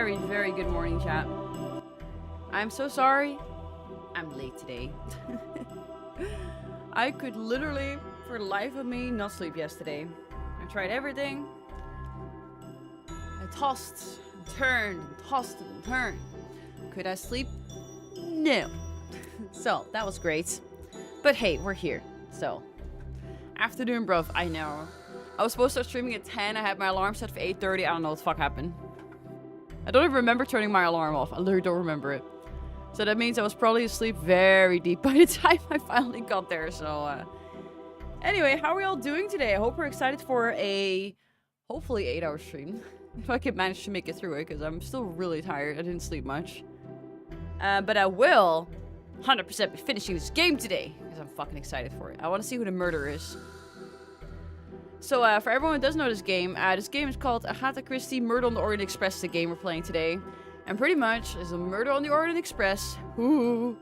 very, very good morning, chat. I'm so sorry. I'm late today. I could literally, for the life of me, not sleep yesterday. I tried everything. I tossed and turned and tossed and turned. Could I sleep? No. So, that was great. But hey, we're here. So, afternoon, bruv. I know. I was supposed to start streaming at 10. I had my alarm set for 8:30. I don't know what the fuck happened. I don't even remember turning my alarm off. I literally don't remember it. So that means I was probably asleep very deep by the time I finally got there. So, anyway, how are we all doing today? I hope we're excited for a, hopefully 8-hour stream. If I can manage to make it through it, because I'm still really tired. I didn't sleep much. But I will 100% be finishing this game today, because I'm fucking excited for it. I want to see who the murderer is. So, for everyone who doesn't know this game is called Agatha Christie Murder on the Orient Express, the game we're playing today. And pretty much, it's a murder on the Orient Express. Ooh.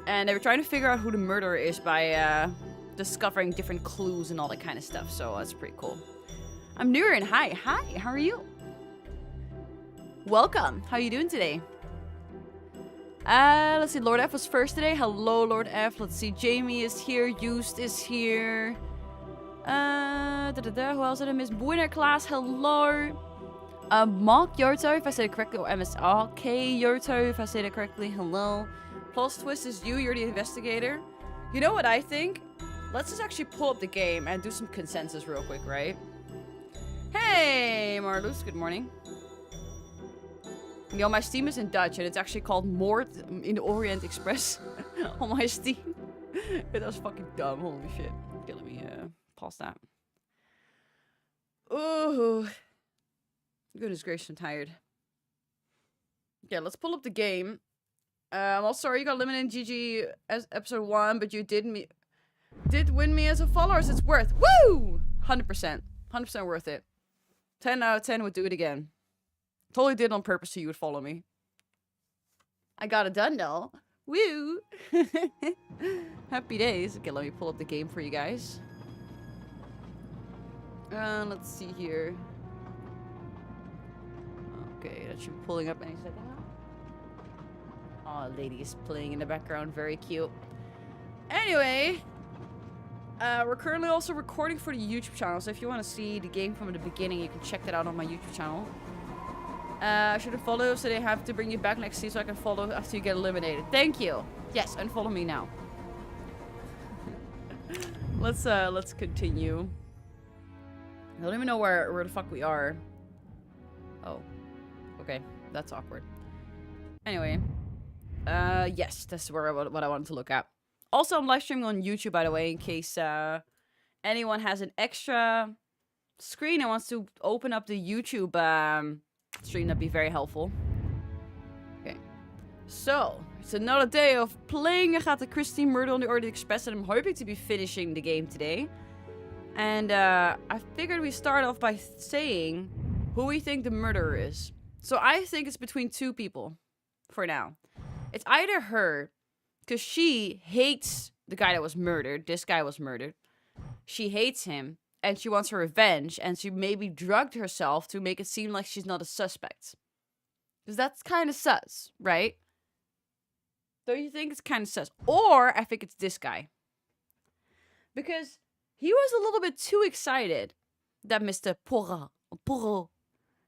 And they were trying to figure out who the murderer is by discovering different clues and all that kind of stuff. So, that's pretty cool. I'm Nurin. Hi, how are you? Welcome. How are you doing today? Let's see. Lord F was first today. Hello, Lord F. Let's see. Jamie is here. Used is here. Who else did I miss? Winner class. Hello. Mark Yoto, if I say it correctly, or MSRK Yoto, if I say that correctly. Hello. Plus Twist is you. You're the investigator. You know what I think? Let's just actually pull up the game and do some consensus real quick, right? Hey, Marloes. Good morning. Yo, my Steam is in Dutch, and it's actually called Moord in the Orient Express on my Steam. That was fucking dumb. Holy shit. Okay, let me pause that. Ooh. Goodness gracious, I'm tired. Okay, let's pull up the game. I'm also sorry you got eliminated in GG as episode 1, but you did win me as a follower, so it's worth. Woo! 100%. 100% worth it. 10 out of 10 would do it again. Totally did on purpose so you would follow me. I got it done though. Woo! Happy days. Okay, let me pull up the game for you guys. Let's see here. Okay, that should be pulling up any second now. Oh, lady is playing in the background. Very cute. Anyway, we're currently also recording for the YouTube channel, so if you want to see the game from the beginning, you can check that out on my YouTube channel. I should have followed, so they have to bring you back next season so I can follow after you get eliminated. Thank you. Yes, unfollow me now. Let's continue. I don't even know where the fuck we are. Oh. Okay, that's awkward. Anyway. Yes, that's what I wanted to look at. Also, I'm live streaming on YouTube, by the way, in case anyone has an extra screen and wants to open up the YouTube stream. That'd be very helpful. Okay. So, it's another day of playing Agatha Christie Murder on the Orient Express, and I'm hoping to be finishing the game today. And I figured we start off by saying who we think the murderer is. So I think it's between two people for now. It's either her, because she hates the guy that was murdered. This guy was murdered. She hates him, and she wants her revenge, and she maybe drugged herself to make it seem like she's not a suspect. Because that's kind of sus, right? Don't you think it's kind of sus? Or I think it's this guy. Because he was a little bit too excited that Mr. Poirot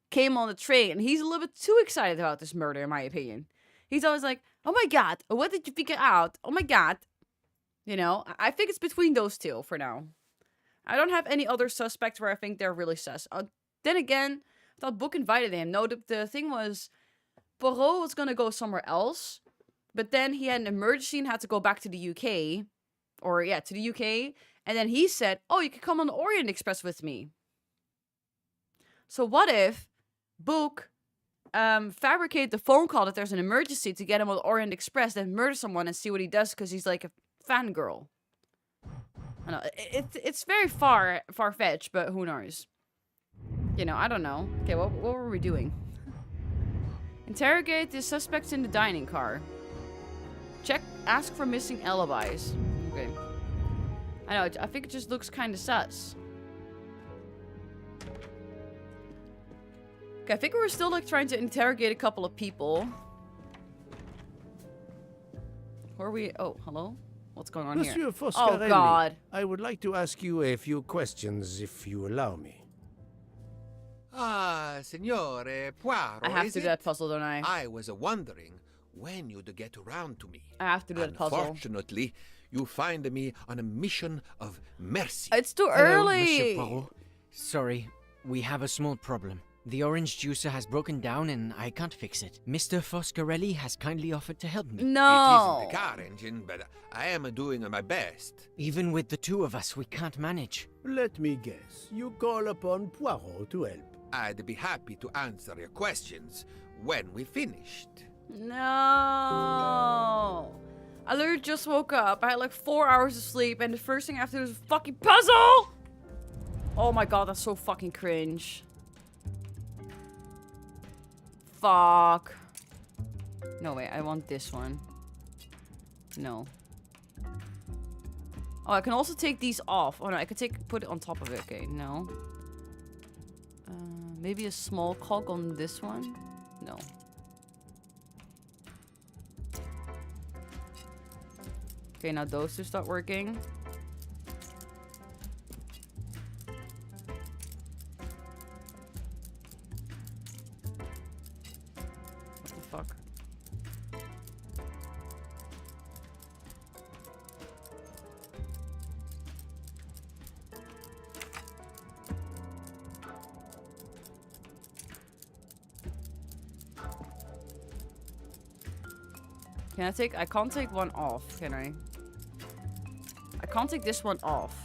came on the train, and he's a little bit too excited about this murder, in my opinion. He's always like, oh my god, what did you figure out? Oh my god. You know, I think it's between those two for now. I don't have any other suspects where I think they're really sus. Then again, I thought Book invited him. No, the thing was, Poirot was going to go somewhere else, but then he had an emergency and had to go back to the UK. Or, yeah, to the UK. And then he said, oh, you can come on the Orient Express with me. So what if Book fabricated the phone call that there's an emergency to get him on the Orient Express, then murder someone and see what he does because he's like a fangirl. I know, it's very far-fetched, but who knows? You know, I don't know. Okay, what were we doing? Interrogate the suspects in the dining car. Ask for missing alibis. Okay. I know, I think it just looks kind of sus. Okay, I think we're still like trying to interrogate a couple of people. Where are we? Oh, hello? What's going on Monsieur here? Foscarelli, Oh, God. I would like to ask you a few questions, if you allow me. Ah, Signore Poirot, I have is to do it? that puzzle, don't I? I was wondering when you'd get around to me. I have to do that puzzle. Unfortunately, you find me on a mission of mercy. It's too Hello, early! Monsieur Poirot. Sorry, we have a small problem. The orange juicer has broken down and I can't fix it. Mr. Foscarelli has kindly offered to help me. No! It isn't the car engine, but I am doing my best. Even with the two of us, we can't manage. Let me guess. You call upon Poirot to help. I'd be happy to answer your questions when we finished. No! I literally just woke up. I had like 4 hours of sleep, and the first thing I have to do is a fucking puzzle! Oh my god, that's so fucking cringe. Fuck. No, wait, I want this one. No. Oh, I can also take these off. Oh no, I could put it on top of it. Okay, no. Maybe a small cog on this one? No. Okay, now those two start working. What the fuck? Can I take... I can't take one off, can I? I can't take this one off.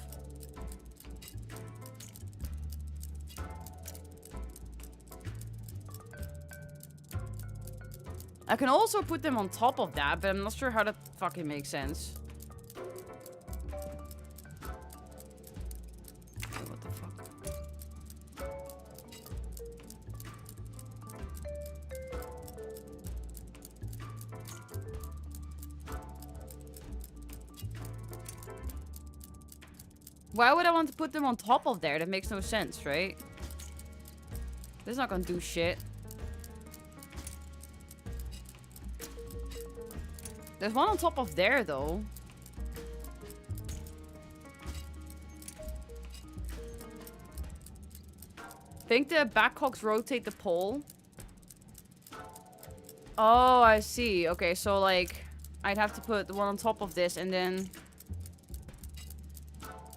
I can also put them on top of that, but I'm not sure how that fucking makes sense. Wait, what the fuck? Why would I want to put them on top of there? That makes no sense, right? This is not gonna do shit. There's one on top of there, though. Think the back cogs rotate the pole? Oh, I see. Okay, so like... I'd have to put the one on top of this and then...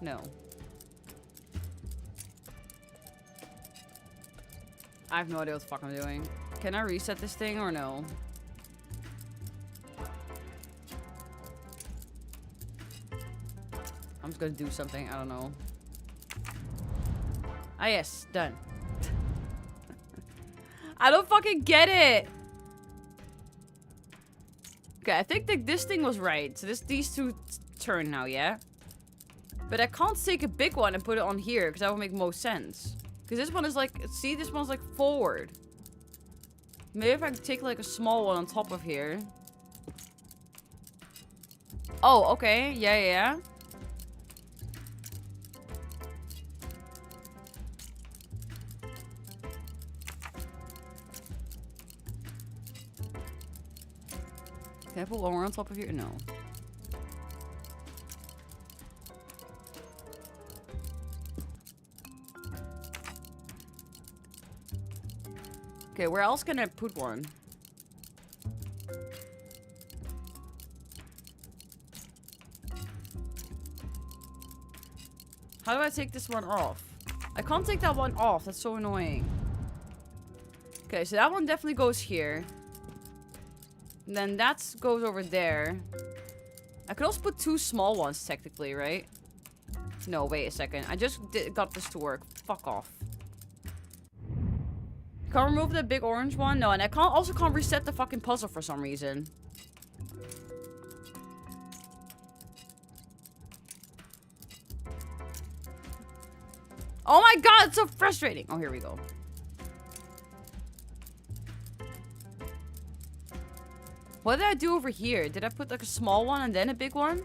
No. I have no idea what the fuck I'm doing. Can I reset this thing or no? I'm just gonna do something. I don't know. Ah, yes. Done. I don't fucking get it! Okay, I think that this thing was right. So these two turn now, yeah? But I can't take a big one and put it on here, because that would make most sense. Because this one is like, see, this one's like forward. Maybe if I could take like a small one on top of here. Oh, okay. Yeah, yeah. Can I put one more on top of here? No. Okay, where else can I put one? How do I take this one off? I can't take that one off. That's so annoying. Okay, so that one definitely goes here. And then that goes over there. I could also put two small ones, technically, right? No, wait a second. I just got this to work. Fuck off. Can't remove the big orange one? No, and I also can't reset the fucking puzzle for some reason. Oh my god, it's so frustrating. Oh, here we go. What did I do over here? Did I put like a small one and then a big one?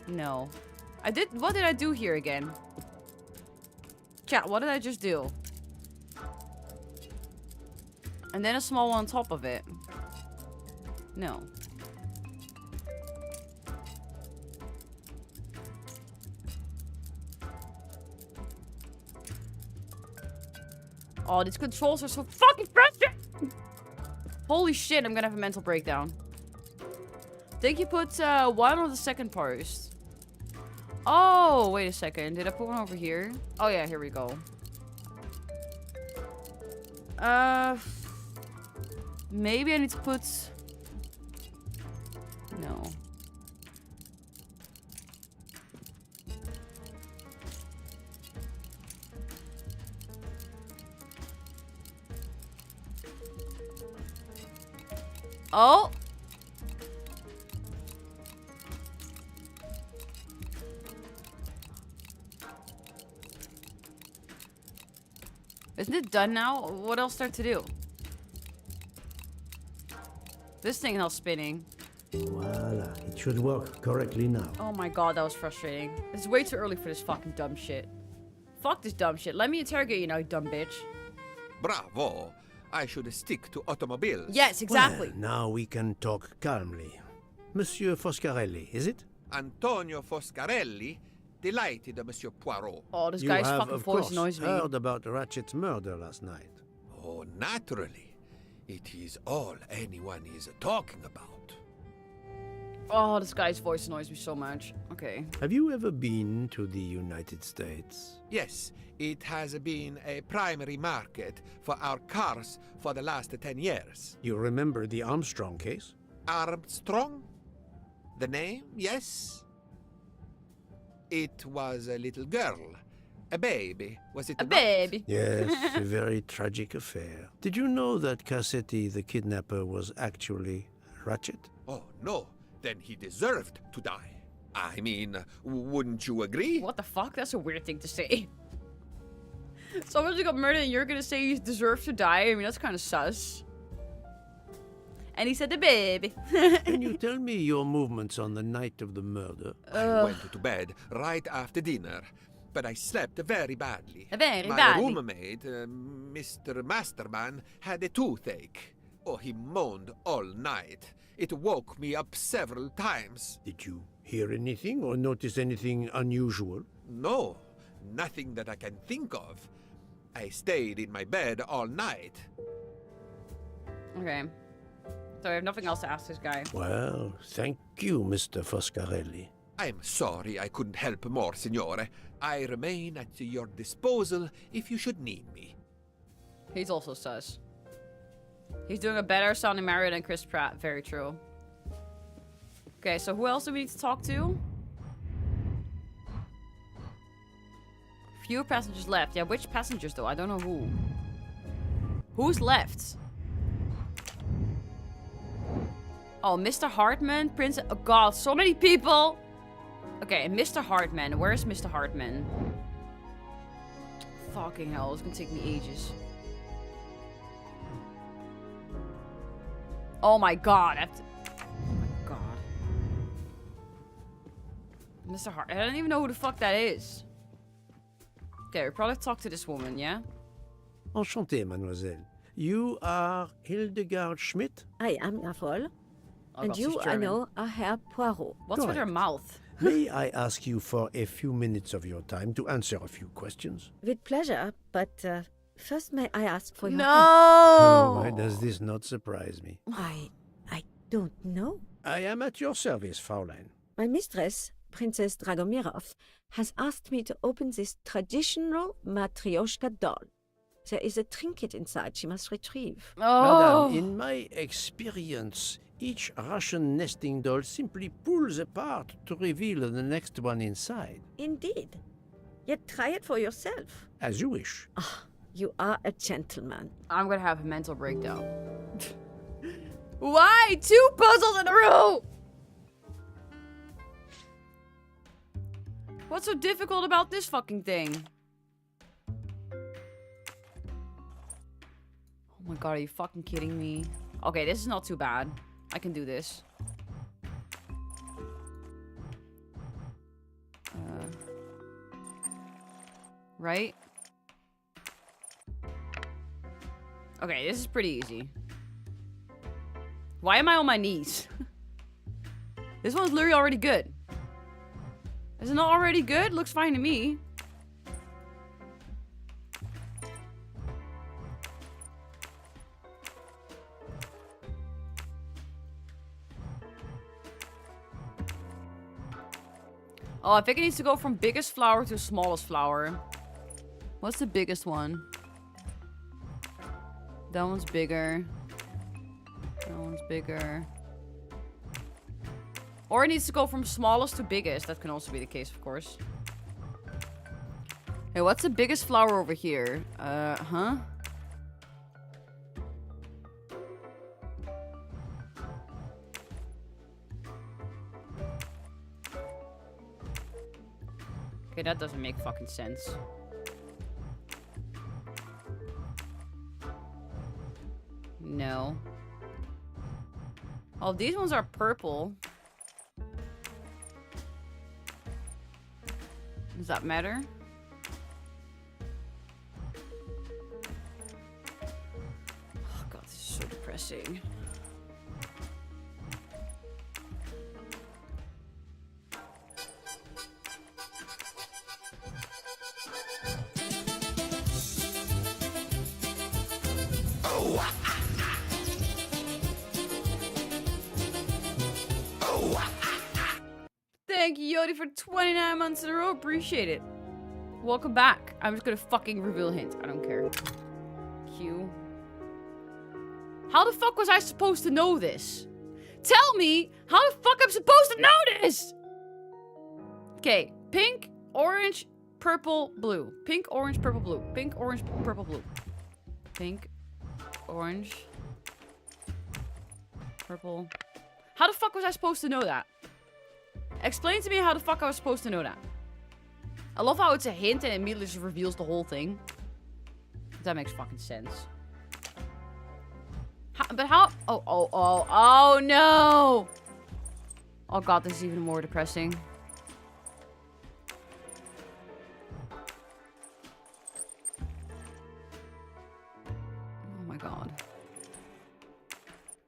No. What did I do here again? Chat, what did I just do? And then a small one on top of it. No. Oh, these controls are so fucking frustrating! Holy shit, I'm gonna have a mental breakdown. Think you put one on the second post. Oh, wait a second. Did I put one over here? Oh yeah, here we go. Maybe I need to put... No. Oh! Isn't it done now? What else start to do? This thing now spinning. Voila, it should work correctly now. Oh my god, that was frustrating. It's way too early for this fucking dumb shit. Fuck this dumb shit. Let me interrogate you now, you dumb bitch. Bravo! I should stick to automobiles. Yes, exactly. Well, now we can talk calmly. Monsieur Foscarelli, is it? Antonio Foscarelli, delighted, Monsieur Poirot. Oh, this You guy's have, fucking of voice course, annoys me. heard about Ratchet's murder last night. Oh, naturally. It is all anyone is talking about. Oh, this guy's voice annoys me so much. Okay. Have you ever been to the United States? Yes, it has been a primary market for our cars for the last 10 years. You remember the Armstrong case? Armstrong? The name, yes? It was a little girl. A baby, was it A not? baby. Yes, a very tragic affair. Did you know that Cassetti, the kidnapper, was actually Ratchet? Oh, no. Then he deserved to die. I mean, wouldn't you agree? What the fuck? That's a weird thing to say. Someone just got murdered and you're gonna say he deserves to die? I mean, that's kind of sus. And he said the baby. Can you tell me your movements on the night of the murder? I went to bed right after dinner, but I slept very badly. Very My badly. roommate, Mr. Masterman, had a toothache. Oh, he moaned all night. It woke me up several times. Did you hear anything or notice anything unusual? No, nothing that I can think of. I stayed in my bed all night. Okay. So I have nothing else to ask this guy. Well, thank you, Mr. Foscarelli. I'm sorry I couldn't help more, Signore. I remain at your disposal if you should need me. He's also sus. He's doing a better sounding Mario than Chris Pratt. Very true. Okay, so who else do we need to talk to? Few passengers left. Yeah, which passengers though? I don't know who. Who's left? Oh, Mr. Hartman, Prince. Oh god, so many people. Okay, Mr. Hartman. Where's Mr. Hartman? Fucking hell, it's gonna take me ages. Oh my god, I have to... Oh my god. Mr. Hart. I don't even know who the fuck that is. Okay, we probably talk to this woman, yeah? Enchanté, mademoiselle. You are Hildegard Schmidt? I am Lafol, Oh, and God, you, she's I German. know, are Herr Poirot. What's with her Correct. mouth? May I ask you for a few minutes of your time to answer a few questions? With pleasure, but first may I ask for your help? No! Why does this not surprise me? I don't know. I am at your service, Fraulein. My mistress, Princess Dragomirov, has asked me to open this traditional Matryoshka doll. There is a trinket inside she must retrieve. Oh! Madame, in my experience, each Russian nesting doll simply pulls apart to reveal the next one inside. Indeed. Yet try it for yourself. As you wish. Ah, you are a gentleman. I'm gonna have a mental breakdown. Why? 2 puzzles in a row! What's so difficult about this fucking thing? Oh my god, are you fucking kidding me? Okay, this is not too bad. I can do this. Right? Okay, this is pretty easy. Why am I on my knees? This one's literally already good. Is it not already good? Looks fine to me. Oh, I think it needs to go from biggest flower to smallest flower. What's the biggest one? That one's bigger. That one's bigger. Or it needs to go from smallest to biggest. That can also be the case, of course. Hey, what's the biggest flower over here? Huh? Okay, that doesn't make fucking sense. No. Oh, these ones are purple. Does that matter? Oh god, this is so depressing. Thank you, Yodi, for 29 months in a row. Appreciate it. Welcome back. I'm just gonna fucking reveal a hint. I don't care. Q. How the fuck was I supposed to know this? Tell me how the fuck I'm supposed to know this! Okay. Pink, orange, purple, blue. Pink, orange, purple, blue. Pink, orange, purple, blue. Pink, orange, purple. How the fuck was I supposed to know that? Explain to me how the fuck I was supposed to know that. I love how it's a hint and it immediately just reveals the whole thing. That makes fucking sense. But how? Oh no! Oh god, this is even more depressing. Oh my god.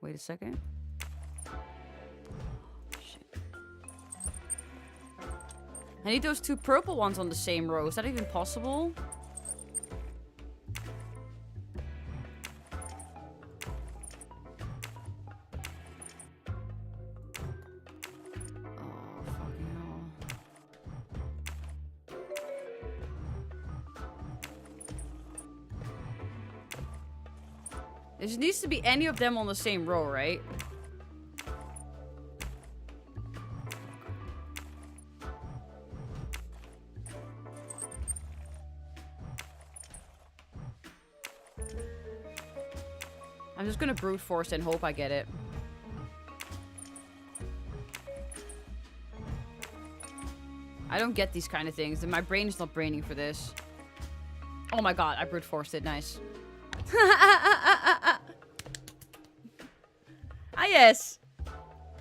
Wait a second. I need those two purple ones on the same row. Is that even possible? Oh, fucking hell. There just needs to be any of them on the same row, right? I'm just gonna brute force and hope I get it. I don't get these kind of things, and my brain is not braining for this. Oh my god, I brute forced it. Nice. Ah, yes.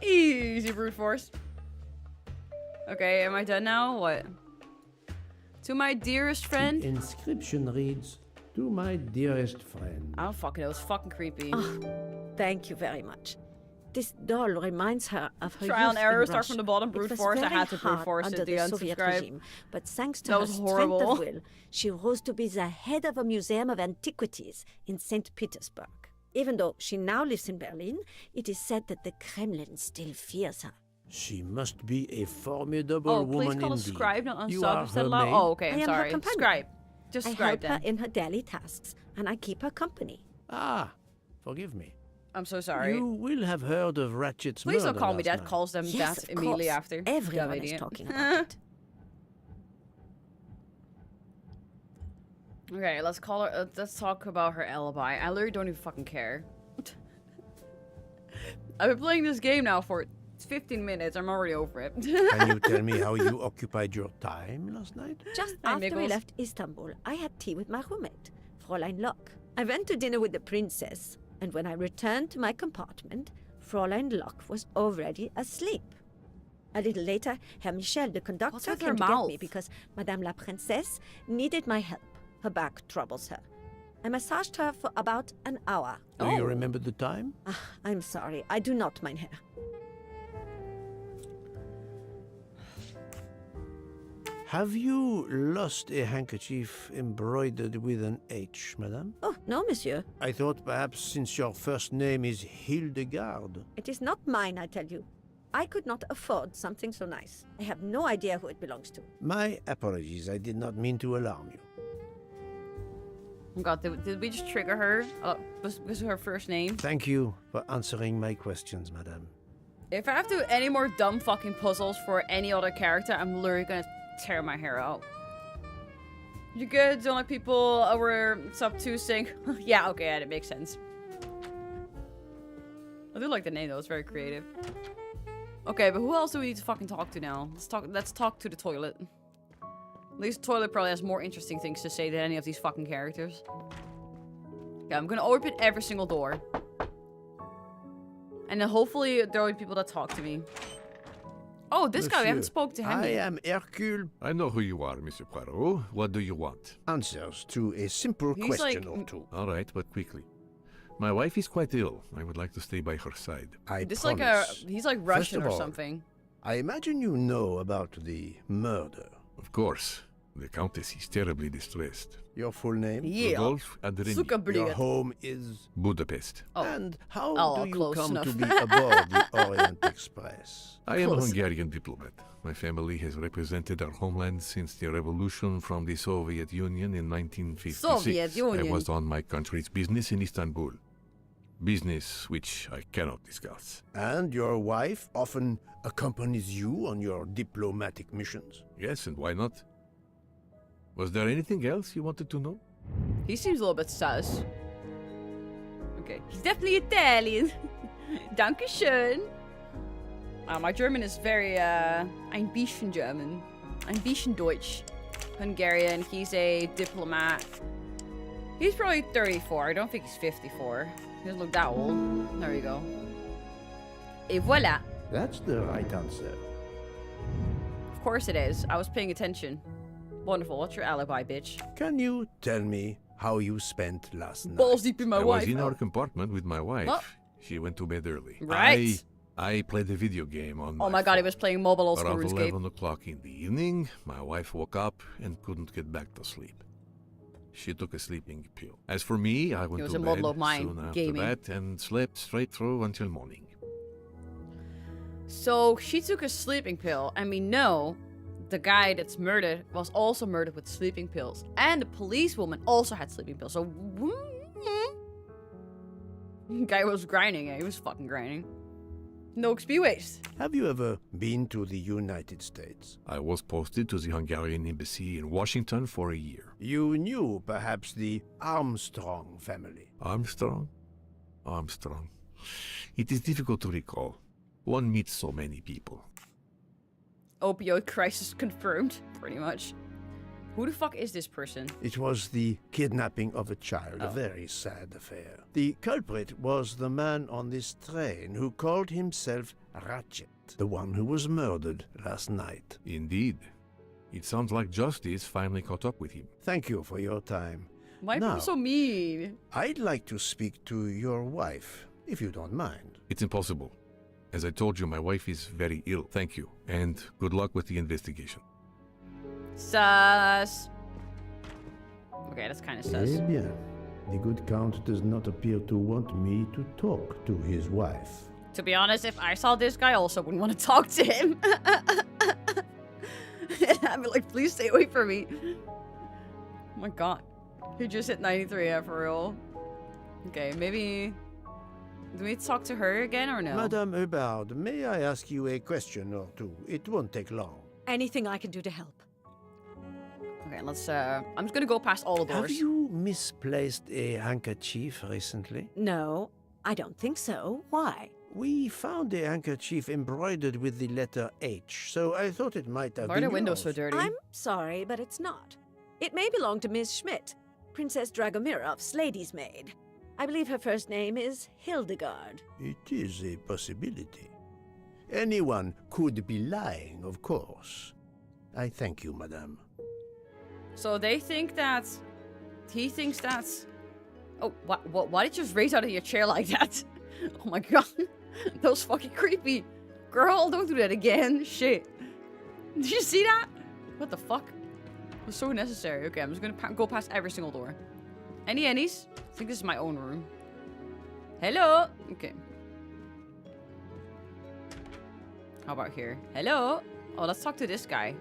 Easy brute force. Okay, am I done now? What? To my dearest friend. The inscription reads, "To my dearest friend." I don't fucking know. It's fucking creepy. Oh, thank you very much. This doll reminds her of her Trial and youth error, in start from Russia. the bottom, It brute was force. I very had to brute hard force under it, the the Soviet unsubscribe. regime, but thanks to That her was strength horrible. of will, she rose to be the head of a museum of antiquities in St. Petersburg. Even though she now lives in Berlin, it is said that the Kremlin still fears her. She must be a formidable Oh, woman please call us indeed. scribe, not You are unsub. Is that her allowed? maid? Oh, okay. I I'm am her sorry. companion. Scribe. Just I scribe help her then. in her daily tasks, and I keep her company. Ah, forgive me. I'm so sorry. You will have heard of Ratchet's Please don't murder call me last that. night. Calls them Yes, that of immediately course. after. Everyone Dumb is idiot. talking about it. Okay, let's call her. Let's talk about her alibi. I literally don't even fucking care. I've been playing this game now for 15 minutes. I'm already over it. Can you tell me how you occupied your time last night? Just Hi, after we Nichols. left Istanbul, I had tea with my roommate, Fräulein Locke. I went to dinner with the princess, and when I returned to my compartment, Fräulein Locke was already asleep. A little later, Herr Michel, the conductor, What's with came her to get me mouth? because Madame la Princesse needed my help. Her back troubles her. I massaged her for about an hour. Do you remember the time? Ah, I'm sorry, I do not, mein Herr. Have you lost a handkerchief embroidered with an H, madame? Oh, no, monsieur. I thought perhaps since your first name is Hildegard. It is not mine, I tell you. I could not afford something so nice. I have no idea who it belongs to. My apologies, I did not mean to alarm you. Oh god, did we just trigger her? Because of her first name? Thank you for answering my questions, madame. If I have to do any more dumb fucking puzzles for any other character, I'm literally gonna tear my hair out. You good? Don't like people were sub 2 saying yeah, okay, yeah, that makes sense. I do like the name though, it's very creative. Okay, but who else do we need to fucking talk to now? Let's talk to the toilet. At least the toilet probably has more interesting things to say than any of these fucking characters. Yeah, I'm gonna open every single door. And then hopefully there will be people that talk to me. Oh, this guy, we haven't Monsieur, spoke to him I yet. am Hercule. I know who you are, Monsieur Poirot. What do you want? Answers to a simple He's question like- or two. All right, but quickly. My wife is quite ill. I would like to stay by her side. I This promise. he's like Russian of or all, something. I imagine you know about the murder. Of course, the Countess is terribly distressed. Your full name? Yeah. Rodolphe Adreni, Your Suka home is... Budapest. Oh. And how Oh, do you close come enough. to be aboard the Orient Express? I am a Close. Hungarian diplomat. My family has represented our homeland since the revolution from the Soviet Union in 1956. Soviet Union. I was on my country's business in Istanbul. Business which I cannot discuss. And your wife often accompanies you on your diplomatic missions? Yes, and why not? Was there anything else you wanted to know? He seems a little bit sus. Okay, he's definitely Italian. Dankeschön. My German is very, ein bisschen German. Ein bisschen Deutsch. Hungarian, he's a diplomat. He's probably 34, I don't think he's 54. He doesn't look that old. There you go. Et voilà. That's the right answer. Of course it is. I was paying attention. Wonderful. What's your alibi, bitch? Can you tell me how you spent last night? Balls deep in my I wife. was in our compartment with my wife. What? She went to bed early. Right. I played a video game on Oh my god, he phone. was playing mobile old school Around RuneScape. 11 o'clock in the evening, my wife woke up and couldn't get back to sleep. She took a sleeping pill. As for me, I went was to a bed model of mine, soon after gaming. that and slept straight through until morning. So she took a sleeping pill, and we know the guy that's murdered was also murdered with sleeping pills. And the policewoman also had sleeping pills. So guy was grinding, yeah, he was fucking grinding. No XP waste. Have you ever been to the United States? I was posted to the Hungarian embassy in Washington for a year. You knew perhaps the Armstrong family. Armstrong? Armstrong. It is difficult to recall. One meets so many people. Opioid crisis confirmed, pretty much. Who the fuck is this person? It was the kidnapping of a child, Oh. a very sad affair. The culprit was the man on this train who called himself Ratchet, the one who was murdered last night. Indeed. It sounds like justice finally caught up with him. Thank you for your time. Why are Now- people so mean? I'd like to speak to your wife, if you don't mind. It's impossible. As I told you, my wife is very ill. Thank you, and good luck with the investigation. Sus. Okay, that's kind of sus. Eh bien. The good count does not appear to want me to talk to his wife. To be honest, if I saw this guy, I also wouldn't want to talk to him. I'd be like, please stay away from me. Oh my god. He just hit 93, yeah, for real. Okay, maybe... Do we need to talk to her again or no? Madame Hubbard, may I ask you a question or two? It won't take long. Anything I can do to help. Okay, let's, I'm just gonna go past all the doors. Have you misplaced a handkerchief recently? No, I don't think so. Why? We found a handkerchief embroidered with the letter H, so I thought it might have Why are been the windows so yours. dirty? I'm sorry, but it's not. It may belong to Miss Schmidt, Princess Dragomirov's lady's maid. I believe her first name is Hildegard. It is a possibility. Anyone could be lying, of course. I thank you, madame. So they think that... He thinks that's... Oh, why did you just raise out of your chair like that? Oh my god. That was fucking creepy. Girl, don't do that again. Shit. Did you see that? What the fuck? It was so necessary. Okay, I'm just gonna go past every single door. Any's? I think this is my own room. Hello? Okay. How about here? Hello? Oh, let's talk to this guy.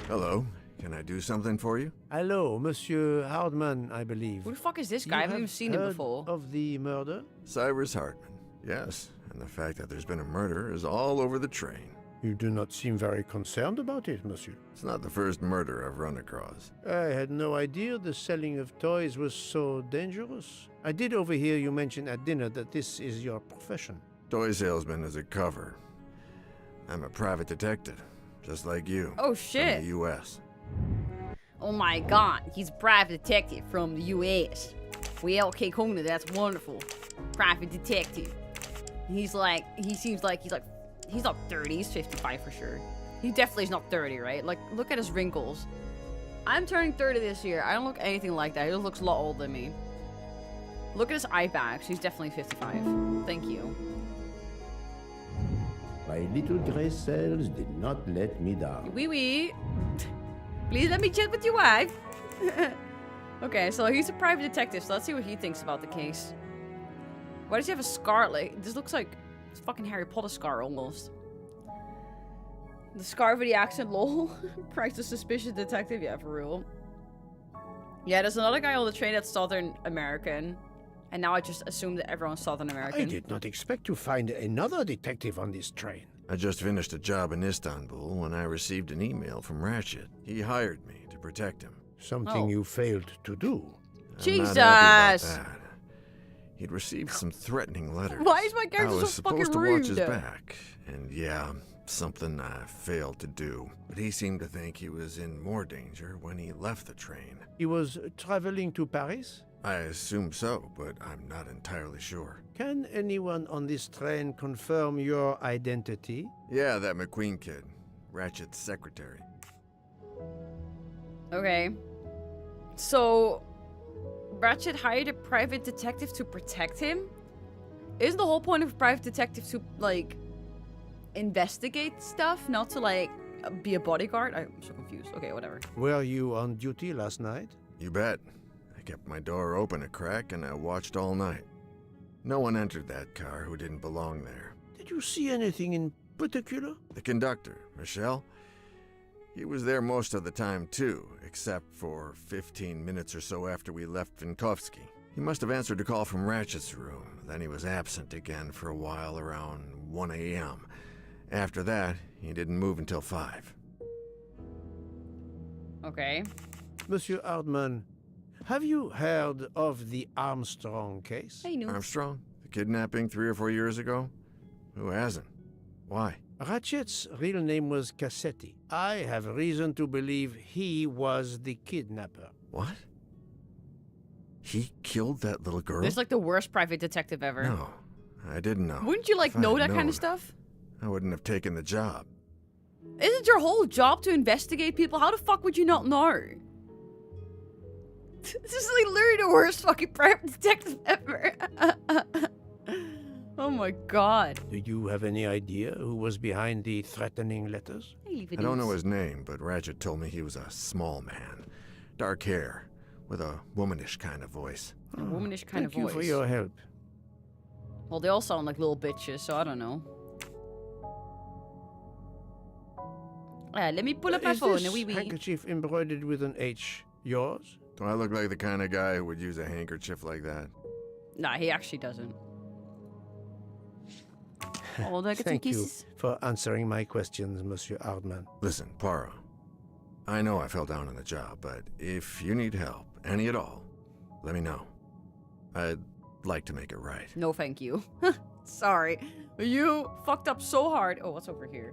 Hello. Can I do something for you? Hello, Monsieur Hardman, I believe. Who the fuck is this guy? I haven't even seen him heard before. Of the murder? Cyrus Hartman. Yes, and the fact that there's been a murder is all over the train. You do not seem very concerned about it, monsieur. It's not the first murder I've run across. I had no idea the selling of toys was so dangerous. I did overhear you mention at dinner that this is your profession. Toy salesman is a cover. I'm a private detective, just like you. Oh shit. From the U.S. Oh my god, he's a private detective from the US. Well, okay, Kona, that's wonderful. Private detective. He seems like he's not 30, he's 55 for sure. He definitely is not 30, right? Like, look at his wrinkles. I'm turning 30 this year. I don't look anything like that. He looks a lot older than me. Look at his eye bags. He's definitely 55. Thank you. My little gray cells did not let me down. Oui. Please let me chat with your wife. Okay, so he's a private detective, so let's see what he thinks about the case. Why does he have a scar? Like, this looks like it's fucking Harry Potter scar almost. The scar with the accent, lol. Christ, the suspicious detective. Yeah, for real. Yeah, there's another guy on the train that's Southern American. And now I just assume that everyone's Southern American. I did not expect to find another detective on this train. I just finished a job in Istanbul when I received an email from Ratchet. He hired me to protect him. Something you failed to do. Jesus! I'm not happy about that. He'd received some threatening letters. Why is my character I was so fucking supposed to rude? watch his back, and yeah, something I failed to do. But he seemed to think he was in more danger when he left the train. He was traveling to Paris? I assume so, but I'm not entirely sure. Can anyone on this train confirm your identity? Yeah, that McQueen kid. Ratchet's secretary. Okay. So, Ratchet hired a private detective to protect him? Isn't the whole point of a private detective to, like, investigate stuff? Not to, like, be a bodyguard? I'm so confused. Okay, whatever. Were you on duty last night? You bet. I kept my door open a crack and I watched all night. No one entered that car who didn't belong there. Did you see anything in particular? The conductor, Michelle, he was there most of the time too, except for 15 minutes or so after we left Vinkovsky. He must have answered a call from Ratchet's room, then he was absent again for a while around 1 a.m. After that, he didn't move until 5. Okay. Monsieur Hardman, have you heard of the Armstrong case? Hey, new. Armstrong? The kidnapping 3 or 4 years ago? Who hasn't? Why? Ratchet's real name was Cassetti. I have reason to believe he was the kidnapper. What? He killed that little girl? This is like the worst private detective ever. No, I didn't know. Wouldn't you, like, If I know had that kind known, of stuff? I wouldn't have taken the job. Isn't your whole job to investigate people? How the fuck would you not know? This is like literally the worst fucking private detective ever. Oh my god. Do you have any idea who was behind the threatening letters? Hey, I don't know his name, but Ratchet told me he was a small man. Dark hair, with a womanish kind of voice. A womanish kind Thank of you voice. for your help. Well, they all sound like little bitches, so I don't know. Let me pull up my Is phone. this Wee wee. handkerchief embroidered with an H yours? Do I look like the kind of guy who would use a handkerchief like that? Nah, he actually doesn't. Oh, look at some Thank you kisses. for answering my questions, Monsieur Hardman. Listen, Poirot. I know I fell down on the job, but if you need help, any at all, let me know. I'd like to make it right. No, thank you. Sorry. You fucked up so hard. Oh, what's over here?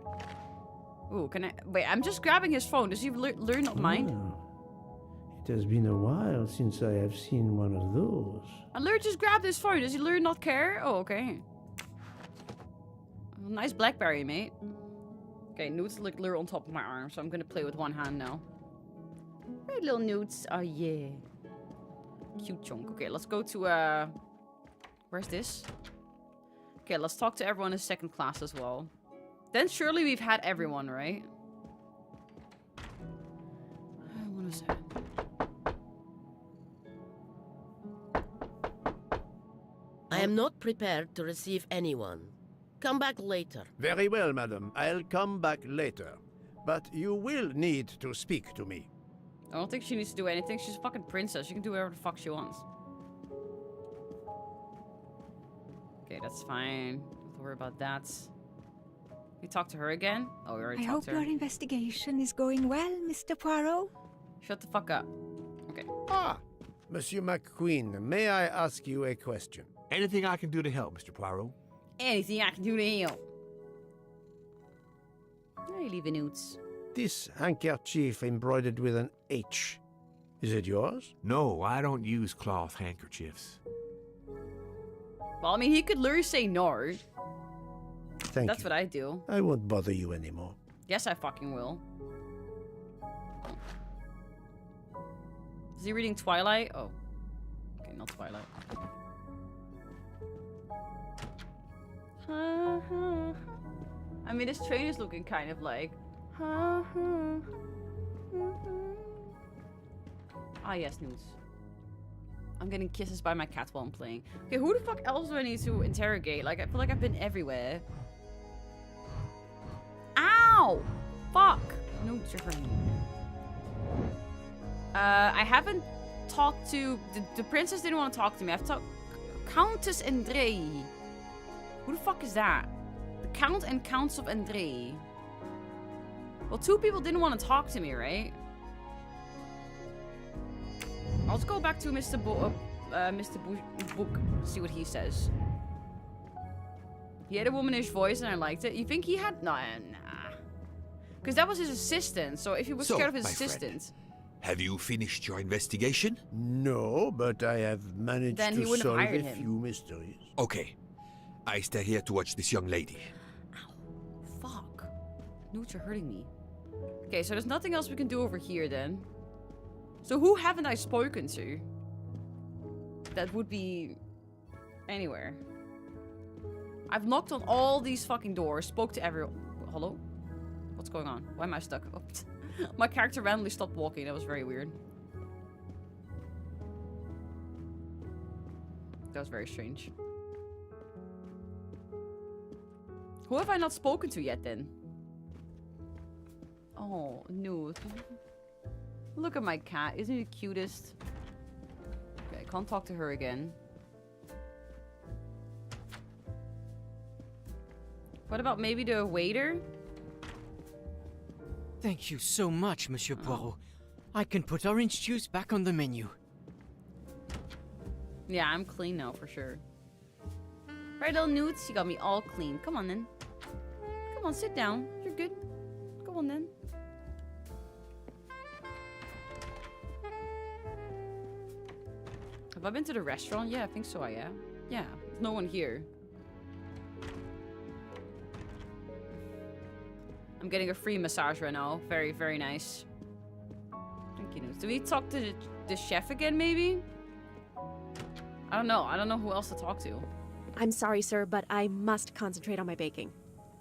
Ooh, can I... Wait, I'm just grabbing his phone. Does he learn not mind? Oh, it has been a while since I have seen one of those. And Lure just grabbed his phone. Does he learn not care? Oh, okay. Nice blackberry, mate. Okay, Newt's like literally on top of my arm, so I'm gonna play with one hand now. Right, little Newts. Oh, yeah. Cute chunk. Okay, let's go to, where's this? Okay, let's talk to everyone in second class as well. Then surely we've had everyone, right? What is it? I am not prepared to receive anyone. Come back later. Very well, madam. I'll come back later. But you will need to speak to me. I don't think she needs to do anything. She's a fucking princess. She can do whatever the fuck she wants. Okay, that's fine. Don't worry about that. We talk to her again? Oh, we already I talked hope to her. your investigation is going well, Mr. Poirot. Shut the fuck up. Okay. Ah, Monsieur McQueen, may I ask you a question? Anything I can do to help, Mr. Poirot? Anything I can do to help. Hey, leave Newts. This handkerchief embroidered with an H. Is it yours? No, I don't use cloth handkerchiefs. Well, I mean, he could literally say no. Thank That's you. what I do. I won't bother you anymore. Yes, I fucking will. Is he reading Twilight? Oh. Okay, not Twilight. I mean, this train is looking kind of like... Ah, yes, news. I'm getting kisses by my cat while I'm playing. Okay, who the fuck else do I need to interrogate? Like, I feel like I've been everywhere. Ow! Fuck! No, you're hurting me. I haven't talked to... The princess didn't want to talk to me. I've talked... Countess Andre. Who the fuck is that? The Count and Counts of Andre. Well, two people didn't want to talk to me, right? I'll just go back to Mr. Book, see what he says. He had a womanish voice and I liked it. You think he had... Nah. Because that was his assistant, so if he was scared of his my friend, assistant... have you finished your investigation? No, but I have managed Then he to wouldn't have solve hired a him. few mysteries. Okay. I stay here to watch this young lady. Ow. Fuck. Newts are hurting me. Okay, so there's nothing else we can do over here then. So who haven't I spoken to? That would be... anywhere. I've knocked on all these fucking doors, spoke to everyone. Hello? What's going on? Why am I stuck? Oh, my character randomly stopped walking. That was very weird. That was very strange. Who have I not spoken to yet then? Oh, no. Look at my cat. Isn't he the cutest? Okay, I can't talk to her again. What about maybe the waiter? Thank you so much, Monsieur Poirot. I can put orange juice back on the menu. Yeah, I'm clean now for sure. Right, little Newts, you got me all clean. Come on then. Come on, sit down. You're good. Come on then. Have I been to the restaurant? Yeah, I think so, yeah. Yeah, there's no one here. I'm getting a free massage right now. Very, very nice. Thank you. Do we talk to the chef again, maybe? I don't know. I don't know who else to talk to. I'm sorry, sir, but I must concentrate on my baking.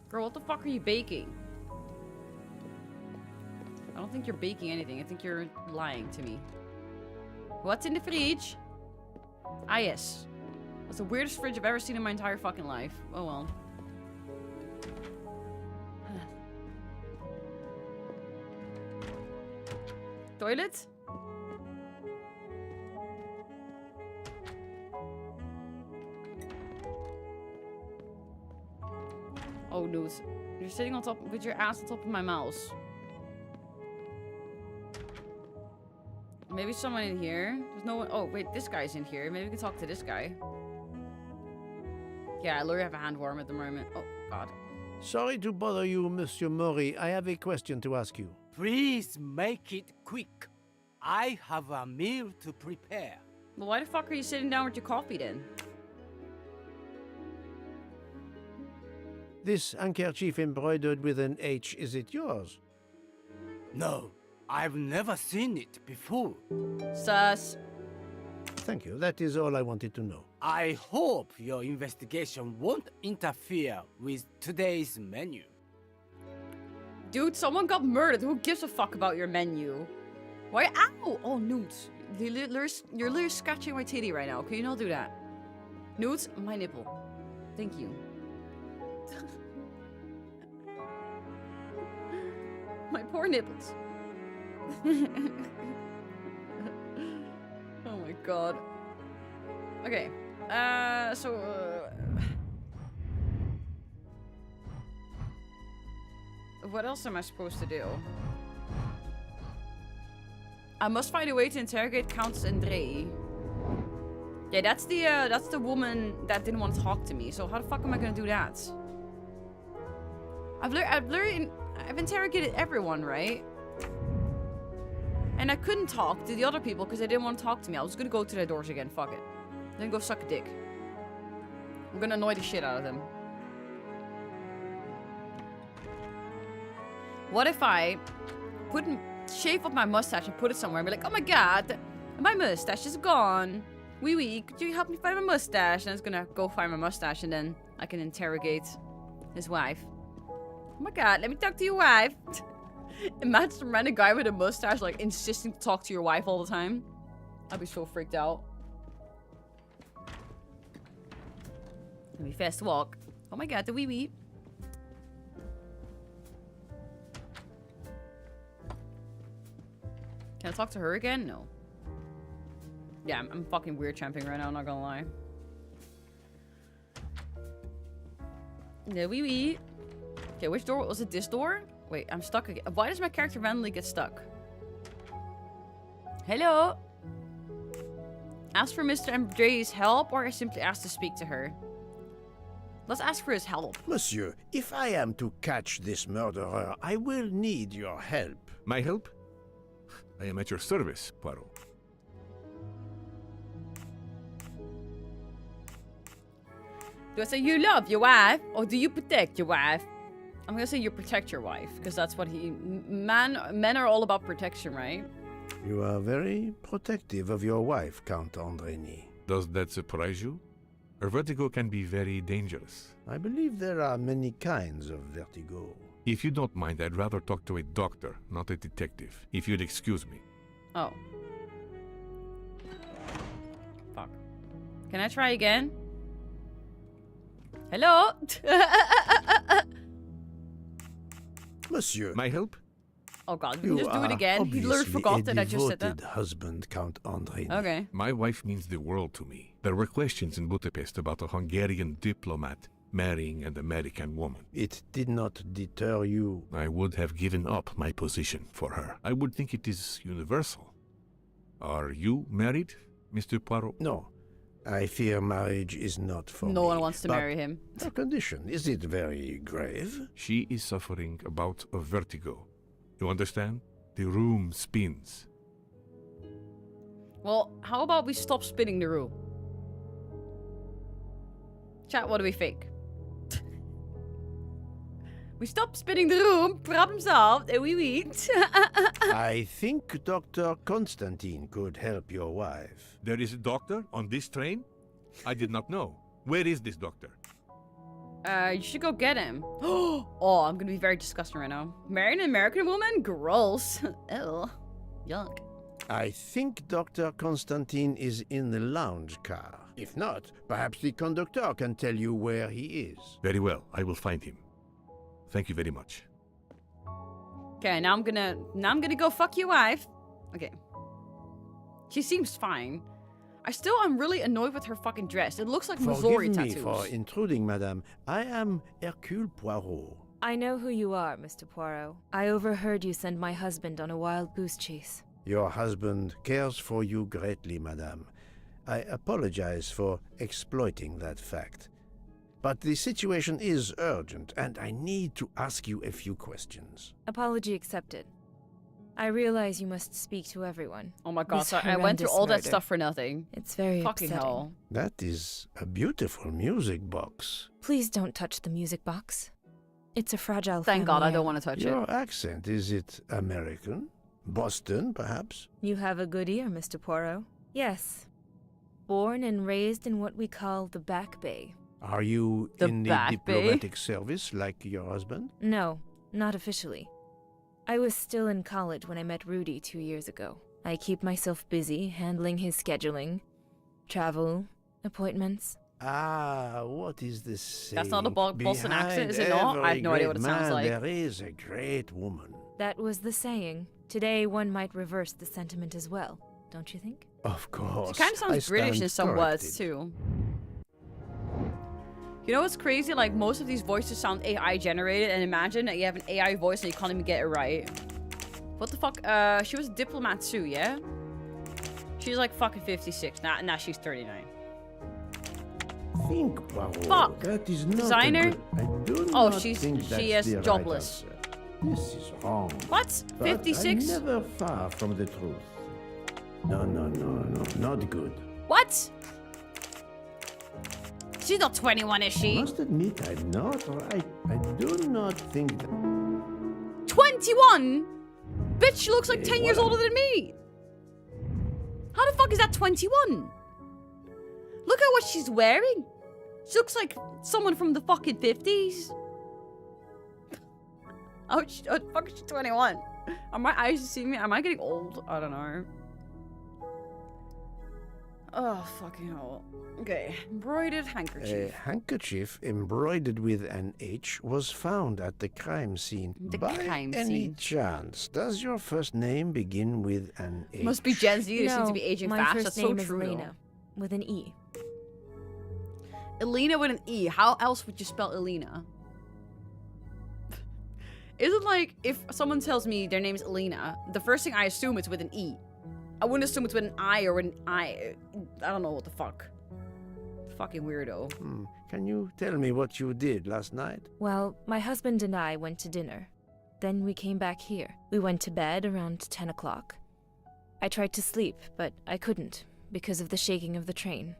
Girl, what the fuck are you baking? I don't think you're baking anything. I think you're lying to me. What's in the fridge? Ah, yes. That's the weirdest fridge I've ever seen in my entire fucking life. Oh, well. Toilet? Oh, dude. You're sitting on top with your ass on top of my mouse. Maybe someone in here. There's no one. Oh, wait. This guy's in here. Maybe we can talk to this guy. Yeah, I literally have a hand warm at the moment. Oh, God. Sorry to bother you, Monsieur Mori. I have a question to ask you. Please make it quick. I have a meal to prepare. Well, why the fuck are you sitting down with your coffee then? This handkerchief embroidered with an H, is it yours? No, I've never seen it before. Sus. Thank you. That is all I wanted to know. I hope your investigation won't interfere with today's menu. Dude, someone got murdered. Who gives a fuck about your menu? Why? Ow! Oh, Newt. You're literally scratching my titty right now. Can you not do that? Newt, my nipple. Thank you. My poor nipples. Oh my god. Okay. What else am I supposed to do? I must find a way to interrogate Countess Andre. Yeah, that's the woman that didn't want to talk to me. So how the fuck am I gonna do that? I've interrogated everyone, right? And I couldn't talk to the other people because they didn't want to talk to me. I was gonna go to their doors again. Fuck it. Then go suck a dick. I'm gonna annoy the shit out of them. What if I shave up my mustache and put it somewhere and be like, oh my god, my mustache is gone. Wee wee, could you help me find my mustache? And I was gonna go find my mustache and then I can interrogate his wife. Oh my god, let me talk to your wife. Imagine some random guy with a mustache like insisting to talk to your wife all the time. I'd be so freaked out. Let me fast walk. Oh my god, the wee wee. Can I talk to her again? No. Yeah, I'm fucking weird champing right now, I'm not gonna lie. The wee wee. Okay, which door? Was it this door? Wait, I'm stuck again. Why does my character randomly get stuck? Hello? Ask for Mr. Andre's help, or I simply ask to speak to her? Let's ask for his help. Monsieur, if I am to catch this murderer, I will need your help. My help? I am at your service, Poirot. Do I say you love your wife, or do you protect your wife? I'm gonna say you protect your wife, because that's what men are all about protection, right? You are very protective of your wife, Count Andreni. Does that surprise you? Her vertigo can be very dangerous. I believe there are many kinds of vertigo. If you don't mind, I'd rather talk to a doctor, not a detective. If you'd excuse me. Oh. Fuck. Can I try again? Hello? Monsieur. My help? Oh god, we can just do it again. He literally forgot that I just said that. Husband, Count Andrei. Okay. My wife means the world to me. There were questions in Budapest about a Hungarian diplomat marrying an American woman. It did not deter you. I would have given up my position for her. I would think it is universal. Are you married, Mr. Poirot? No. I fear marriage is not for me. No one wants to marry him. Her condition, is it very grave? She is suffering a bout of vertigo. You understand? The room spins. Well, how about we stop spinning the room? Chat, what do we think? We stop spinning the room, problem solved, and we eat. I think Dr. Constantine could help your wife. There is a doctor on this train? I did not know. Where is this doctor? You should go get him. Oh, I'm gonna be very disgusting right now. Marrying an American woman? Gross. Ew. Yuck. I think Dr. Constantine is in the lounge car. If not, perhaps the conductor can tell you where he is. Very well, I will find him. Thank you very much. Okay, now I'm gonna go fuck your wife. Okay. She seems fine. I'm really annoyed with her fucking dress. It looks like Missouri tattoos. Forgive me for intruding, madame. I am Hercule Poirot. I know who you are, Mr. Poirot. I overheard you send my husband on a wild goose chase. Your husband cares for you greatly, madame. I apologize for exploiting that fact. But the situation is urgent, and I need to ask you a few questions. Apology accepted. I realize you must speak to everyone. Oh my god, This so I went through horrendous all that murder. stuff for nothing. It's very Fucking upsetting. hell. That is a beautiful music box. Please don't touch the music box. It's a fragile Thank God, I family don't heirloom. want to touch Your it. accent, is it American? Boston, perhaps? You have a good ear, Mr. Poirot. Yes. Born and raised in what we call the Back Bay. Are you The in the Bat Bay? diplomatic service like your husband? No, not officially. I was still in college when I met Rudy 2 years ago. I keep myself busy handling his scheduling, travel, appointments. Ah, what is this saying? That's not a Boston accent, is it not? I have no idea what it sounds like. There is a great woman. That was the saying. Today one might reverse the sentiment as well, don't you think? Of course. It kind of I sounds British stand in some corrected. words, too. You know what's crazy? Like, most of these voices sound AI generated, and imagine that you have an AI voice and you can't even get it right. What the fuck? She was a diplomat too, yeah? She's like fucking 56. Now she's 39. Think, Poirot. Fuck. That is not Designer? a good... I do Oh, not she think is that's the right jobless. answer. This is wrong. What? But 56? I'm never far from the truth. No, not good. What? She's not 21, is I she? must admit I'm not right. I do not think that... 21? Bitch, she looks like 10 years what? older than me. How the fuck is that 21? Look at what she's wearing. She looks like someone from the fucking 50s. Oh, fuck, she's 21. Are my eyes deceiving me? Am I getting old? I don't know. Oh, fucking hell. Okay, embroidered A handkerchief. handkerchief embroidered with an H was found at the crime scene. The By crime any scene. chance, does your first name begin with an H? Must be Gen Z. They seem no, to be aging my fast. first That's name so is true. Elena, with an E. Elena with an E. How else would you spell Elena? Isn't like if someone tells me their name's Elena, the first thing I assume it's with an E. I wouldn't assume it's with an I or with an I. I don't know what the fuck. Fucking weirdo. Can you tell me what you did last night? Well, my husband and I went to dinner. Then we came back here. We went to bed around 10 o'clock. I tried to sleep, but I couldn't because of the shaking of the train.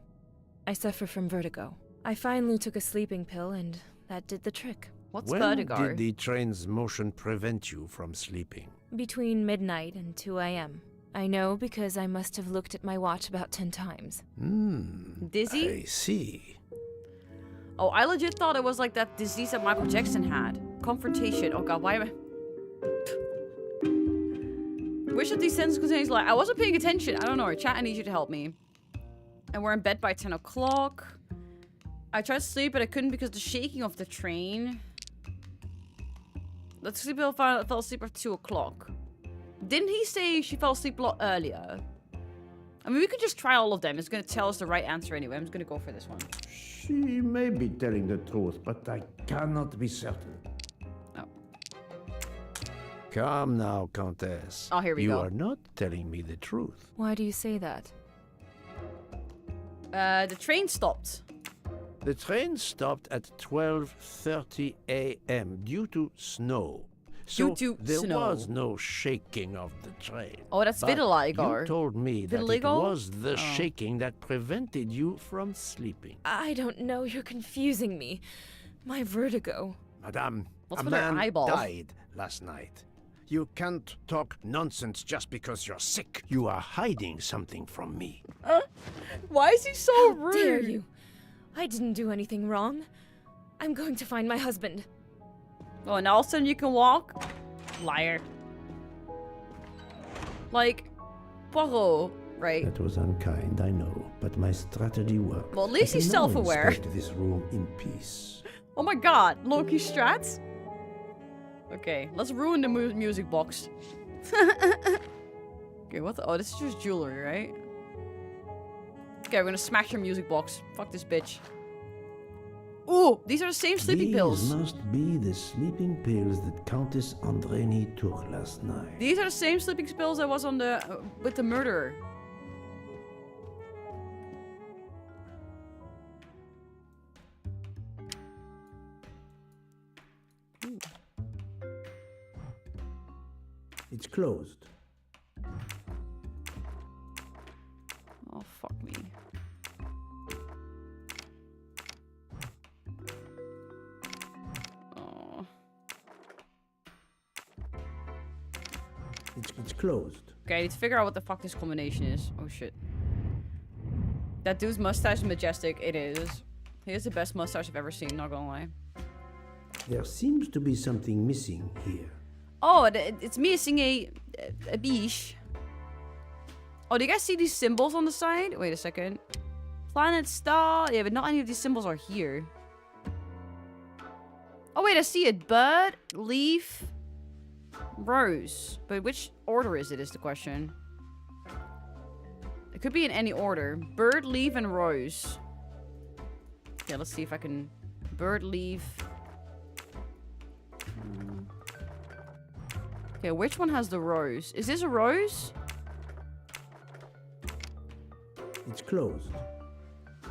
I suffer from vertigo. I finally took a sleeping pill and that did the trick. What's when vertigo? did the train's motion prevent you from sleeping? Between midnight and 2 a.m. I know because I must have looked at my watch about 10 times. Dizzy? I see. Oh, I legit thought it was like that disease that Michael Jackson had. Confrontation. Oh god, why am I... Which of these sentences contains like... I wasn't paying attention. I don't know. Chat, I need you to help me. And we're in bed by 10 o'clock. I tried to sleep, but I couldn't because of the shaking of the train. Let's sleep. I fell asleep at 2 o'clock. Didn't he say she fell asleep a lot earlier? I mean, we could just try all of them. It's going to tell us the right answer anyway. I'm just going to go for this one. She may be telling the truth, but I cannot be certain. Oh. Come now, Countess. Oh, here we you go. are not telling me the truth. Why do you say that? The train stopped. The train stopped at 12:30 a.m. due to snow. So Due to there snow. was no shaking of the train. Oh, that's But vitiligo. You told me that it Vitiligo? was the Oh. shaking that prevented you from sleeping. I don't know. You're confusing me. My vertigo. Madame, What's a with her man eyeball? died last night. You can't talk nonsense just because you're sick. You are hiding something from me. Why is he so How dare you? I didn't do anything wrong. I'm going to find my husband. Oh, and all of a sudden you can walk? Liar. Like, Poirot, right? That was unkind, I know, but my strategy worked. Well, at least I he's can now self-aware. inspect this room in peace. Oh my god, Loki strats? Okay, let's ruin the music box. Okay, what the? Oh, this is just jewelry, right? Okay, we're gonna smash your music box. Fuck this bitch. Ooh, these are the same sleeping These pills. must be the sleeping pills that Countess Andreni took last night. These are the same sleeping pills I was on the with the murderer. It's closed. Oh, fuck me. Oh. It's closed. Okay, I need to figure out what the fuck this combination is. Oh, shit. That dude's mustache is majestic. It is. He has the best mustache I've ever seen, not gonna lie. There seems to be something missing here. Oh, it's missing a biche. Oh, do you guys see these symbols on the side? Wait a second. Planet, star. Yeah, but not any of these symbols are here. Oh, wait, I see it. Bud, leaf, rose. But which order is it is the question. It could be in any order. Bird, leaf, and rose. Okay, let's see if I can... Bird, leaf... Okay, which one has the rose? Is this a rose? It's closed.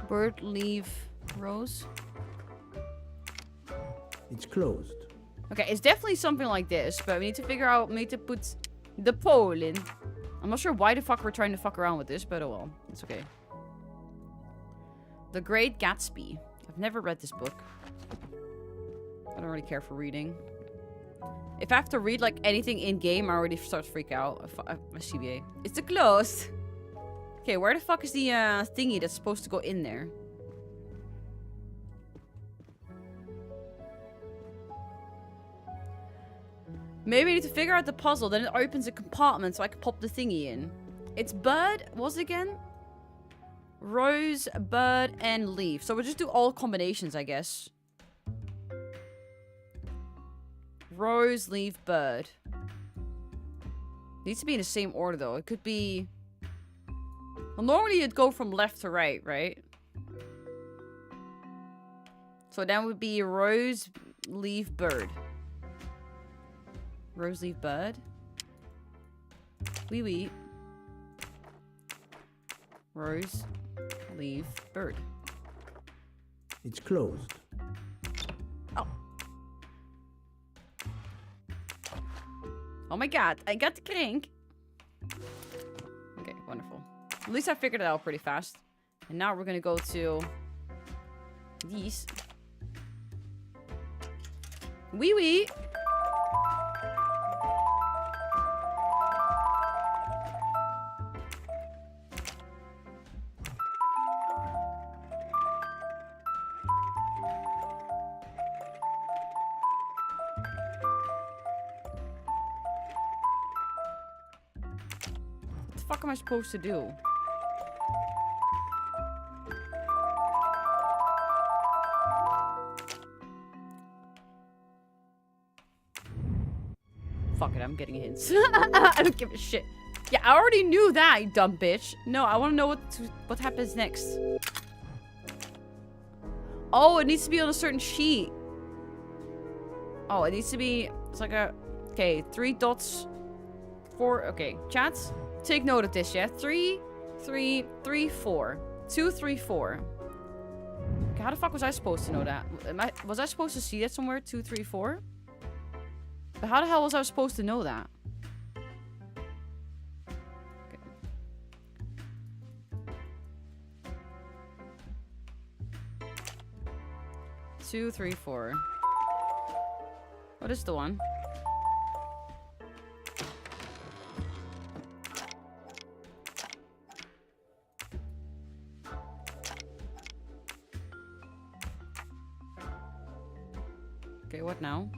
Bird, leaf, rose? It's closed. Okay, it's definitely something like this, but we need to figure out, we need to put the pole in. I'm not sure why the fuck we're trying to fuck around with this, but oh well, it's okay. The Great Gatsby. I've never read this book. I don't really care for reading. If I have to read like anything in-game, I already start to freak out. My CBA. It's the close. Okay, where the fuck is the thingy that's supposed to go in there? Maybe I need to figure out the puzzle, then it opens a compartment so I can pop the thingy in. It's bird, what's it again? Rose, bird, and leaf. So we'll just do all combinations, I guess. Rose, leaf, bird. Needs to be in the same order, though. It could be... Well, normally you'd go from left to right, right? So that would be rose, leaf, bird. Rose, leaf, bird. Wee wee. Rose, leaf, bird. It's closed. Oh. Oh my god, I got the crank. Okay, wonderful. At least I figured it out pretty fast. And now we're gonna go to these. Wee wee. What the fuck am I supposed to do? Fuck it, I'm getting hints. I don't give a shit. Yeah, I already knew that, you dumb bitch. No, I want to know what happens next. Oh, it needs to be on a certain sheet. Oh, it needs to be... It's like a... Okay, 3 dots. 4... Okay, chats. Take note of this, yeah? 3, 3, 3, 4. 2, 3, 4. Okay, how the fuck was I supposed to know that? Was I supposed to see that somewhere? 2, 3, 4? But how the hell was I supposed to know that? Okay. 2, 3, 4. What is the one? Okay, what now?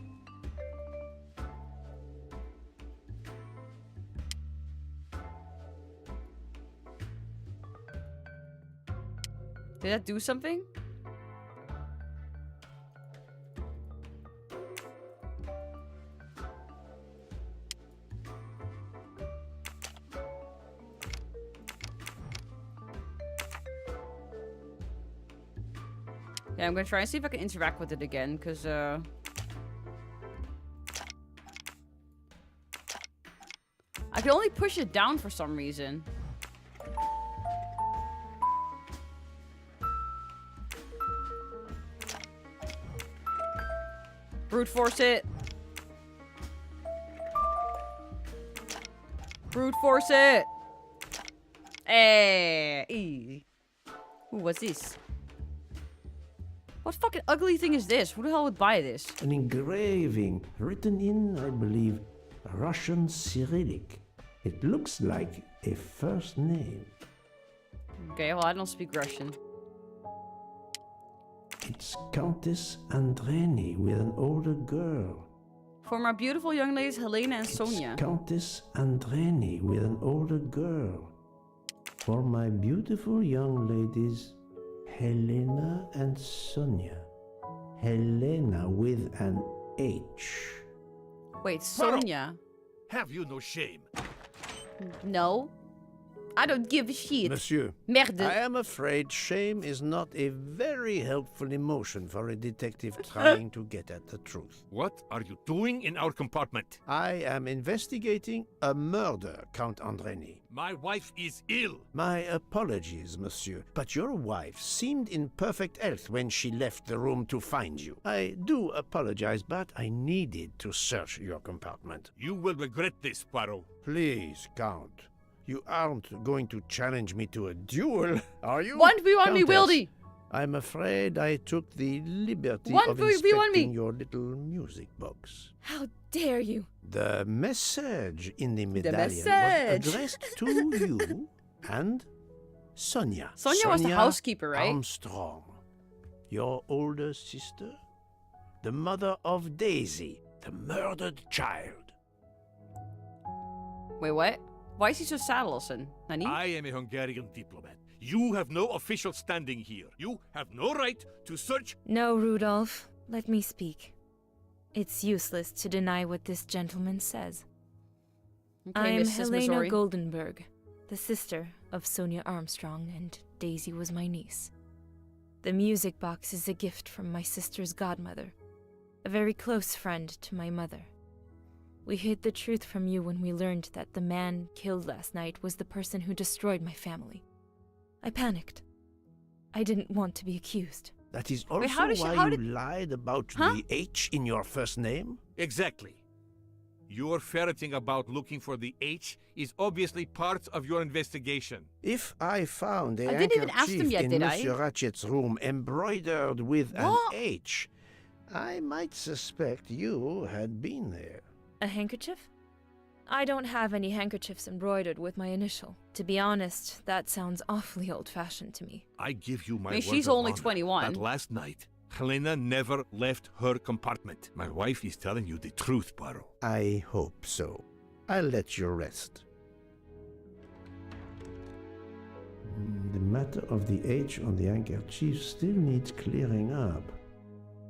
Did that do something? Yeah, I'm gonna try and see if I can interact with it again, because, I can only push it down for some reason. Brute force it. Brute force it. Hey. Ooh, what's this? What fucking ugly thing is this? Who the hell would buy this? An engraving written in, I believe, Russian Cyrillic. It looks like a first name. Okay, well, I don't speak Russian. It's Countess Andreni with an older girl. For my beautiful young ladies, Helena and Sonia. Countess Andreni with an older girl. For my beautiful young ladies, Helena and Sonia. Helena with an H. Wait, Sonia? Have you no shame? No. I don't give a shit. Monsieur, Merde. I am afraid shame is not a very helpful emotion for a detective trying to get at the truth. What are you doing in our compartment? I am investigating a murder, Count Andreni. My wife is ill. My apologies, monsieur, but your wife seemed in perfect health when she left the room to find you. I do apologize, but I needed to search your compartment. You will regret this, Poirot. Please, Count. You aren't going to challenge me to a duel, are you? 1v1 me, Wildy! I'm afraid I took the liberty 1v1 of me. inspecting your little music box. How dare you? The message in the medallion was message. addressed to you and Sonia. Sonia was the housekeeper, right? Armstrong. Your older sister? The mother of Daisy, the murdered child. Wait, what? Why is he so sad, Lawson? Nani? I am a Hungarian diplomat. You have no official standing here. You have no right to search. No, Rudolph. Let me speak. It's useless to deny what this gentleman says. Okay, I'm Mrs. Helena Missouri. Goldenberg, the sister of Sonia Armstrong, and Daisy was my niece. The music box is a gift from my sister's godmother, a very close friend to my mother. We hid the truth from you when we learned that the man killed last night was the person who destroyed my family. I panicked. I didn't want to be accused. That is also why you lied about the H in your first name? Exactly. Your ferreting about looking for the H is obviously part of your investigation. If I found a I didn't even ask them handkerchief yet, in did I? Monsieur Ratchet's room embroidered with an H, I might suspect you had been there. A handkerchief? I don't have any handkerchiefs embroidered with my initial. To be honest, that sounds awfully old-fashioned to me. I give you my I mean, word she's of only honor 21. that last night, Helena never left her compartment. My wife is telling you the truth, Poirot. I hope so. I'll let you rest. The matter of the H on the handkerchief still needs clearing up.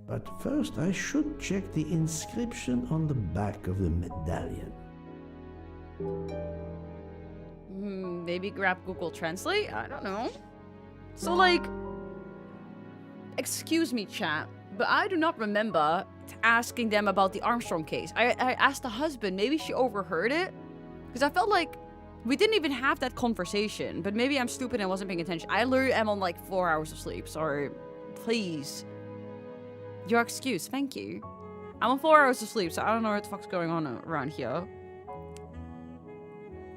But first I should check the inscription on the back of the medallion. Maybe grab Google Translate? I don't know. So, like... Excuse me, chat, but I do not remember asking them about the Armstrong case. I asked the husband. Maybe she overheard it? Because I felt like we didn't even have that conversation. But maybe I'm stupid and wasn't paying attention. I literally am on like 4 hours of sleep. Sorry. Please. Your excuse. Thank you. I'm on 4 hours of sleep, so I don't know what the fuck's going on around here.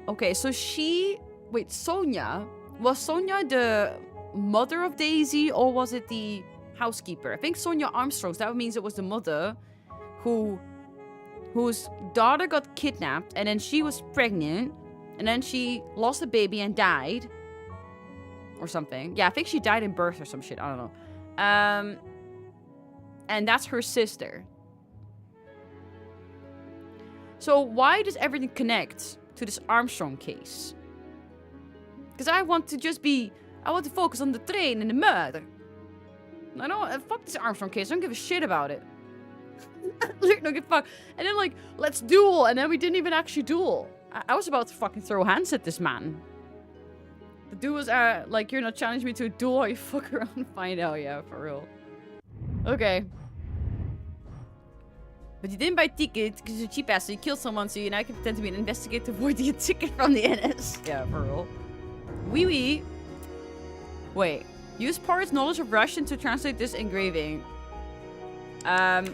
Okay, so she... Wait, Sonia? Was Sonia the mother of Daisy, or was it the housekeeper? I think Sonia Armstrong, so that means it was the mother whose daughter got kidnapped, and then she was pregnant, and then she lost a baby and died. Or something. Yeah, I think she died in birth or some shit. I don't know. And that's her sister. So why does everything connect to this Armstrong case? Because I want to focus on the train and the murder. I don't, fuck this Armstrong case. I don't give a shit about it. I don't give a fuck. And then like, let's duel. And then we didn't even actually duel. I was about to fucking throw hands at this man. The duels are like, you're not challenging me to a duel, or you fuck around and find out. Yeah, for real. Okay. But you didn't buy a ticket because you're cheap ass, so you killed someone, so you now can pretend to be an investigator to avoid a ticket from the NS. Yeah, for real. Wee. Wait. Use Parrot's knowledge of Russian to translate this engraving. Okay,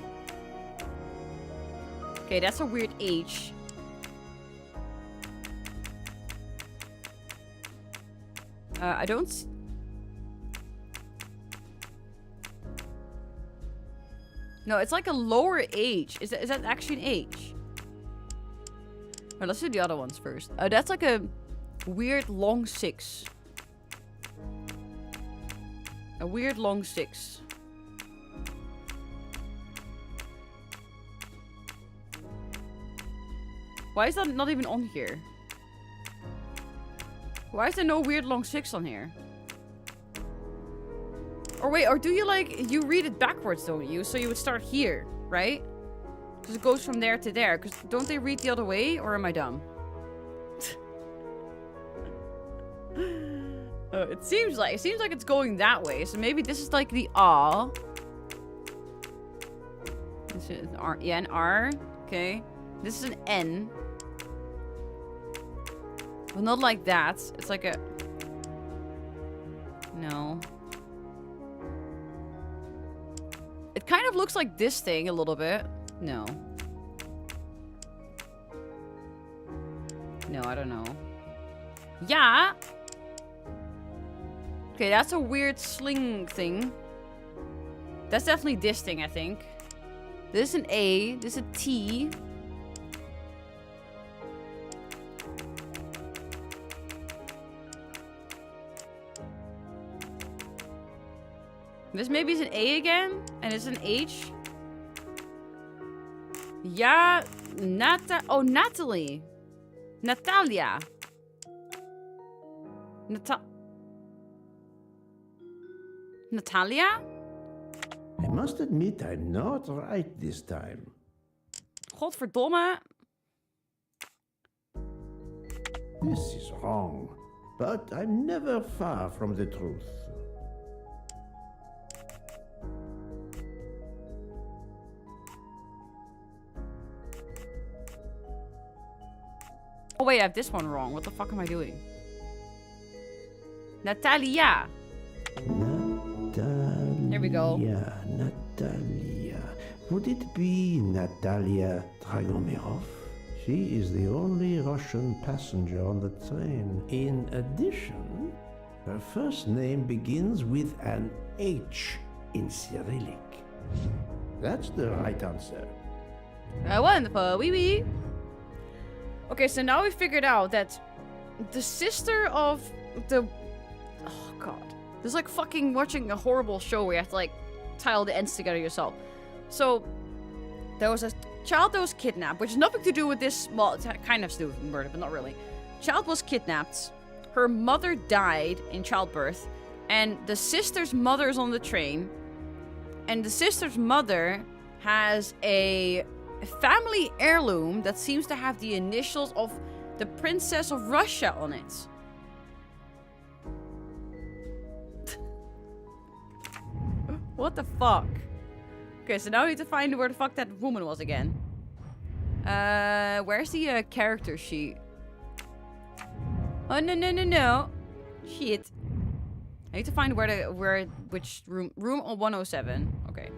that's a weird H. I don't... No, it's like a lower H. Is that actually an H? Alright, let's do the other ones first. That's like a weird long 6. A weird long 6. Why is that not even on here? Why is there no weird long 6 on here? Or wait, or do you like, you read it backwards, don't you? So you would start here, right? Because it goes from there to there. Because don't they read the other way? Or am I dumb? It seems like it's going that way. So maybe this is like the A. This is an R. Yeah, an R. Okay. This is an N. But not like that. It's like a... No. It kind of looks like this thing a little bit. No. No, I don't know. Yeah. Okay, that's a weird sling thing. That's definitely this thing, I think. This is an A. This is a T. This maybe is an A again, and it's an H. Yeah, Natalie. Natalia. Natalia? I must admit I'm not right this time. Godverdomme. This is wrong, but I'm never far from the truth. Oh wait, I have this one wrong. What the fuck am I doing? Natalia. There we go. Yeah, Natalia. Would it be Natalia Dragomirov? She is the only Russian passenger on the train. In addition, her first name begins with an H in Cyrillic. That's the right answer. Wonderful. Wee wee. Okay, so now we figured out that the sister of the... Oh, God. This is like fucking watching a horrible show where you have to, like, tie all the ends together yourself. So, there was a child that was kidnapped, which has nothing to do with this... Well, it kind of has to do with murder, but not really. Child was kidnapped. Her mother died in childbirth. And the sister's mother is on the train. And the sister's mother has a family heirloom that seems to have the initials of the Princess of Russia on it. What the fuck? Okay, so now we need to find where the fuck that woman was again. Where's the character sheet? Oh, no. Shit. I need to find which room. Room 107. Okay.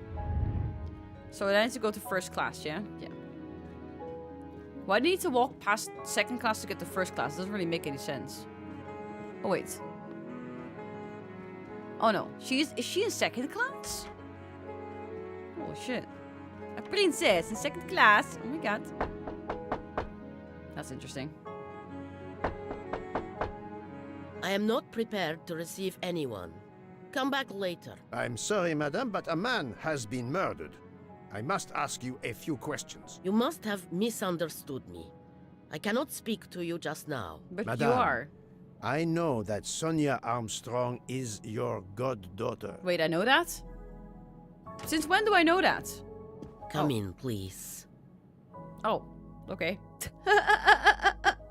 So I need to go to first class, yeah? Yeah. Why do you need to walk past second class to get to first class? It doesn't really make any sense. Oh, wait. Oh, no. Is she in second class? Oh, shit. A princess in second class. Oh, my God. That's interesting. I am not prepared to receive anyone. Come back later. I'm sorry, madame, but a man has been murdered. I must ask you a few questions. You must have misunderstood me. I cannot speak to you just now. But Madame, you are. I know that Sonia Armstrong is your goddaughter. Wait, I know that? Since when do I know that? Come in, please. Oh, okay.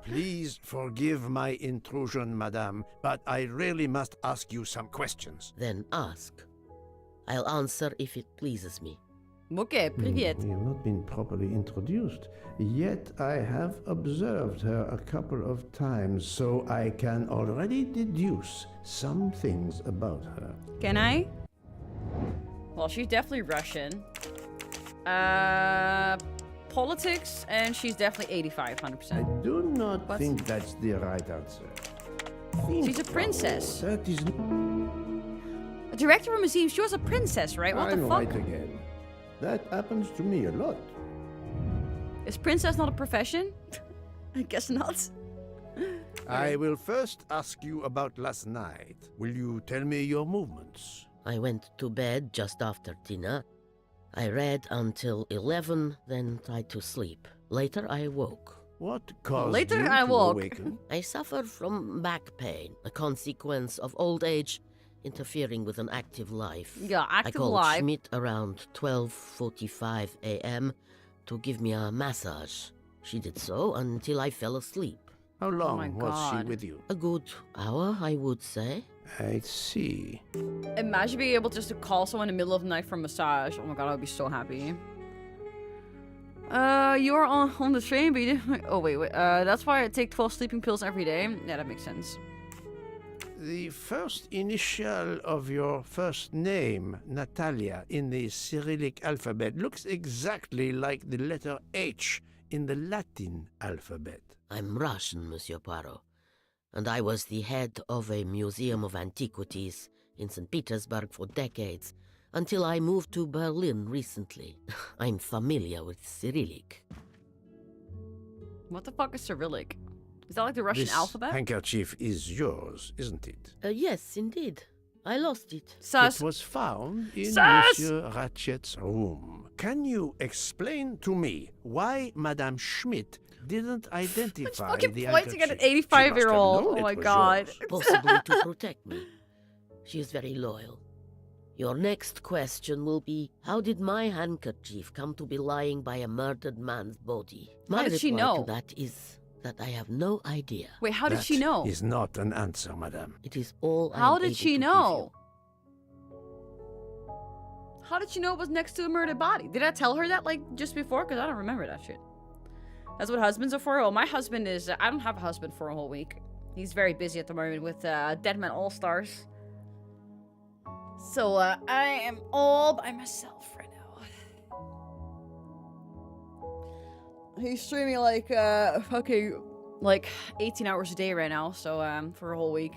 Please forgive my intrusion, madame, but I really must ask you some questions. Then ask. I'll answer if it pleases me. Okay, привет. We have not been properly introduced, yet I have observed her a couple of times, so I can already deduce some things about her. Can I? Well, she's definitely Russian. Politics, and she's definitely 85, 100%. I do not think that's the right answer. think, She's a princess. Poirot, that is... A director of a museum, she was a princess, right? What the I'm fuck? right again. That happens to me a lot. Is princess not a profession? I guess not. I will first ask you about last night. Will you tell me your movements? I went to bed just after dinner. I read until 11, then tried to sleep. Later I woke. What caused Later you I to woke. awaken? I suffered from back pain, a consequence of old age interfering with an active life. Yeah, I active called life. Schmidt around 12:45 a.m. to give me a massage. She did so until I fell asleep. How Oh my long was she God. with you? A good hour, I would say. I see. Imagine being able just to call someone in the middle of the night for a massage. Oh my god, I would be so happy. You're on the train, but you didn't... Oh, wait. That's why I take 12 sleeping pills every day. Yeah, that makes sense. The first initial of your first name, Natalia, in the Cyrillic alphabet looks exactly like the letter H in the Latin alphabet. I'm Russian, Monsieur Poirot, and I was the head of a museum of antiquities in St. Petersburg for decades, until I moved to Berlin recently. I'm familiar with Cyrillic. What the fuck is Cyrillic? Is that like the Russian This alphabet? handkerchief is yours, isn't it? Yes, indeed. I lost it. Sus. It was found in Sus! Monsieur Ratchet's room. Can you explain to me why Madame Schmidt didn't identify Fucking the pointing at an handkerchief? 85-year-old. She must have known Oh my it was god. yours. Possibly to protect me. She is very loyal. Your next question will be, how did my handkerchief come to be lying by a murdered man's body? My did she reply know? to that is that I have no idea. Wait, how did she know? That is not an answer, madame. It is all I How am did able she to give know? you. How did she know it was next to a murdered body? Did I tell her that, like, just before? Because I don't remember that shit. That's what husbands are for? Oh, my husband is... I don't have a husband for a whole week. He's very busy at the moment with Dead Man All-Stars. So, I am all by myself right now. He's streaming, like, fucking, like, 18 hours a day right now. So, for a whole week.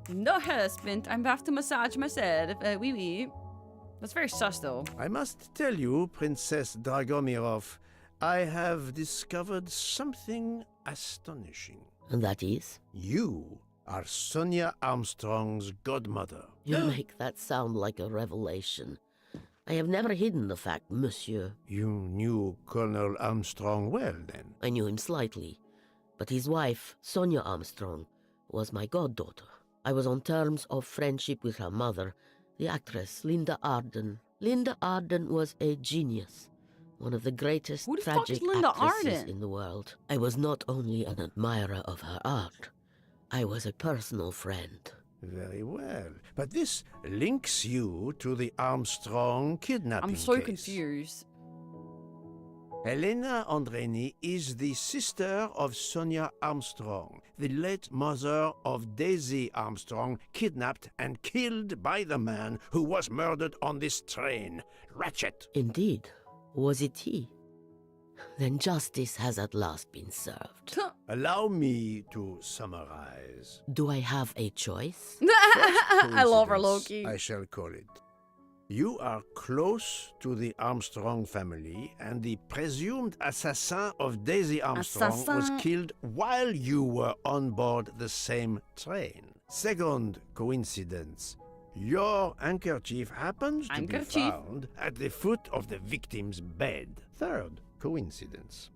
No husband. I'm have to massage myself. Wee wee. That's very sus, though. I must tell you, Princess Dragomirov, I have discovered something astonishing. And that is? You are Sonia Armstrong's godmother. You make that sound like a revelation. I have never hidden the fact, monsieur. You knew Colonel Armstrong well, then? I knew him slightly, but his wife, Sonia Armstrong, was my goddaughter. I was on terms of friendship with her mother, the actress Linda Arden. Linda Arden was a genius, one of the greatest Who the fuck is tragic Linda actresses Arden? in the world. I was not only an admirer of her art, I was a personal friend. Very well. But this links you to the Armstrong kidnapping I'm so case. confused. Helena Andreni is the sister of Sonia Armstrong, the late mother of Daisy Armstrong, kidnapped and killed by the man who was murdered on this train, Ratchet. Indeed. Was it he? Then justice has at last been served. Allow me to summarize. Do I have a choice? I love her, Coincidence, Loki. I shall call it. You are close to the Armstrong family, and the presumed assassin of Daisy Armstrong was Assassin. killed while you were on board the same train. Second coincidence. Your handkerchief happens to be Handkerchief. found at the foot of the victim's bed. Third coincidence.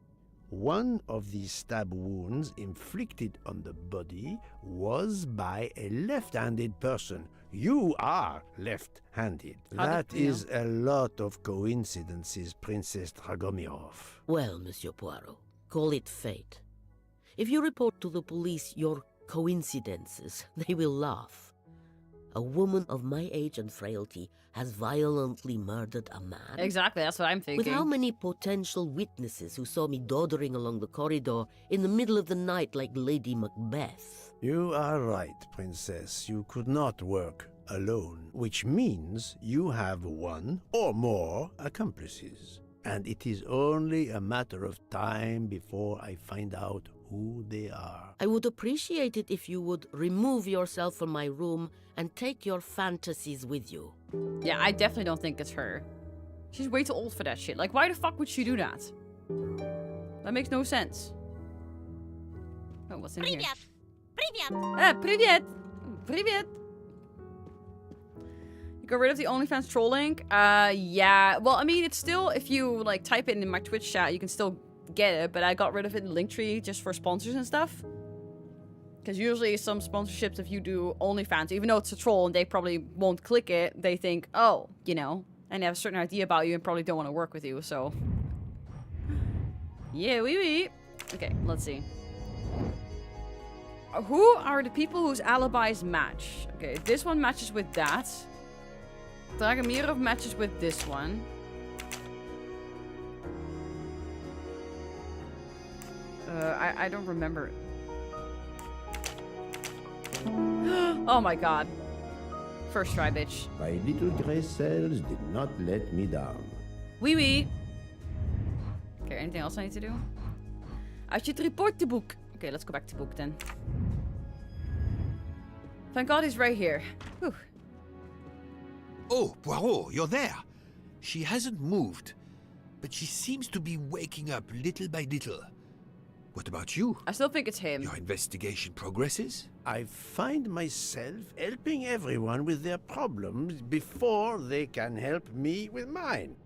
One of the stab wounds inflicted on the body was by a left-handed person. You are left-handed. How did That you is a lot of coincidences, Princess Dragomirov. Well, Monsieur Poirot, call it fate. If you report to the police your coincidences, they will laugh. A woman of my age and frailty has violently murdered a man? Exactly, that's what I'm thinking. With how many potential witnesses who saw me doddering along the corridor in the middle of the night like Lady Macbeth? You are right, Princess. You could not work alone, which means you have one or more accomplices. And it is only a matter of time before I find out who they are. I would appreciate it if you would remove yourself from my room and take your fantasies with you. Yeah, I definitely don't think it's her. She's way too old for that shit. Like, why the fuck would she do that? That makes no sense. Oh, what's in here? Привет! Привет! You got rid of the OnlyFans troll link? Yeah. Well, I mean, it's still, if you, like, type it in my Twitch chat, you can still get it, but I got rid of it in Linktree just for sponsors and stuff. Because usually some sponsorships, if you do OnlyFans, even though it's a troll and they probably won't click it, they think, oh, you know, and they have a certain idea about you and probably don't want to work with you, so. Yeah, oui. Okay, let's see. Who are the people whose alibis match? Okay, this one matches with that. Dragomirov matches with this one. I don't remember it. Oh my god. First try, bitch. My little grey cells did not let me down. Oui. Okay, anything else I need to do? I should report the book. Okay, let's go back to book then. Thank God he's right here. Whew. Oh, Poirot, you're there. She hasn't moved, but she seems to be waking up little by little. What about you? I still think it's him. Your investigation progresses? I find myself helping everyone with their problems before they can help me with mine.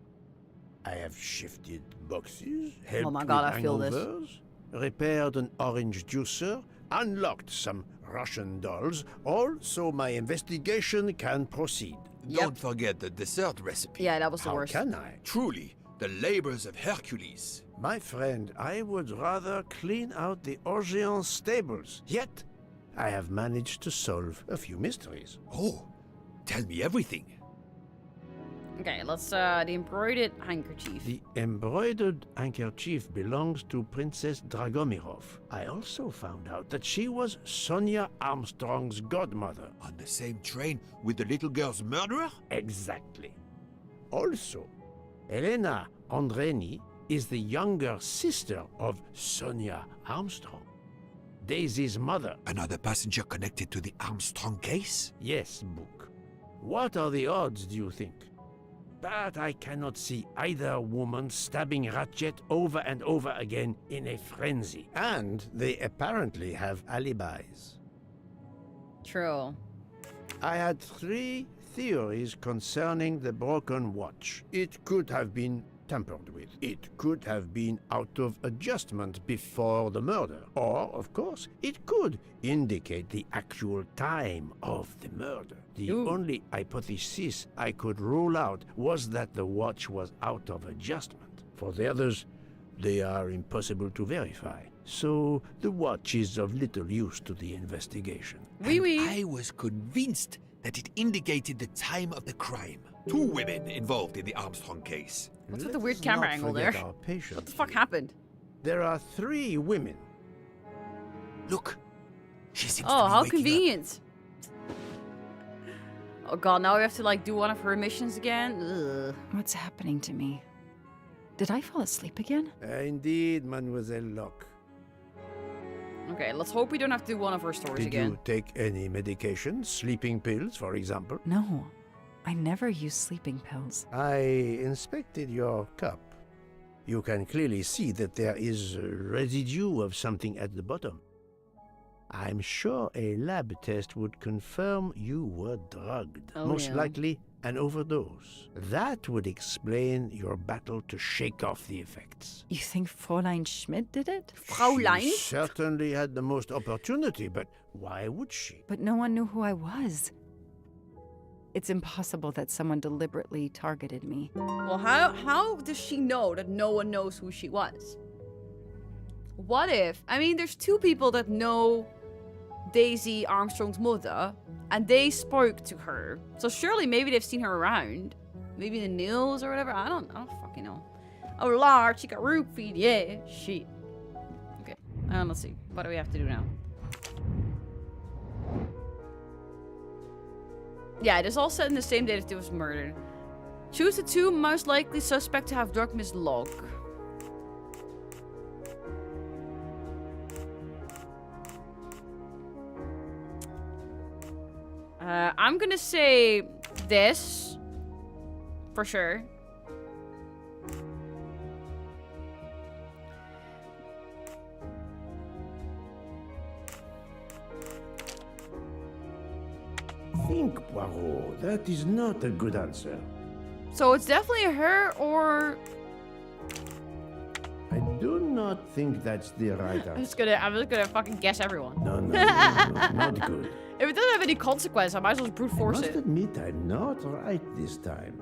I have shifted boxes, helped Oh my God, with I feel this. hangovers, repaired an orange juicer, unlocked some Russian dolls, all so my investigation can proceed. Don't forget the dessert recipe. Yeah, that was the How worst. can I? Truly, the labors of Hercules. My friend, I would rather clean out the Orgeon stables. Yet, I have managed to solve a few mysteries. Oh, tell me everything. Okay, let's, the embroidered handkerchief. The embroidered handkerchief belongs to Princess Dragomirov. I also found out that she was Sonia Armstrong's godmother. On the same train with the little girl's murderer? Exactly. Also, Elena Andreni is the younger sister of Sonia Armstrong, Daisy's mother. Another passenger connected to the Armstrong case? Yes, Book. What are the odds, do you think? But I cannot see either woman stabbing Ratchet over and over again in a frenzy. And they apparently have alibis. True. I had 3 theories concerning the broken watch. It could have been tampered with. It could have been out of adjustment before the murder. Or, of course, it could indicate the actual time of the murder. The only hypothesis I could rule out was that the watch was out of adjustment. For the others, they are impossible to verify. So the watch is of little use to the investigation. I was convinced that it indicated the time of the crime. 2 women involved in the Armstrong case. What's with the weird camera angle there? What the fuck happened? There are 3 women. Look, she seems Oh, to be how waking convenient. Oh god, now we have to like do one of her missions again? Ugh. What's happening to me? Did I fall asleep again? Indeed, Mademoiselle Locke. Okay, let's hope we don't have to do one of her stories Did again. you take any medication? Sleeping pills, for example? No, I never use sleeping pills. I inspected your cup. You can clearly see that there is a residue of something at the bottom. I'm sure a lab test would confirm you were drugged. Oh, Most yeah. likely an overdose. That would explain your battle to shake off the effects. You think Fräulein Schmidt did it? Fraulein? She certainly had the most opportunity, but why would she? But no one knew who I was. It's impossible that someone deliberately targeted me. Well, how does she know that no one knows who she was? What if... I mean, there's 2 people that know Daisy Armstrong's mother, and they spoke to her. So surely maybe they've seen her around. Maybe in the news or whatever. I don't fucking know. Oh, Lord, she got roofied. Yeah, shit. Okay, let's see. What do we have to do now? Yeah, it is all set in the same day that it was murdered. Choose the 2 most likely suspect to have drugged Miss Locke. I'm gonna say this. For sure. Think, Poirot. That is not a good answer. So it's definitely her or... I do not think that's the right I'm answer. just gonna fucking guess everyone. No, not good. If it doesn't have any consequence, I might as well just brute force I must it. admit I'm not right this time.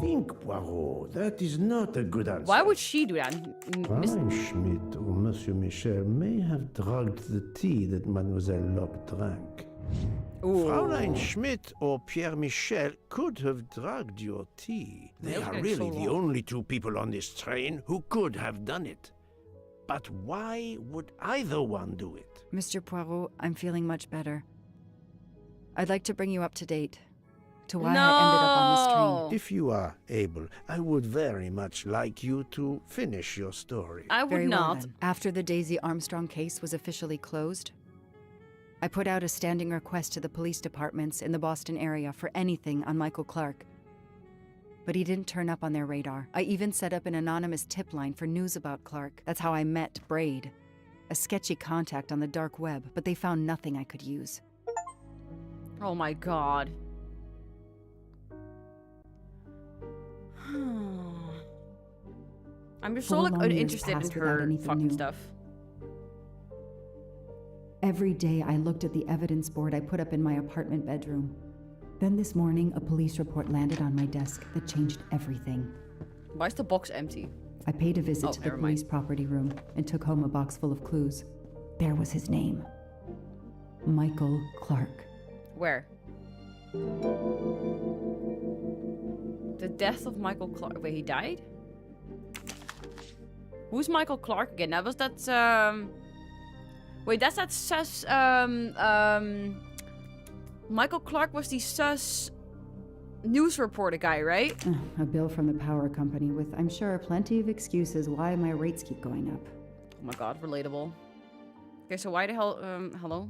Think, Poirot. That is not a good answer. Why would she do that? Fräulein Schmidt or Monsieur Michel may have drugged the tea that Mademoiselle Locke drank. Ooh. Fräulein Schmidt or Pierre Michel could have drugged your tea. They That was are getting really so the long. only two people on this train who could have done it. But why would either one do it? Mr. Poirot, I'm feeling much better. I'd like to bring you up to date to why I ended up on this train. If you are able, I would very much like you to finish your story. I would Very well, not. then. After the Daisy Armstrong case was officially closed, I put out a standing request to the police departments in the Boston area for anything on Michael Clark. But he didn't turn up on their radar. I even set up an anonymous tip line for news about Clark. That's how I met Braid, a sketchy contact on the dark web, but they found nothing I could use. Oh my god. I'm just so 4 like long years uninterested in passed without her anything fucking new. stuff. Every day I looked at the evidence board I put up in my apartment bedroom. Then this morning, a police report landed on my desk that changed everything. Why is the box empty? I paid a visit Oh, to the never mind. police property room and took home a box full of clues. There was his name. Michael Clark. Where? The death of Michael Clark. Wait, he died? Who's Michael Clark again? That was that, Wait, that's that sus, Michael Clark was the sus news reporter guy, right? A bill from the power company with, I'm sure, plenty of excuses why my rates keep going up. Oh my god, relatable. Okay, so why the hell, hello?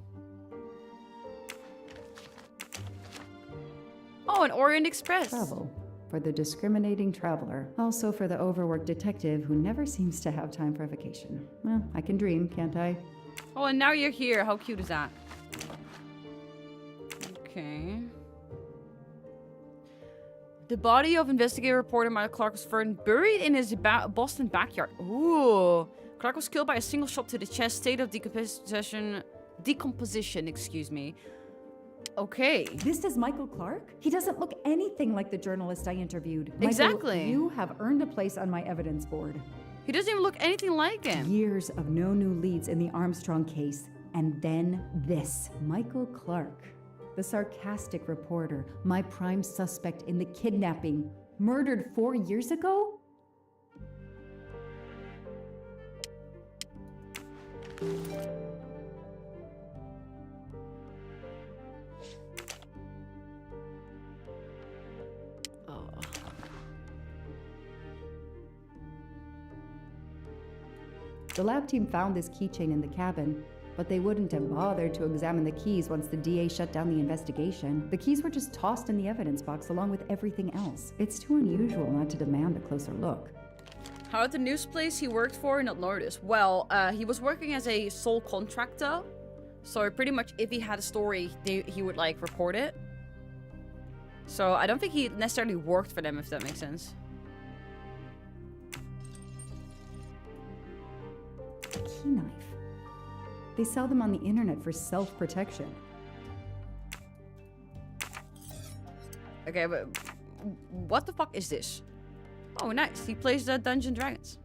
Oh, an Orient Express. Travel. For the discriminating traveler. Also for the overworked detective who never seems to have time for vacation. Well, I can dream, can't I? Oh, and now you're here. How cute is that? Okay. The body of investigative reporter Michael Clark was found buried in his Boston backyard. Ooh. Clark was killed by a single shot to the chest. State of decomposition, excuse me. Okay. This is Michael Clark? He doesn't look anything like the journalist I interviewed. Exactly. Michael, you have earned a place on my evidence board. He doesn't even look anything like him. Years of no new leads in the Armstrong case, and then this. Michael Clark, the sarcastic reporter, my prime suspect in the kidnapping, murdered 4 years ago? The lab team found this keychain in the cabin, but they wouldn't have bothered to examine the keys once the DA shut down the investigation. The keys were just tossed in the evidence box along with everything else. It's too unusual not to demand a closer look. How did the news place he worked for not notice? Well, he was working as a sole contractor. So pretty much if he had a story, he would like report it. So I don't think he necessarily worked for them, if that makes sense. A key knife. They sell them on the internet for self-protection. Okay, but what the fuck is this? Oh, nice. He plays the Dungeons & Dragons.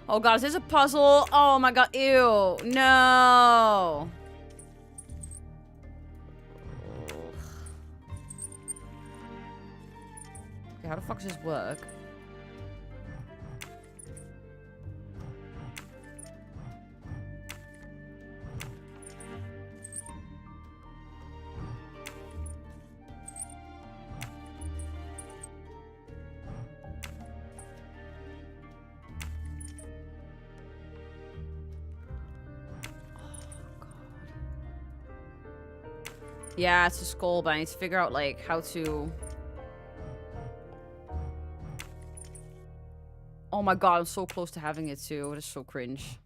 Oh god, is this a puzzle? Oh my god, ew. No. Okay, how the fuck does this work? Yeah, it's a skull, but I need to figure out, like, how to... Oh my god, I'm so close to having it, too. That's so cringe.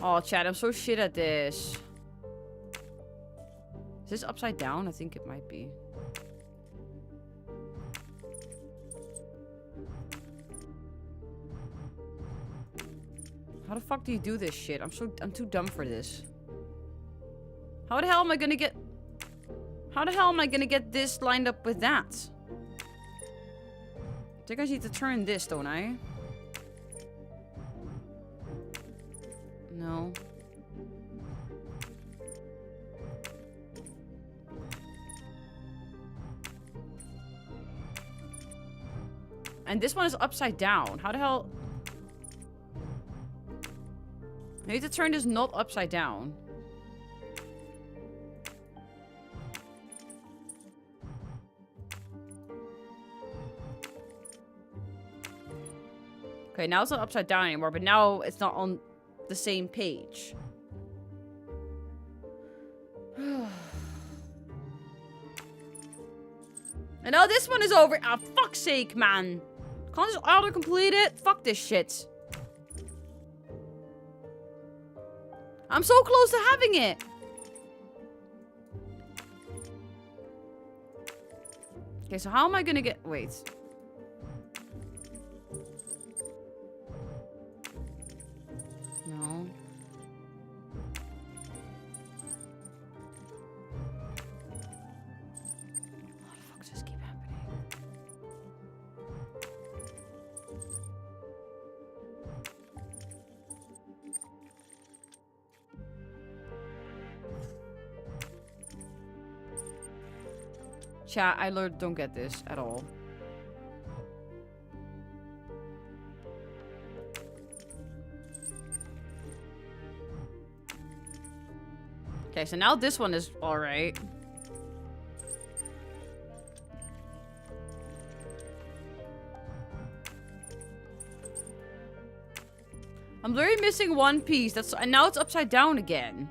Oh, chat, I'm so shit at this. Is this upside down? I think it might be. How the fuck do you do this shit? I'm too dumb for this. How the hell am I gonna get... How the hell am I gonna get this lined up with that? I think I need to turn this, don't I? No. And this one is upside down. How the hell... I need to turn this not upside down. Okay, now it's not upside down anymore, but now it's not on the same page. And now this one is over. Ah, fuck's sake, man. Can't just auto-complete it? Fuck this shit. I'm so close to having it. Okay, so how am I gonna get... Wait. No. How the fuck does this keep happening? Chat, I literally don't get this at all. Okay, so now this one is alright. I'm literally missing one piece. And now it's upside down again.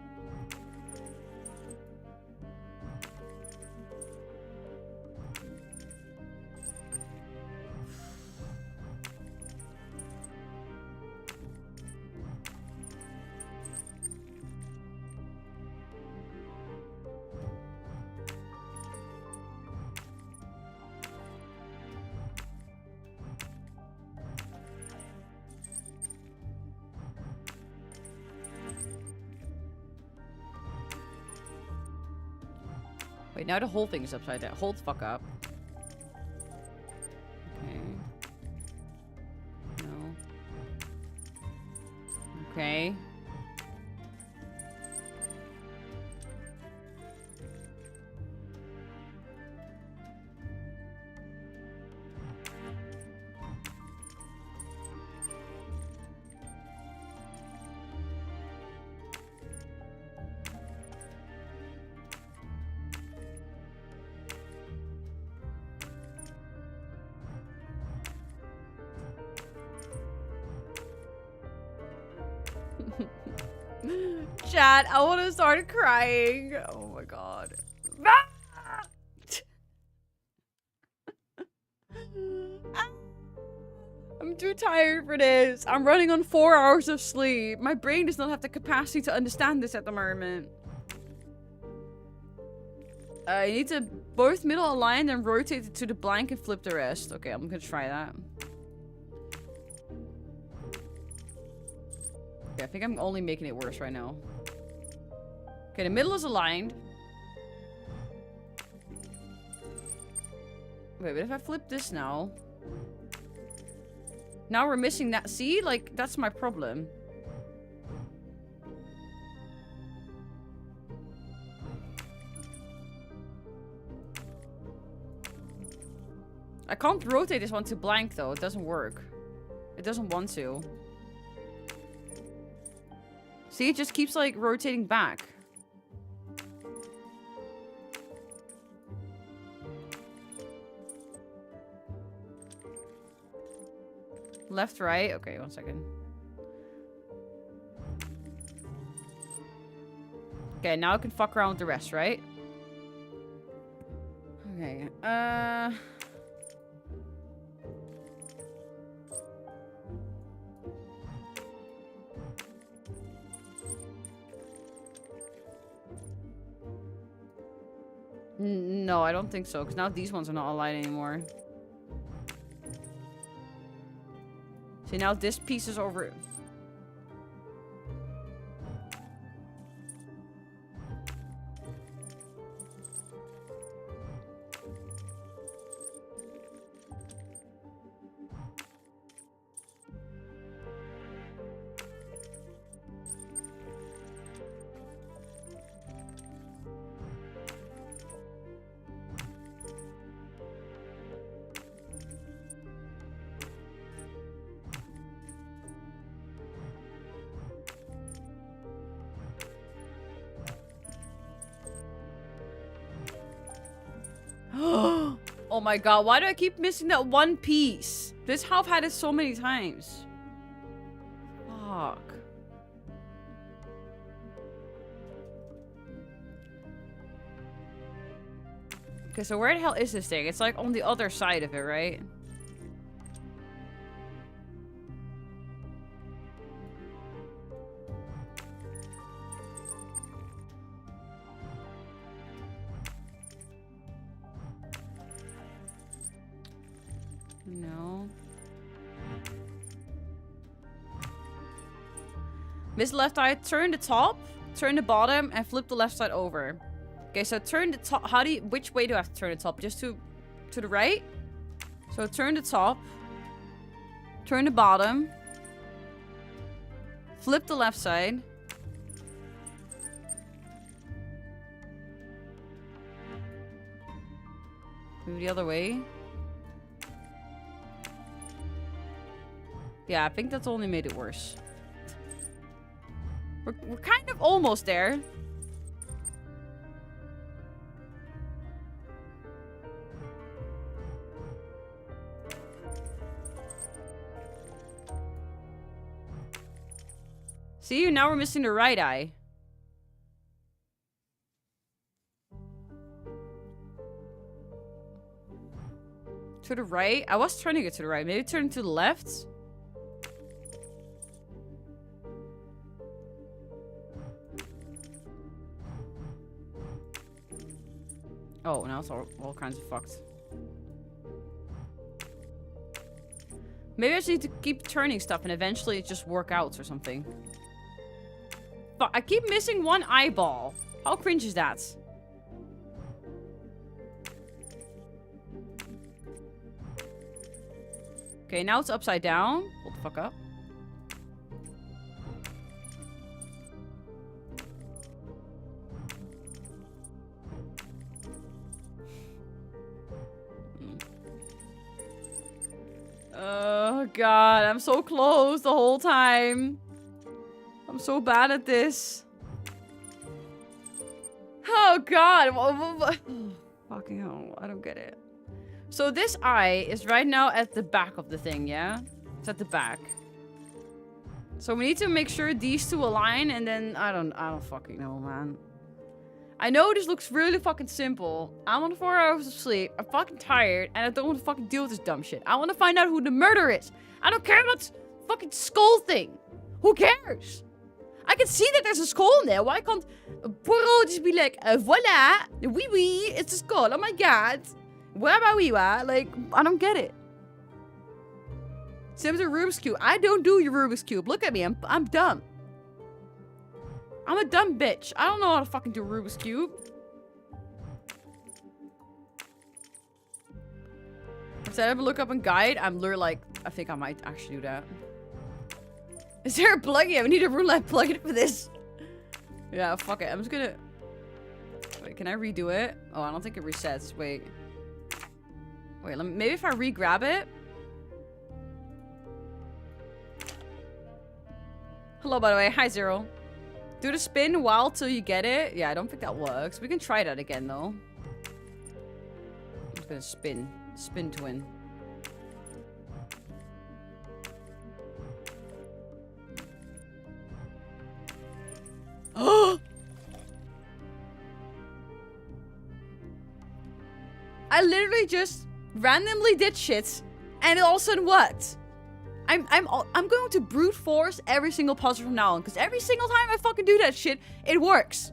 Wait, now the whole thing is upside down. Hold the fuck up. Okay. No. Okay. Chat, I want to start crying. Oh my god. I'm too tired for this. I'm running on 4 hours of sleep. My brain does not have the capacity to understand this at the moment. You need to both middle align and rotate it to the blank and flip the rest. Okay, I'm gonna try that. Okay, I think I'm only making it worse right now. Okay, the middle is aligned. Wait, but if I flip this now... Now we're missing that. See? Like, that's my problem. I can't rotate this one to blank, though. It doesn't work. It doesn't want to. See? It just keeps, like, rotating back. Left, right. Okay, one second. Okay, now I can fuck around with the rest, right? Okay, no, I don't think so, because now these ones are not aligned anymore. See, now this piece is over. Oh my god, why do I keep missing that one piece? This half had it so many times. Fuck. Okay, so where the hell is this thing? It's like on the other side of it, right? No. Miss left eye, turn the top, turn the bottom, and flip the left side over. Okay, so turn the top. How do you, which way do I have to turn the top? Just to the right? So turn the top, turn the bottom, flip the left side. Move the other way. Yeah, I think that's only made it worse. We're kind of almost there. See, now we're missing the right eye. To the right? I was turning it to the right. Maybe turn it to the left? Oh, now it's all kinds of fucked. Maybe I just need to keep turning stuff and eventually it just work out or something. But I keep missing one eyeball. How cringe is that? Okay, now it's upside down. Hold the fuck up. Oh god, I'm so close the whole time. I'm so bad at this. Oh god. Fucking hell, I don't get it. So this eye is right now at the back of the thing, yeah? It's at the back. So we need to make sure these two align and then I don't fucking know, man. I know this looks really fucking simple. I'm on 4 hours of sleep. I'm fucking tired and I don't want to fucking deal with this dumb shit. I want to find out who the murderer is. I don't care about this fucking skull thing. Who cares? I can see that there's a skull in there. Why can't Poirot just be like, voila, oui, it's a skull. Oh my god. Where about we were? Like, I don't get it. Sims a Rubik's Cube. I don't do your Rubik's Cube. Look at me. I'm dumb. I'm a dumb bitch. I don't know how to fucking do Rubik's Cube. Instead of look up and guide, I'm literally like, I think I might actually do that. Is there a plugin? I need a roulette plugin for this. Yeah, fuck it. I'm just gonna... Wait, can I redo it? Oh, I don't think it resets. Wait. Wait, maybe if I re-grab it? Hello, by the way. Hi, Zero. Do the spin while till you get it. Yeah, I don't think that works. We can try that again, though. I'm just gonna spin. Spin to win. Oh! I literally just randomly did shit, and all of a sudden what? I'm going to brute force every single puzzle from now on, because every single time I fucking do that shit, it works.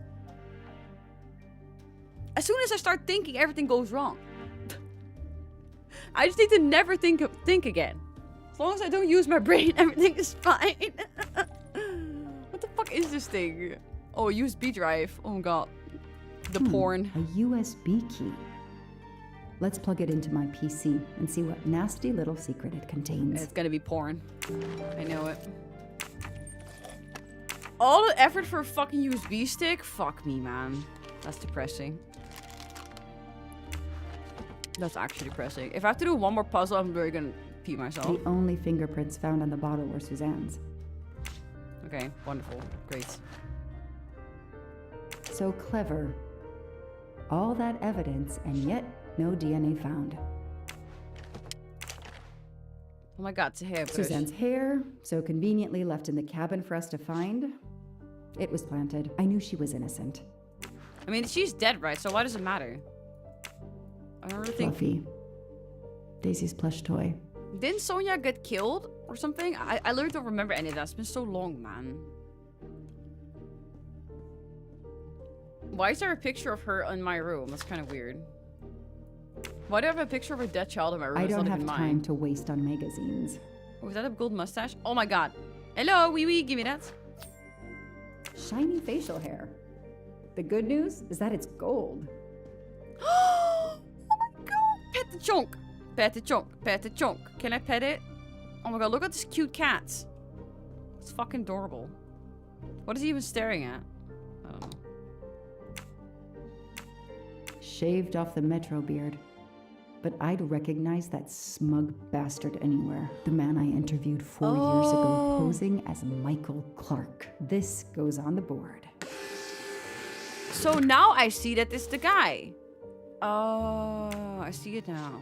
As soon as I start thinking, everything goes wrong. I just need to never think again. As long as I don't use my brain, everything is fine. What the fuck is this thing? Oh, a USB drive. Oh my god. The porn. A USB key. Let's plug it into my PC and see what nasty little secret it contains. It's gonna be porn. I know it. All the effort for a fucking USB stick? Fuck me, man. That's depressing. That's actually depressing. If I have to do one more puzzle, I'm really gonna pee myself. The only fingerprints found on the bottle were Suzanne's. Okay, wonderful. Great. So clever. All that evidence, and yet no DNA found. Oh my god, it's a hair. Suzanne's hair, so conveniently left in the cabin for us to find. It was planted. I knew she was innocent. I mean, she's dead, right? So why does it matter? I don't really think... Fluffy. Daisy's plush toy. Didn't Sonia get killed or something? I literally don't remember any of that. It's been so long, man. Why is there a picture of her in my room? That's kind of weird. Why do I have a picture of a dead child in my room? I don't have time to waste on magazines. Oh, is that a gold mustache? Oh my god. Hello, wee wee, give me that. Shiny facial hair. The good news is that it's gold. Oh my god. Pet the chunk. Pet the chunk. Pet the chunk. Can I pet it? Oh my god, look at this cute cat. It's fucking adorable. What is he even staring at? I don't know. Shaved off the metro beard. But I'd recognize that smug bastard anywhere. The man I interviewed 4 years ago, posing as Michael Clark. This goes on the board. So now I see that it's the guy. Oh, I see it now.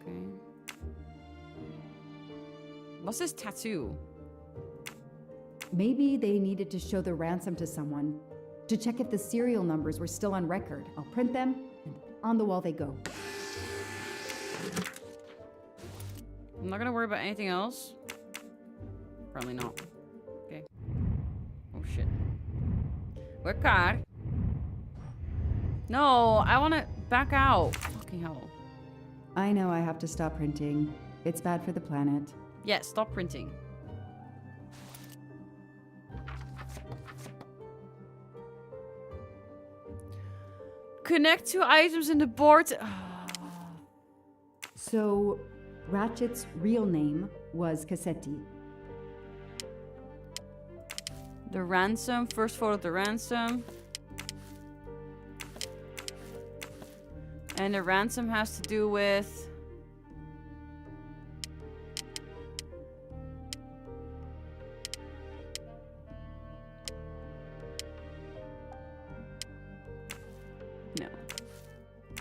Okay. What's this tattoo? Maybe they needed to show the ransom to someone to check if the serial numbers were still on record. I'll print them, and on the wall they go. I'm not gonna worry about anything else. Probably not. Okay. Oh shit. What car? No, I wanna back out. Fucking hell. I know I have to stop printing. It's bad for the planet. Yeah, stop printing. Connect two items in the board. So, Ratchet's real name was Cassetti. The ransom. First photo of the ransom. And the ransom has to do with... No.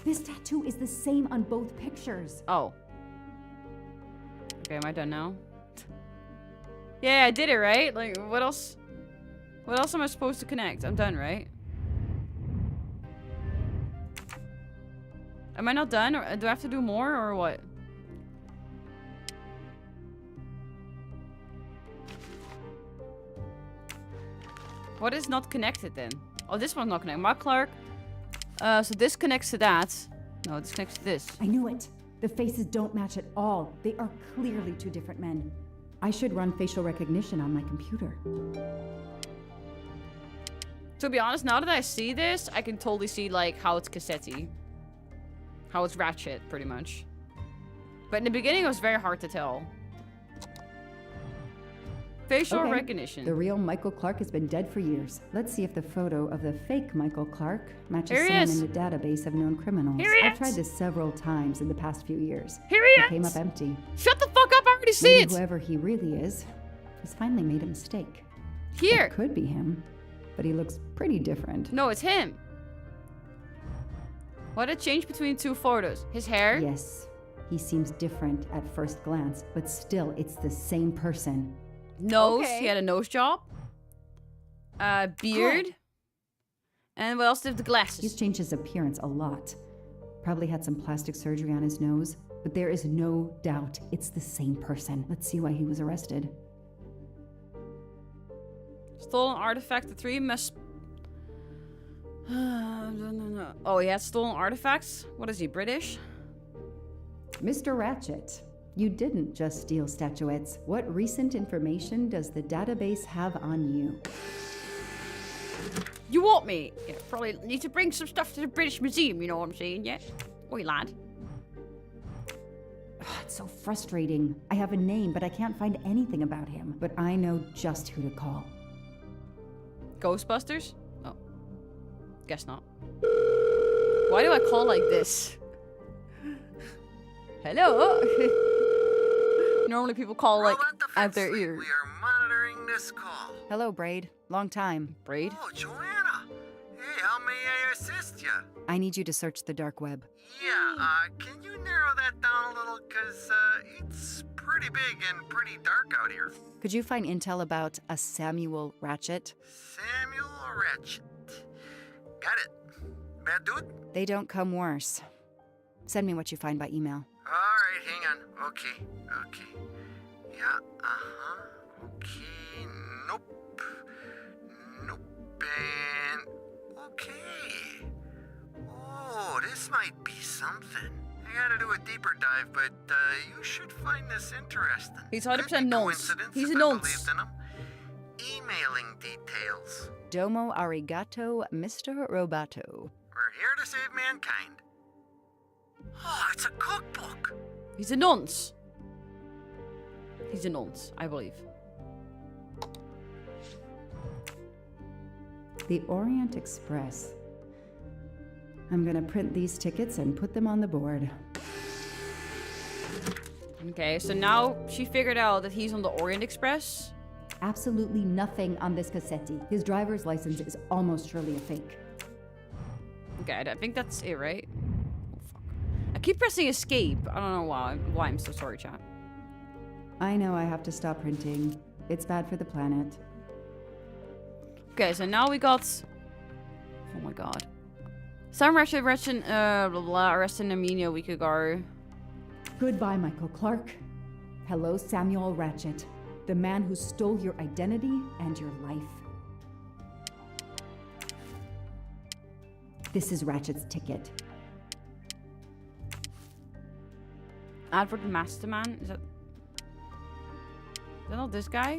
This tattoo is the same on both pictures. Oh. Okay, am I done now? Yeah, I did it, right? Like, what else? What else am I supposed to connect? I'm done, right? Am I not done? Or do I have to do more, or what? What is not connected, then? Oh, this one's not connected. Mark Clark. So this connects to that. No, this connects to this. I knew it. The faces don't match at all. They are clearly two different men. I should run facial recognition on my computer. To be honest, now that I see this, I can totally see, like, how it's Cassetti. How it's Ratchet, pretty much. But in the beginning, it was very hard to tell. Facial recognition. The real Michael Clark has been dead for years. Let's see if the photo of the fake Michael Clark matches someone in the database of known criminals. I've tried this several times in the past few years. It came up empty. Shut the fuck up, I already see it! Whoever he really is has finally made a mistake. Here! It could be him, but he looks pretty different. No, it's him. What a change between two photos. His hair? Yes. He seems different at first glance, but still, it's the same person. Nose. He had a nose job. Beard. And what else did the glasses? He's changed his appearance a lot. Probably had some plastic surgery on his nose. But there is no doubt it's the same person. Let's see why he was arrested. Stolen artifact. The three must... Oh, he has stolen artifacts? What is he, British? Mr. Ratchet, you didn't just steal statuettes. What recent information does the database have on you? You want me? Yeah, probably need to bring some stuff to the British Museum, you know what I'm saying, yeah? Oi, lad. It's so frustrating. I have a name, but I can't find anything about him. But I know just who to call. Ghostbusters? No. Guess not. Why do I call like this? Hello? Normally people call like at their ear. We are monitoring this call. Hello, Braid. Long time. Braid? Oh, Joanna. Hey, how may I assist you? I need you to search the dark web. Yeah, can you narrow that down a little? Because it's pretty big and pretty dark out here. Could you find intel about a Samuel Ratchet? Samuel Ratchet. Got it. Bad dude? They don't come worse. Send me what you find by email. Alright, hang on. Okay. Yeah, okay. Nope. And... okay. Oh, this might be something. I gotta do a deeper dive, but you should find this interesting. He's 100% nonce. He's a nonce. Emailing details. Domo arigato, Mr. Roboto. We're here to save mankind. Oh, it's a cookbook. He's a nonce. He's a nonce, I believe. The Orient Express. I'm gonna print these tickets and put them on the board. Okay, so now she figured out that he's on the Orient Express. Absolutely nothing on this Cassetti. His driver's license is almost surely a fake. Okay, I think that's it, right? Oh, fuck. I keep pressing escape. I don't know why I'm so sorry, chat. I know I have to stop printing. It's bad for the planet. Okay, so now we got... oh my god. Some arrested Armenia a week ago. Goodbye, Michael Clark. Hello, Samuel Ratchet. The man who stole your identity and your life. This is Ratchet's ticket. Advert Masterman? Is that not this guy?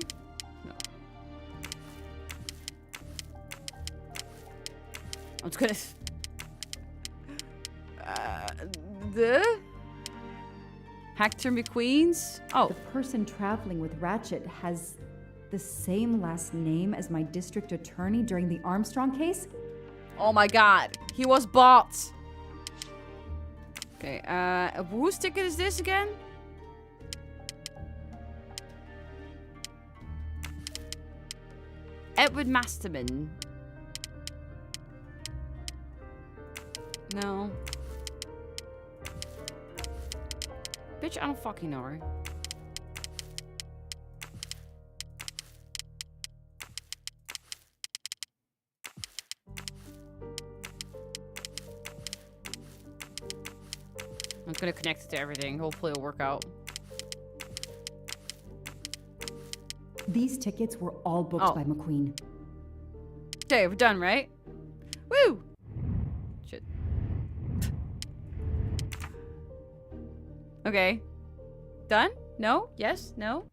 No. I'm just gonna... the... Hector McQueen's? Oh. The person traveling with Ratchet has the same last name as my district attorney during the Armstrong case? Oh my god. He was bought. Okay, whose ticket is this again? Edward Masterman. No. Bitch, I don't fucking know her. I'm gonna connect it to everything. Hopefully it'll work out. These tickets were all booked by McQueen. Okay, we're done, right? Woo! Shit. Okay. Done? No? Yes? No?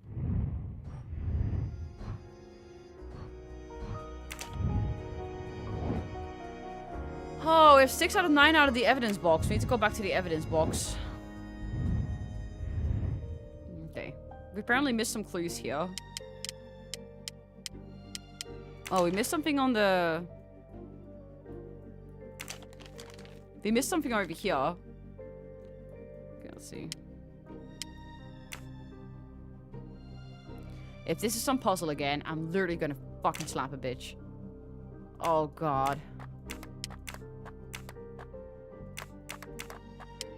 Oh, we have 6 out of 9 out of the evidence box. We need to go back to the evidence box. Okay. We apparently missed some clues here. Oh, we missed something on the... We missed something over here. Okay, let's see. If this is some puzzle again, I'm literally gonna fucking slap a bitch. Oh, God.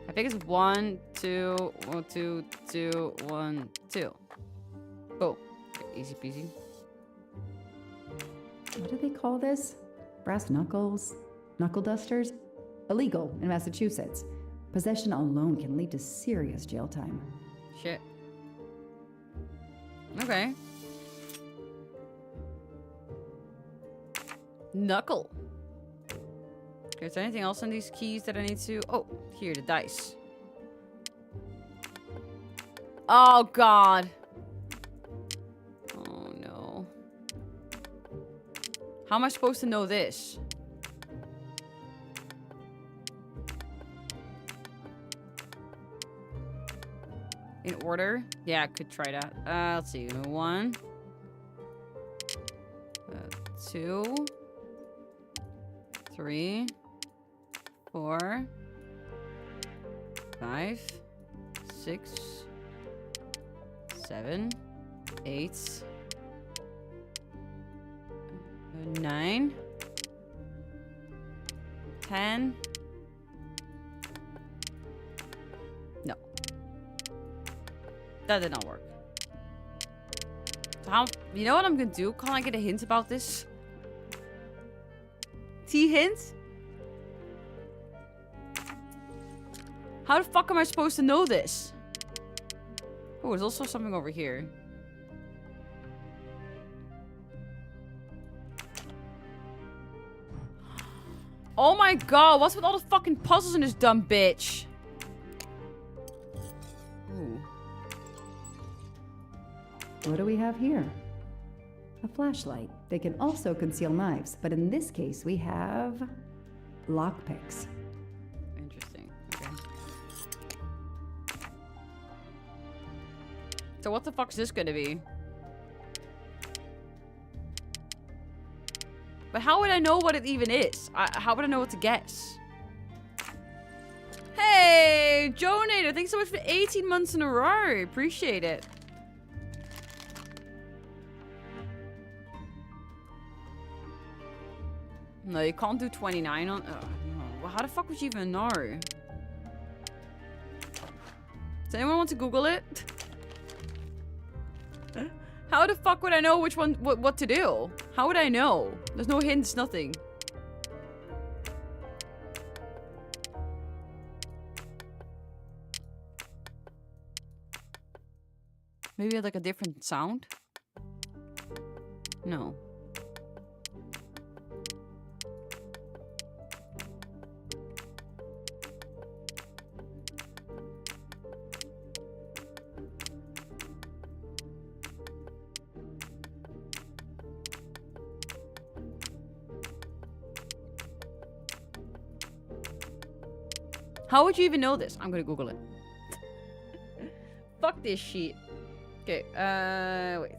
I think it's 1, 2, 1, 2, 2, 1, 2. Oh, easy peasy. What do they call this? Brass knuckles? Knuckle dusters? Illegal in Massachusetts. Possession alone can lead to serious jail time. Shit. Okay. Knuckle. Okay, is there anything else on these keys that I need to... Oh, here, the dice. Oh, God. Oh, no. How am I supposed to know this? In order? Yeah, I could try that. Let's see. 1. 2. 3. 4. 5. 6. 7. 8. 9. 10. No. That did not work. So how... You know what I'm gonna do? Can I get a hint about this? Hint? How the fuck am I supposed to know this? Oh, there's also something over here. Oh my god, what's with all the fucking puzzles in this dumb bitch? Ooh. What do we have here? A flashlight. They can also conceal knives, but in this case we have lockpicks. Interesting. Okay. So what the fuck is this gonna be? But how would I know what it even is? How would I know what to guess? Hey, Jonator, thanks so much for 18 months in a row. Appreciate it. No, you can't do 29 on... Oh, no. Well, how the fuck would you even know? Does anyone want to Google it? How the fuck would I know which one... What to do? How would I know? There's no hints, nothing. Maybe like a different sound? No. How would you even know this? I'm gonna Google it. Fuck this shit. Okay, wait.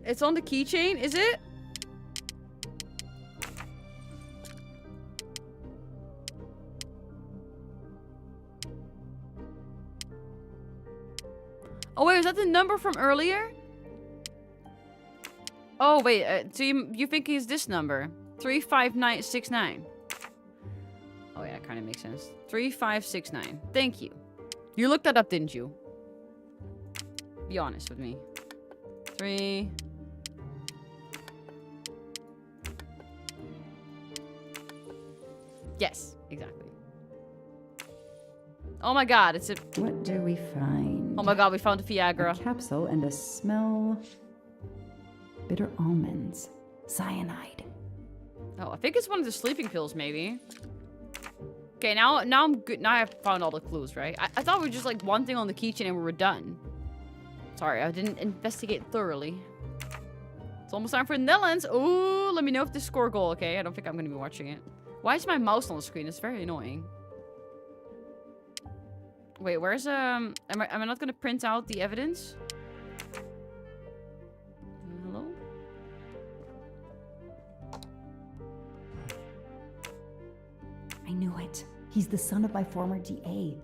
It's on the keychain, is it? Oh wait, is that the number from earlier? Oh wait, so you think it's this number? 35969. Oh yeah, kind of makes sense. 3569. Thank you. You looked that up, didn't you? Be honest with me. 3. Yes, exactly. Oh my god, it's a... What do we find? Oh my god, we found a Viagra. A capsule and a smell... Bitter almonds. Cyanide. Oh, I think it's one of the sleeping pills, maybe. Okay, now I'm good. Now I've found all the clues, right? I thought we were just like one thing on the keychain and we were done. Sorry, I didn't investigate thoroughly. It's almost time for the Netherlands. Ooh, let me know if this score goal, okay? I don't think I'm going to be watching it. Why is my mouse on the screen? It's very annoying. Wait, where's, am I not going to print out the evidence? Hello? I knew it. He's the son of my former DA.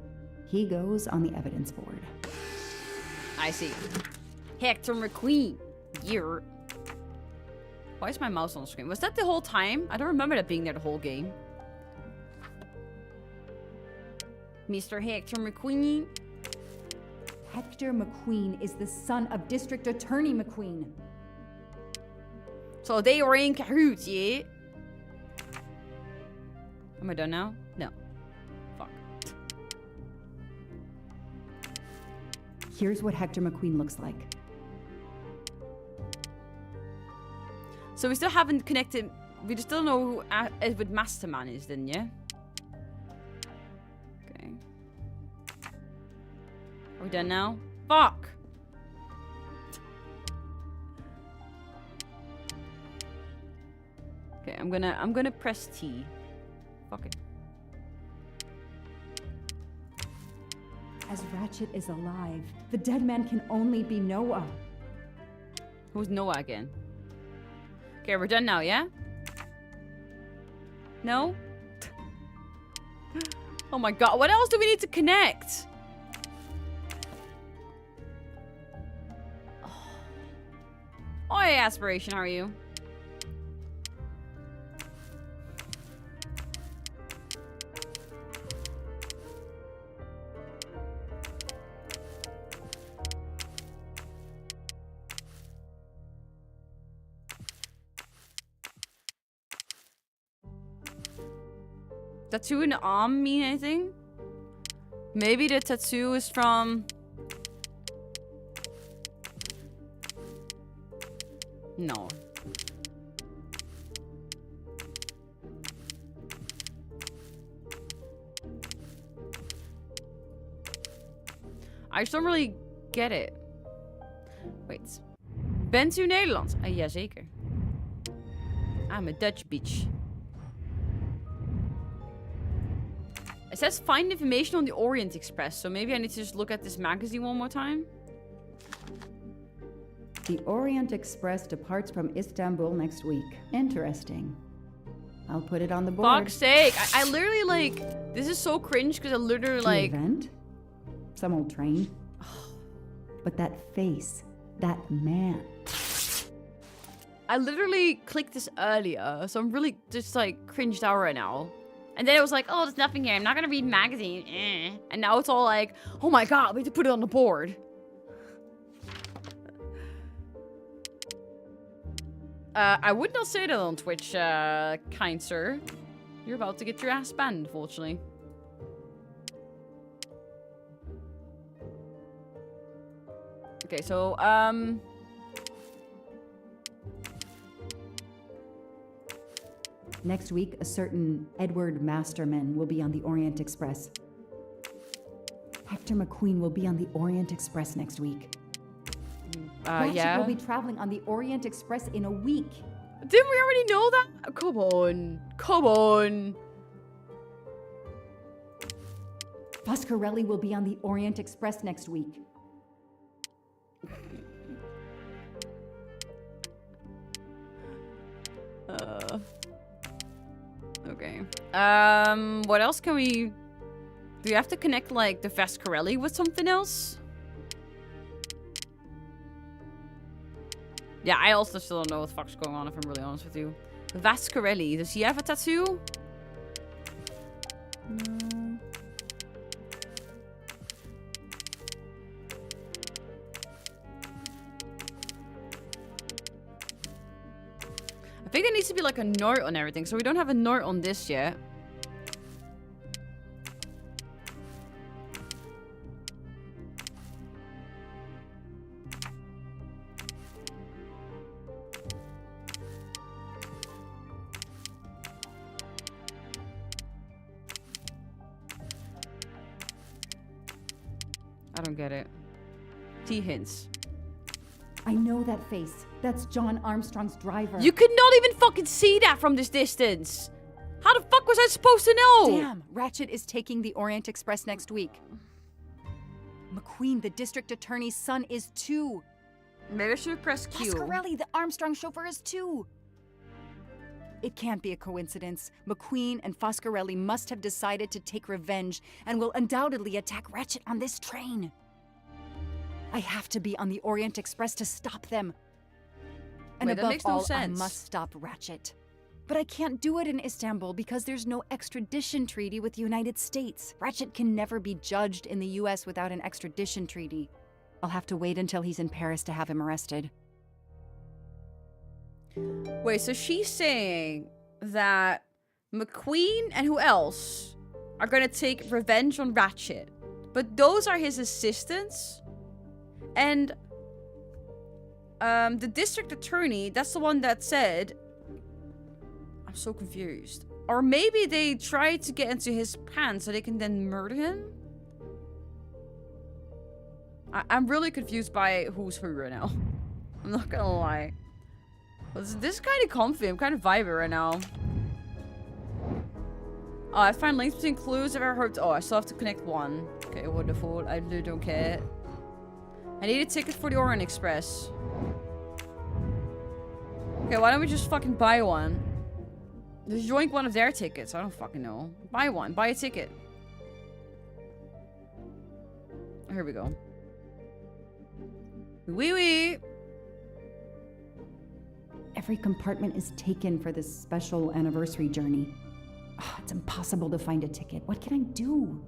He goes on the evidence board. I see. Hector McQueen. Year. Why is my mouse on the screen? Was that the whole time? I don't remember that being there the whole game. Mr. Hector McQueen. Hector McQueen is the son of District Attorney McQueen. So they were in cahoots, yeah? Am I done now? No. Fuck. Here's what Hector McQueen looks like. So we still haven't connected. We just don't know who Edward Masterman is then, yeah? Okay. Are we done now? Fuck! Okay, I'm gonna press T. Fuck it. As Ratchet is alive, the dead man can only be Noah. Who's Noah again? Okay, we're done now, yeah? No? Oh my god, what else do we need to connect? Oh, hey, Aspiration, how are you? Tattoo in the arm mean anything? Maybe the tattoo is from... No. I just don't really get it. Wait. Bent u Nederlands? Ja, zeker. I'm a Dutch bitch. It says find information on the Orient Express, so maybe I need to just look at this magazine one more time. The Orient Express departs from Istanbul next week. Interesting. I'll put it on the board. Fuck's sake. I literally like... This is so cringe because I literally like... Event? Some old train? But that face, that man. I literally clicked this earlier, so I'm really just like cringed out right now. And then it was like, oh, there's nothing here. I'm not gonna read magazine. And now it's all like, oh my god, we have to put it on the board. I would not say that on Twitch, kind sir. You're about to get your ass banned, unfortunately. Okay, so, Next week, a certain Edward Masterman will be on the Orient Express. Hector McQueen will be on the Orient Express next week. Ratchet yeah. will be traveling on the Orient Express in a week. Didn't we already know that? Come on. Come on. Foscarelli will be on the Orient Express next week. Okay. What else can we... Do you have to connect, like, the Foscarelli with something else? Yeah, I also still don't know what the fuck's going on, if I'm really honest with you. Foscarelli, does he have a tattoo? No. I think there needs to be like a note on everything, so we don't have a note on this yet. I don't get it. T hints. I know that face. That's John Armstrong's driver. You could not even fucking see that from this distance. How the fuck was I supposed to know? Damn, Ratchet is taking the Orient Express next week. McQueen, the district attorney's son, is too. Maybe I should have pressed Q. Foscarelli, the Armstrong chauffeur, is too. It can't be a coincidence. McQueen and Foscarelli must have decided to take revenge and will undoubtedly attack Ratchet on this train. I have to be on the Orient Express to stop them. And Wait, that above makes no all, sense. I must stop Ratchet. But I can't do it in Istanbul because there's no extradition treaty with the United States. Ratchet can never be judged in the US without an extradition treaty. I'll have to wait until he's in Paris to have him arrested. Wait, so she's saying that McQueen and who else are gonna take revenge on Ratchet. But those are his assistants. And the district attorney, that's the one that said... I'm so confused. Or maybe they tried to get into his pants so they can then murder him? I'm really confused by who's who right now. I'm not gonna lie. This is kind of comfy. I'm kind of vibing right now. Oh, I find links between clues I've ever heard. Oh, I still have to connect one. Okay, wonderful. I really don't care. I need a ticket for the Orient Express. Okay, why don't we just fucking buy one? Just join one of their tickets. I don't fucking know. Buy one. Buy a ticket. Here we go. Wee wee. Every compartment is taken for this special anniversary journey. Oh, it's impossible to find a ticket. What can I do?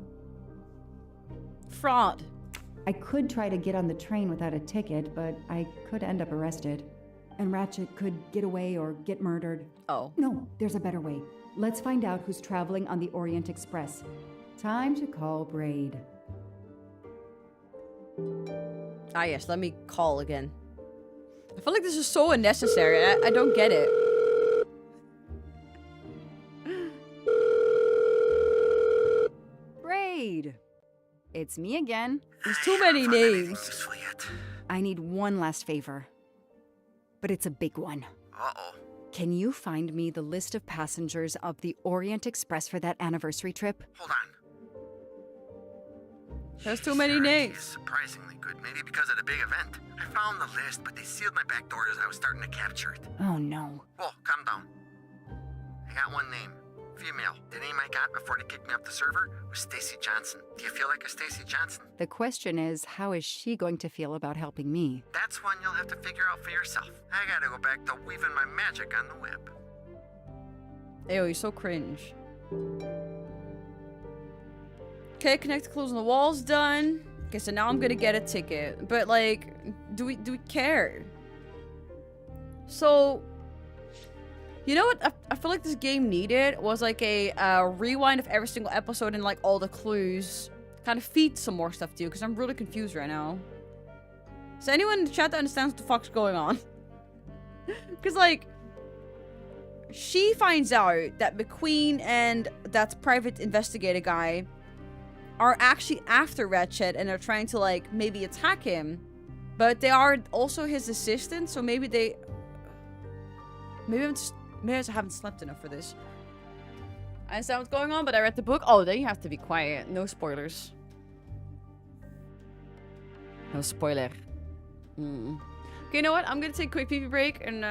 Fraud. I could try to get on the train without a ticket, but I could end up arrested. And Ratchet could get away or get murdered. Oh. No, there's a better way. Let's find out who's traveling on the Orient Express. Time to call Braid. Ah, yes, let me call again. I feel like this is so unnecessary. I don't get it. Braid! It's me again. There's too many names. I need one last favor. But it's a big one. Uh-oh. Can you find me the list of passengers of the Orient Express for that anniversary trip? Hold on. There's too many Sure, names. he's surprisingly good, maybe because of the big event. I found the list, but they sealed my back door as I was starting to capture it. Oh no. Whoa, calm down. I got one name. Female. The name I got before they kicked me off the server was Stacy Johnson. Do you feel like a Stacy Johnson? The question is, how is she going to feel about helping me? That's one you'll have to figure out for yourself. I gotta go back to weaving my magic on the web. Ew, you're so cringe. Okay, connect the clues on the wall's done. Okay, so now I'm gonna get a ticket. But like, do we care? So, you know what I feel like this game needed was like a rewind of every single episode and like all the clues. Kind of feed some more stuff to you because I'm really confused right now. Is anyone in the chat that understands what the fuck's going on? Because like, she finds out that McQueen and that private investigator guy are actually after Ratchet and are trying to like maybe attack him, but they are also his assistants, so maybe they maybe I just haven't slept enough for this. I understand what's going on, but I read the book. Oh, then you have to be quiet. No spoilers. No spoiler. Okay, you know what? I'm gonna take a quick pee-pee break and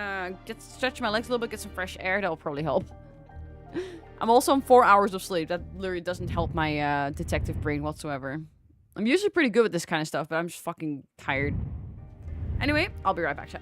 stretch my legs a little bit, get some fresh air. That'll probably help. I'm also on 4 hours of sleep. That literally doesn't help my detective brain whatsoever. I'm usually pretty good with this kind of stuff, but I'm just fucking tired. Anyway, I'll be right back, chat.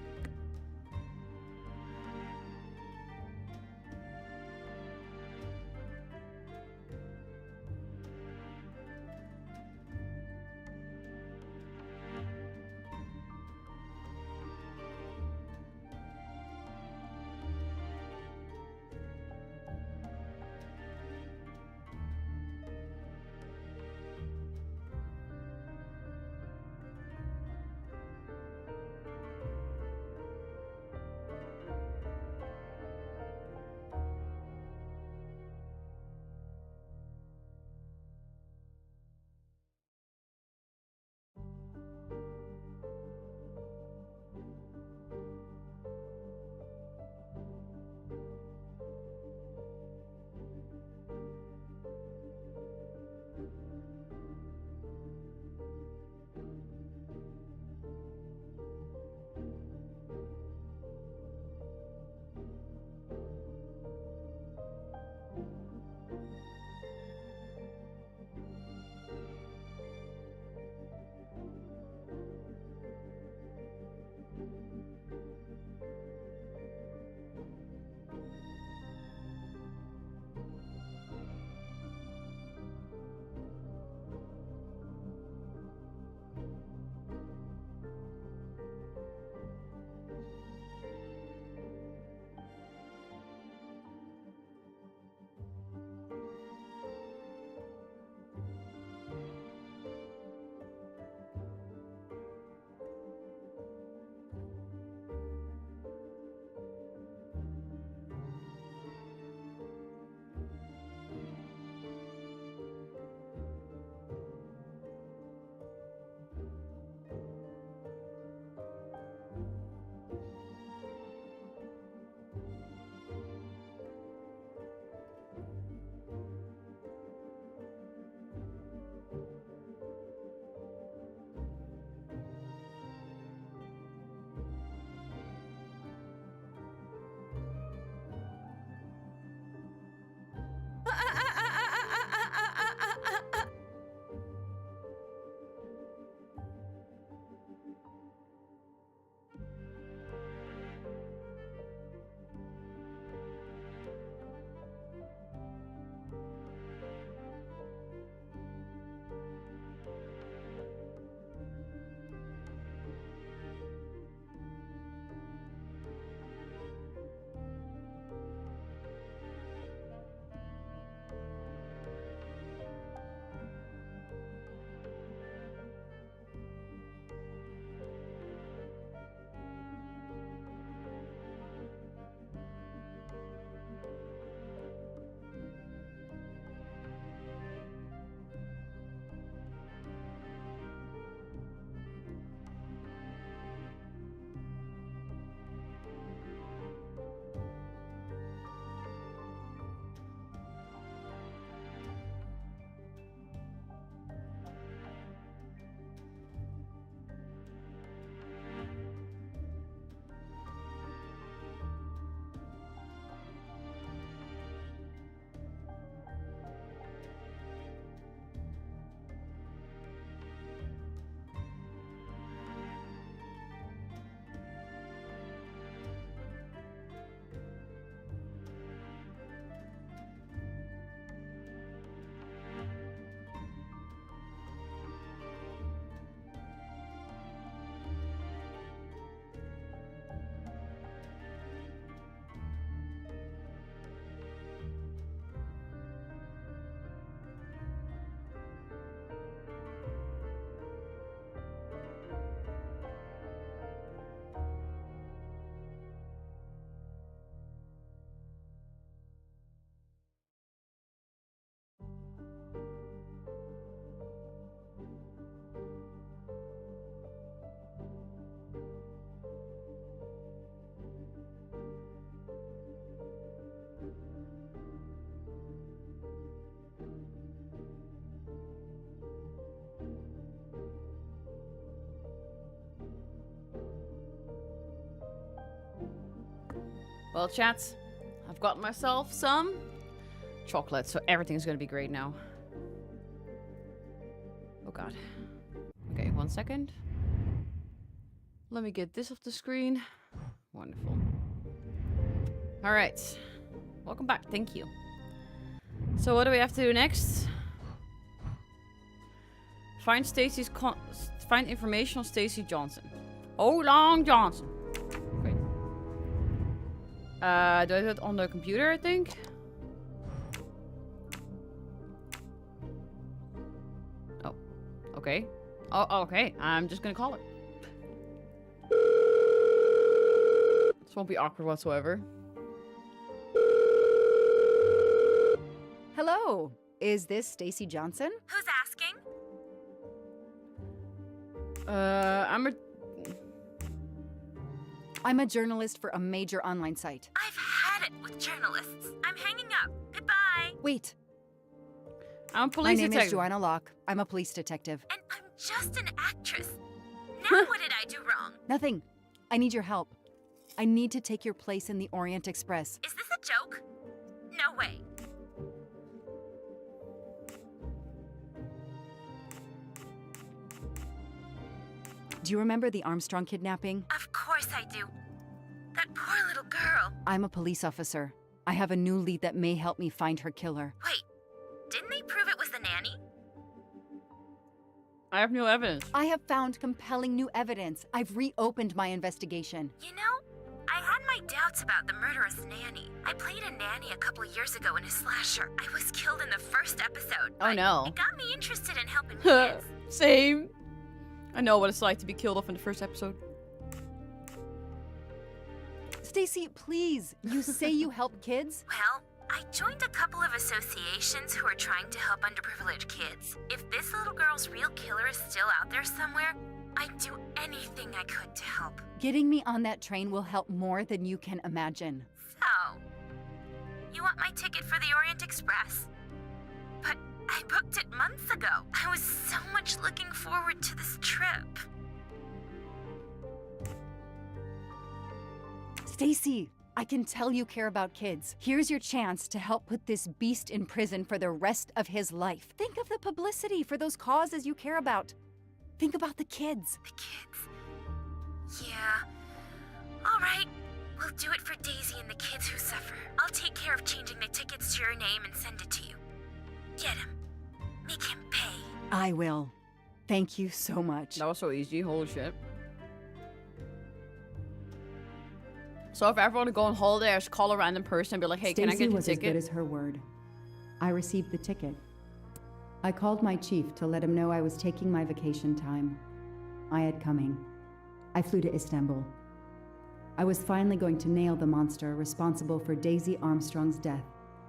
Well, chats, I've got myself some chocolate, so everything's gonna be great now. Oh god. Okay, 1 second. Let me get this off the screen. Wonderful. Alright. Welcome back, thank you. So what do we have to do next? Find find information on Stacy Johnson. Oh, Long Johnson. Wait. Do I do it on the computer, I think? Oh. Okay. Oh, okay. I'm just gonna call it. This won't be awkward whatsoever. Hello. Is this Stacy Johnson? Who's asking? I'm a journalist for a major online site. I've had it with journalists. I'm hanging up. Goodbye. Wait. I'm a police My name detective. is Joanna Locke. I'm a police detective. And I'm just an actress. Now what did I do wrong? Nothing. I need your help. I need to take your place in the Orient Express. Is this a joke? No way. Do you remember the Armstrong kidnapping? Of course I do. That poor little girl. I'm a police officer. I have a new lead that may help me find her killer. Wait, didn't they prove it was the nanny? I have new evidence. I have found compelling new evidence. I've reopened my investigation. You know, I had my doubts about the murderous nanny. I played a nanny a couple years ago in a slasher. I was killed in the first episode. Oh no. It got me interested in helping kids. Same. I know what it's like to be killed off in the first episode. Stacy, please. You say you help kids? Well, I joined a couple of associations who are trying to help underprivileged kids. If this little girl's real killer is still out there somewhere, I'd do anything I could to help. Getting me on that train will help more than you can imagine. So, you want my ticket for the Orient Express? But I booked it months ago. I was so much looking forward to this trip. Stacy, I can tell you care about kids. Here's your chance to help put this beast in prison for the rest of his life. Think of the publicity for those causes you care about. Think about the kids. The kids? Yeah. All right. We'll do it for Daisy and the kids who suffer. I'll take care of changing the tickets to your name and send it to you. Get him. Make him pay. I will. Thank you so much. That was so easy. Holy shit. So if I ever want to go on holiday, I just call a random person and be like, hey, can I get the was ticket? as good as her word. I received the ticket. I called my chief to let him know I was taking my vacation time. I had coming. I flew to Istanbul. I was finally going to nail the monster responsible for Daisy Armstrong's death,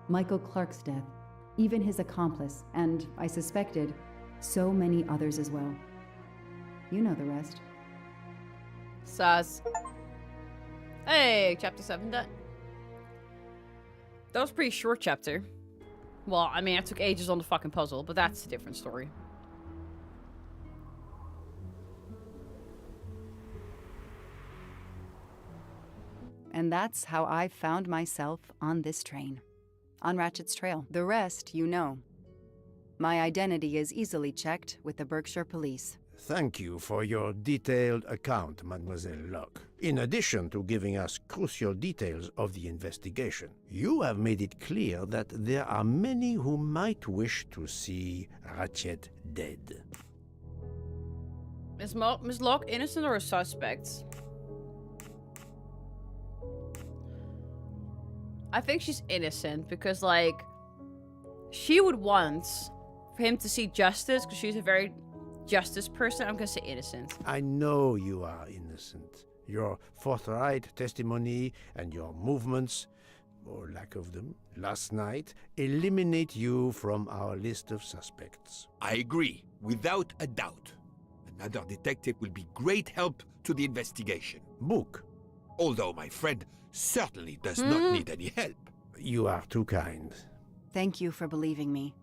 Michael Clark's death, even his accomplice, and, I suspected, so many others as well. You know the rest. Sus. Hey, chapter 7 done. That was a pretty short chapter. Well, I mean, I took ages on the fucking puzzle, but that's a different story. And that's how I found myself on this train. On Ratchet's trail. The rest, you know. My identity is easily checked with the Berkshire Police. Thank you for your detailed account, Mademoiselle Locke. In addition to giving us crucial details of the investigation, you have made it clear that there are many who might wish to see Ratchet dead. Is Miss Locke innocent or a suspect? I think she's innocent because, like, she would want for him to see justice because she's a very justice person. I'm gonna say innocent. I know you are innocent. Your forthright testimony and your movements, or lack of them, last night eliminate you from our list of suspects. I agree, without a doubt. Another detective will be great help to the investigation. Book. Although my friend certainly does not need any help. You are too kind. Thank you for believing me.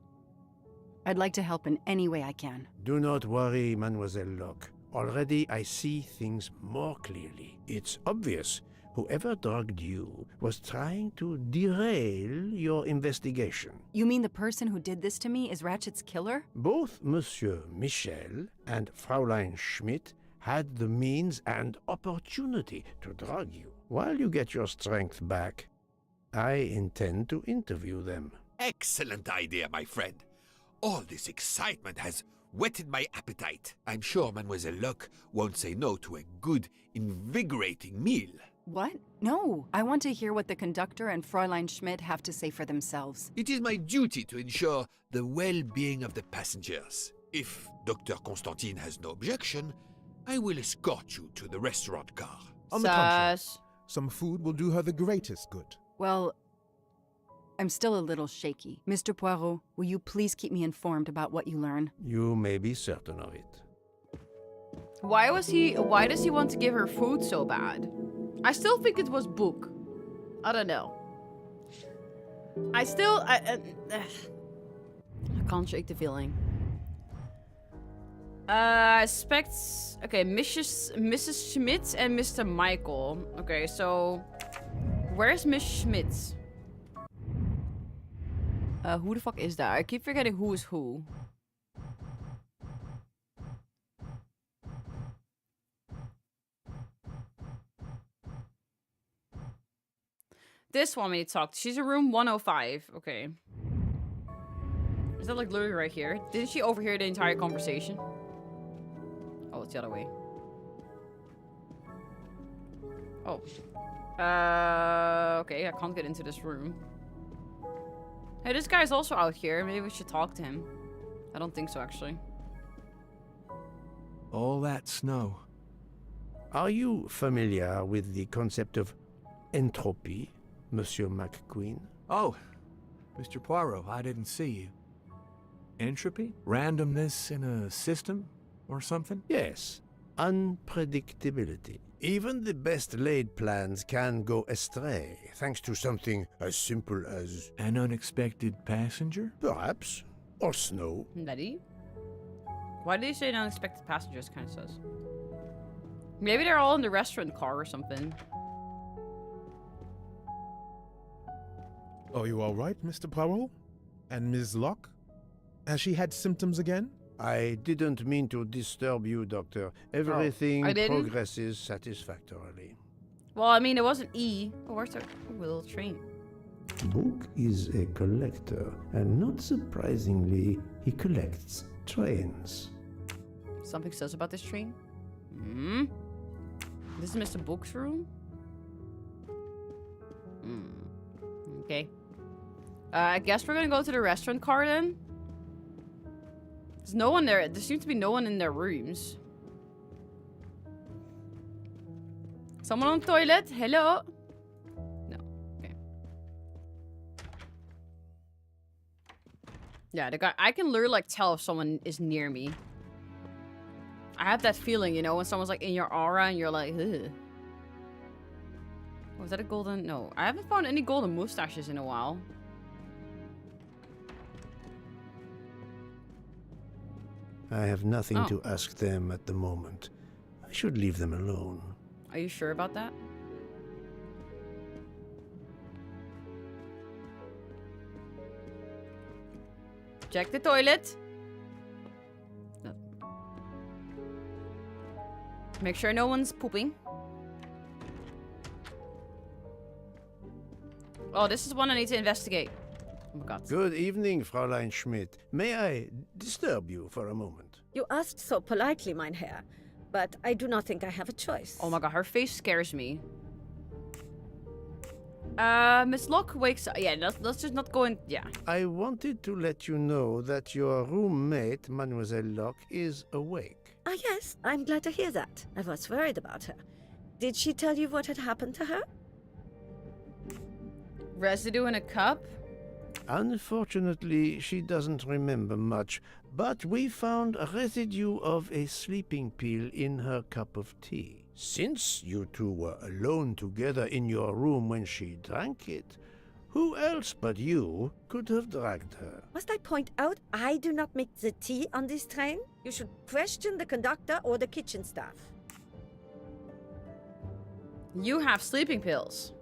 I'd like to help in any way I can. Do not worry, Mademoiselle Locke. Already I see things more clearly. It's obvious Whoever drugged you was trying to derail your investigation. You mean the person who did this to me is Ratchet's killer? Both Monsieur Michel and Fräulein Schmidt had the means and opportunity to drug you. While you get your strength back, I intend to interview them. Excellent idea, my friend. All this excitement has whetted my appetite. I'm sure Mademoiselle Locke won't say no to a good, invigorating meal. What? No, I want to hear what the conductor and Fräulein Schmidt have to say for themselves. It is my duty to ensure the well-being of the passengers. If Dr. Constantine has no objection, I will escort you to the restaurant car. On the contrary, some food will do her the greatest good. Well, I'm still a little shaky. Mr. Poirot, will you please keep me informed about what you learn? You may be certain of it. Why does he want to give her food so bad? I still think it was Book. I don't know. I can't shake the feeling. I expect... Okay, Mrs. Schmidt and Mr. Michael. Okay, so... Where's Miss Schmidt? Who the fuck is that? I keep forgetting who is who. This one we talked. She's in room 105. Okay. Is that like literally right here? Didn't she overhear the entire conversation? Oh, it's the other way. Oh. Okay, I can't get into this room. Hey, this guy's also out here. Maybe we should talk to him. I don't think so, actually. All that snow. Are you familiar with the concept of entropy, Monsieur McQueen? Oh, Mr. Poirot, I didn't see you. Entropy? Randomness in a system or something? Yes. Unpredictability. Even the best laid plans can go astray, thanks to something as simple as... An unexpected passenger? Perhaps. Or snow. Letty? Why did you say unexpected passengers, kind of says? Maybe they're all in the restaurant car or something. Are you all right, Mr. Poirot? And Ms. Locke? Has she had symptoms again? I didn't mean to disturb you, Doctor. Everything progresses satisfactorily. Well, I mean, it wasn't E. Oh, where's the little train? Book is a collector, and not surprisingly, he collects trains. Something says about this train? Hmm? This is Mr. Book's room? Okay. I guess we're gonna go to the restaurant car then. There's no one there. There seems to be no one in their rooms. Someone on the toilet? Hello? No. Okay. Yeah, the guy. I can literally like tell if someone is near me. I have that feeling, you know, when someone's like in your aura and you're like, ugh. Was that a golden? No, I haven't found any golden mustaches in a while. I have nothing to ask them at the moment. I should leave them alone. Are you sure about that? Check the toilet. No. Make sure no one's pooping. Oh, this is one I need to investigate. Oh my god. Good evening, Fräulein Schmidt. May I disturb you for a moment? You asked so politely, mein Herr, but I do not think I have a choice. Oh my god, her face scares me. Miss Locke wakes up. Yeah, let's just not go in. Yeah. I wanted to let you know that your roommate, Mademoiselle Locke, is awake. Ah, yes, I'm glad to hear that. I was worried about her. Did she tell you what had happened to her? Residue in a cup? Unfortunately, she doesn't remember much, but we found a residue of a sleeping pill in her cup of tea. Since you two were alone together in your room when she drank it, who else but you could have dragged her? Must I point out I do not make the tea on this train? You should question the conductor or the kitchen staff. You have sleeping pills.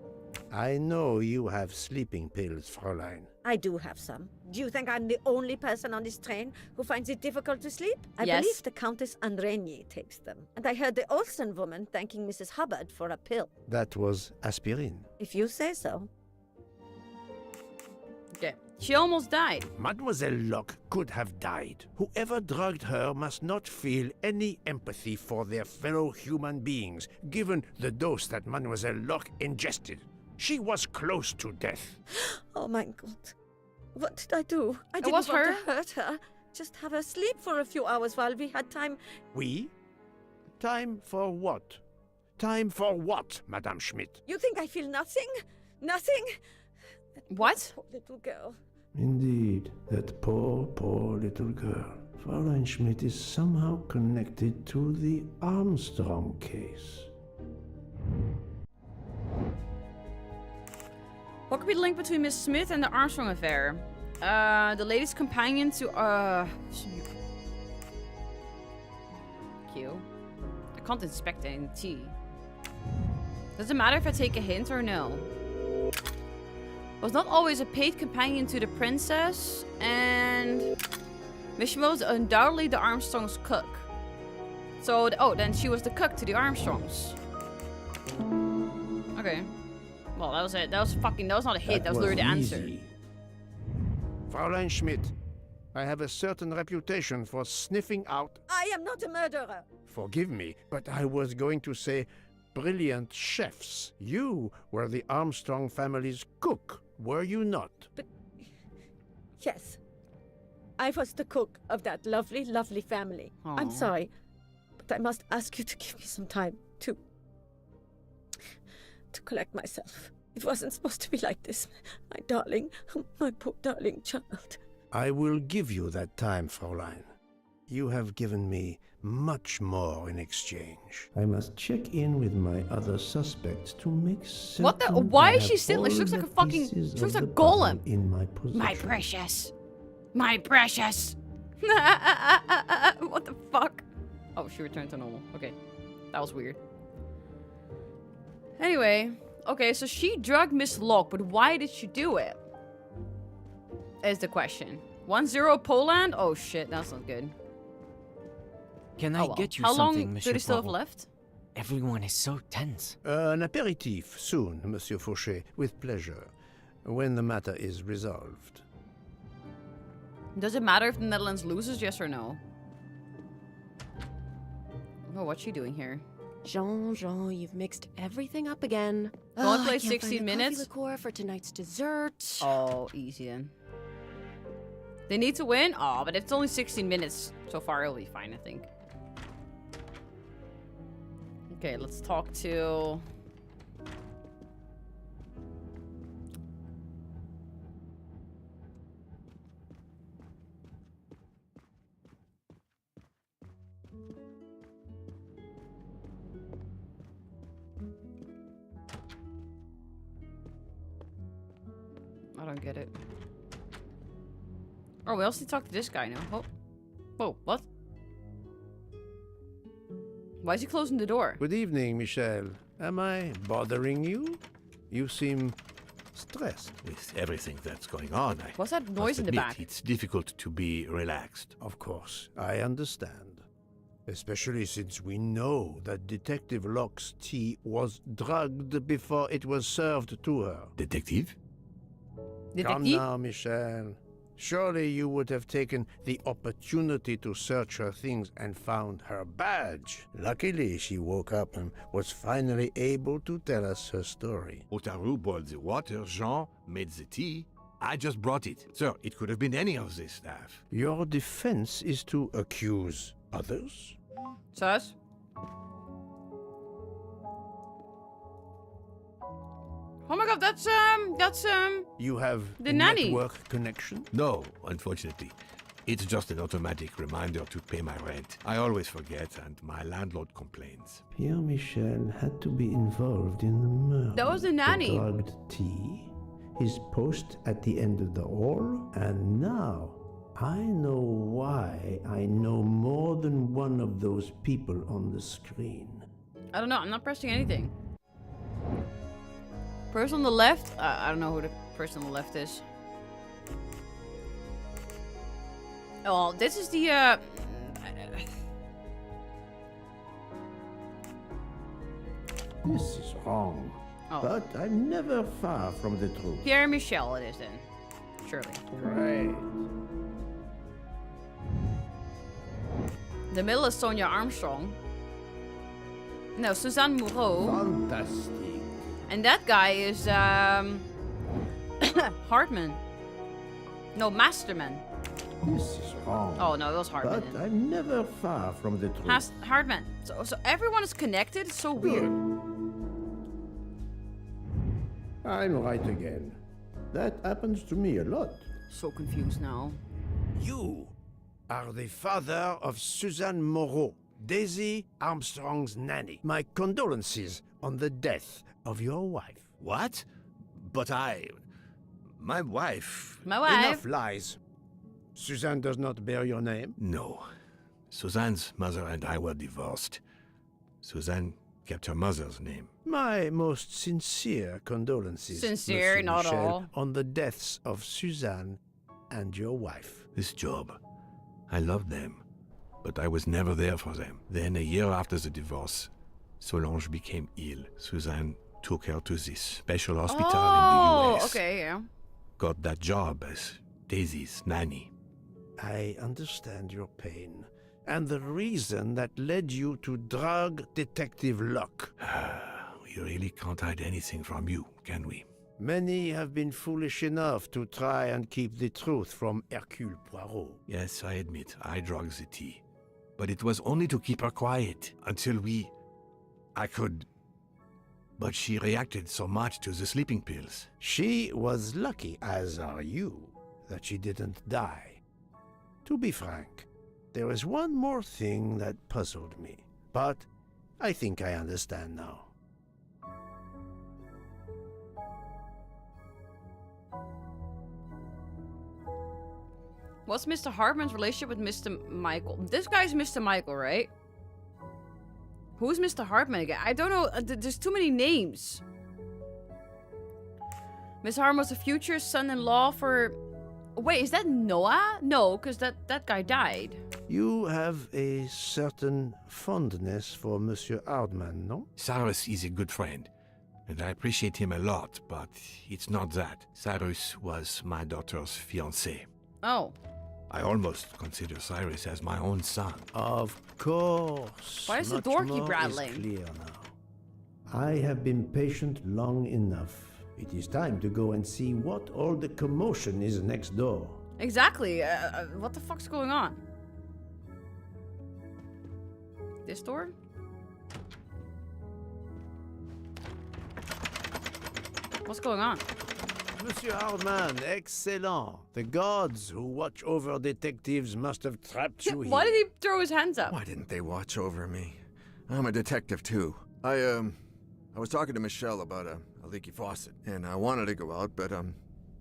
I know you have sleeping pills, Fräulein. I do have some. Do you think I'm the only person on this train who finds it difficult to sleep? I Yes. believe the Countess Andreni takes them. And I heard the Olsen woman thanking Mrs. Hubbard for a pill. That was aspirin. If you say so. Okay. She almost died. Mademoiselle Locke could have died. Whoever drugged her must not feel any empathy for their fellow human beings, given the dose that Mademoiselle Locke ingested. She was close to death. Oh my God. What did I do? I It didn't was want her. to hurt her. Just have her sleep for a few hours while we had time. We? Time for what? Time for what, Madame Schmidt? You think I feel nothing? Nothing? What? Poor little girl. Indeed, that poor, poor little girl. Fräulein Schmidt is somehow connected to the Armstrong case. What could be the link between Miss Smith and the Armstrong affair? The lady's companion to, Q. I can't inspect any T. Does it matter if I take a hint or no? Was not always a paid companion to the princess, and Miss Schmidt was undoubtedly the Armstrongs' cook. So, then she was the cook to the Armstrongs. Okay. Well, that was it. That was not a hit. That was literally the answer. easy. Fräulein Schmidt, I have a certain reputation for sniffing out, I am not a murderer. forgive me, but I was going to say brilliant chefs. You were the Armstrong family's cook, were you not? Yes. I was the cook of that lovely, lovely family. I'm Aw. sorry, but I must ask you to give me some time to collect myself. It wasn't supposed to be like this. My darling, my poor darling child. I will give you that time, Fräulein. You have given me much more in exchange. I must check in with my other suspects to make certain. What the? Why I is she have still? She all looks like a the fucking. pieces She looks of like a the puzzle golem. in my possession. My precious. My precious. What the fuck? Oh, she returned to normal. Okay. That was weird. Anyway. Okay, so she drugged Miss Locke, but why did she do it? Is the question. 1-0 Poland? Oh shit, that's not good. Can I Oh, well. get you How long something, do Monsieur they still have Poirot? left? Everyone is so tense. An aperitif soon, Monsieur Fauchet, with pleasure, when the matter is resolved. Does it matter if the Netherlands loses, yes or no? Oh, what's she doing here? Jean, you've mixed everything up again. Go and play I can't 16 find the minutes? coffee liqueur for tonight's dessert. Oh, easy then. They need to win? Oh, but it's only 16 minutes. So far, it'll be fine, I think. Okay, let's talk to... I don't get it. Oh, we also need to talk to this guy now. Oh. Whoa, what? Why is he closing the door? Good evening, Michel. Am I bothering you? You seem stressed. With everything that's going on, I What's that must noise in the admit back? it's difficult to be relaxed. Of course, I understand. Especially since we know that Detective Locke's tea was drugged before it was served to her. Detective? Come now, Michel. Surely you would have taken the opportunity to search her things and found her badge. Luckily, she woke up and was finally able to tell us her story. Otaru boiled the water, Jean made the tea. I just brought it. Sir, it could have been any of the staff. Your defense is to accuse others? Sus? Oh my god, that's You have the a nanny. network connection? No, unfortunately. It's just an automatic reminder to pay my rent. I always forget, and my landlord complains. Pierre Michel had to be involved in the murder. That was the nanny. The drugged tea, his post at the end of the hall, and now I know why I know more than one of those people on the screen. I don't know, I'm not pressing anything. Person on the left? I don't know who the person on the left is. Oh, this is the, This is wrong. Oh. But I'm never far from the truth. Pierre Michel it is then. Surely. Right. The middle is Sonia Armstrong. No, Suzanne Moreau. Fantastic. And that guy is, Hartman. No, Masterman. This is wrong. Oh, no, it was Hartman. But I'm never far from the truth. Hartman. So everyone is connected? It's so weird. I'm right again. That happens to me a lot. So confused now. You are the father of Suzanne Moreau, Daisy Armstrong's nanny. My condolences on the death of your wife. What? But my wife... My wife? Enough lies. Suzanne does not bear your name? No. Suzanne's mother and I were divorced. Suzanne kept her mother's name. My most sincere condolences, Sincere, Monsieur not Michel, all. on the deaths of Suzanne and your wife. This job, I loved them, but I was never there for them. Then a year after the divorce, Solange became ill. Suzanne took her to this special hospital in the US. Okay, yeah. Got that job as Daisy's nanny. I understand your pain, and the reason that led you to drug Detective Locke. We really can't hide anything from you, can we? Many have been foolish enough to try and keep the truth from Hercule Poirot. Yes, I admit, I drugged the tea. But it was only to keep her quiet, until I could... But she reacted so much to the sleeping pills. She was lucky, as are you, that she didn't die. To be frank, there is one more thing that puzzled me, but I think I understand now. What's Mr. Hartman's relationship with Mr. Michael? This guy's Mr. Michael, right? Who's Mr. Hartman again? I don't know. There's too many names. Mr. Hartman was the future son-in-law for... Wait, is that Noah? No, because that guy died. You have a certain fondness for Monsieur Hardman, no? Cyrus is a good friend, and I appreciate him a lot, but it's not that. Cyrus was my daughter's fiancé. Oh. I almost consider Cyrus as my own son. Of course. Why does the Much door keep more rattling? is clear now. I have been patient long enough. It is time to go and see what all the commotion is next door. Exactly. What the fuck's going on? This door? What's going on? Monsieur Hardman, excellent. The gods who watch over detectives must have trapped you here. Why did he throw his hands up? Why didn't they watch over me? I'm a detective too. I was talking to Michelle about a leaky faucet, and I wanted to go out, but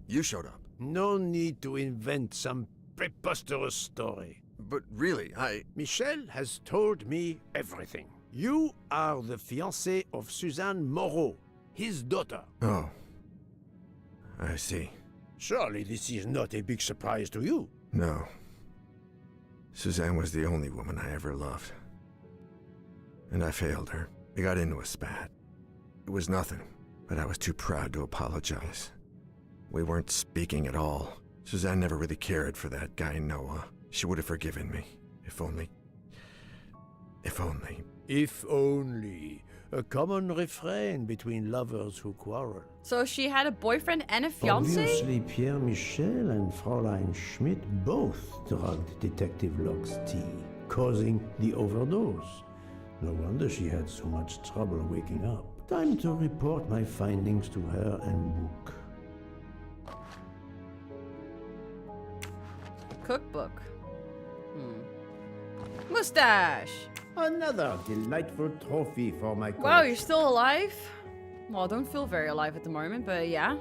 you showed up. No need to invent some preposterous story. But really, Michelle has told me everything. You are the fiancé of Suzanne Moreau, his daughter. Oh. I see. Surely this is not a big surprise to you. No. Suzanne was the only woman I ever loved. And I failed her. We got into a spat. It was nothing, but I was too proud to apologize. We weren't speaking at all. Suzanne never really cared for that guy Noah. She would have forgiven me. If only... If only... If only. A common refrain between lovers who quarrel. So she had a boyfriend and a fiancé? Obviously, Pierre Michel and Fräulein Schmidt both drugged Detective Locke's tea, causing the overdose. No wonder she had so much trouble waking up. Time to report my findings to her and book. Cookbook. Mustache! Another delightful trophy for my collection. Wow, you're still alive? Well, I don't feel very alive at the moment, but yeah.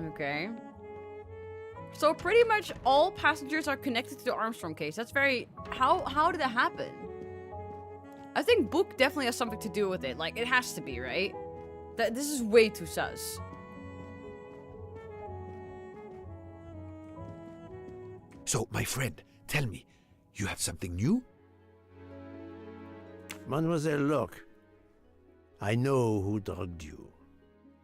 Okay. So pretty much all passengers are connected to the Armstrong case. That's very... How did that happen? I think book definitely has something to do with it. Like, it has to be, right? This is way too sus. So, my friend, tell me, you have something new? Mademoiselle Locke, I know who drugged you.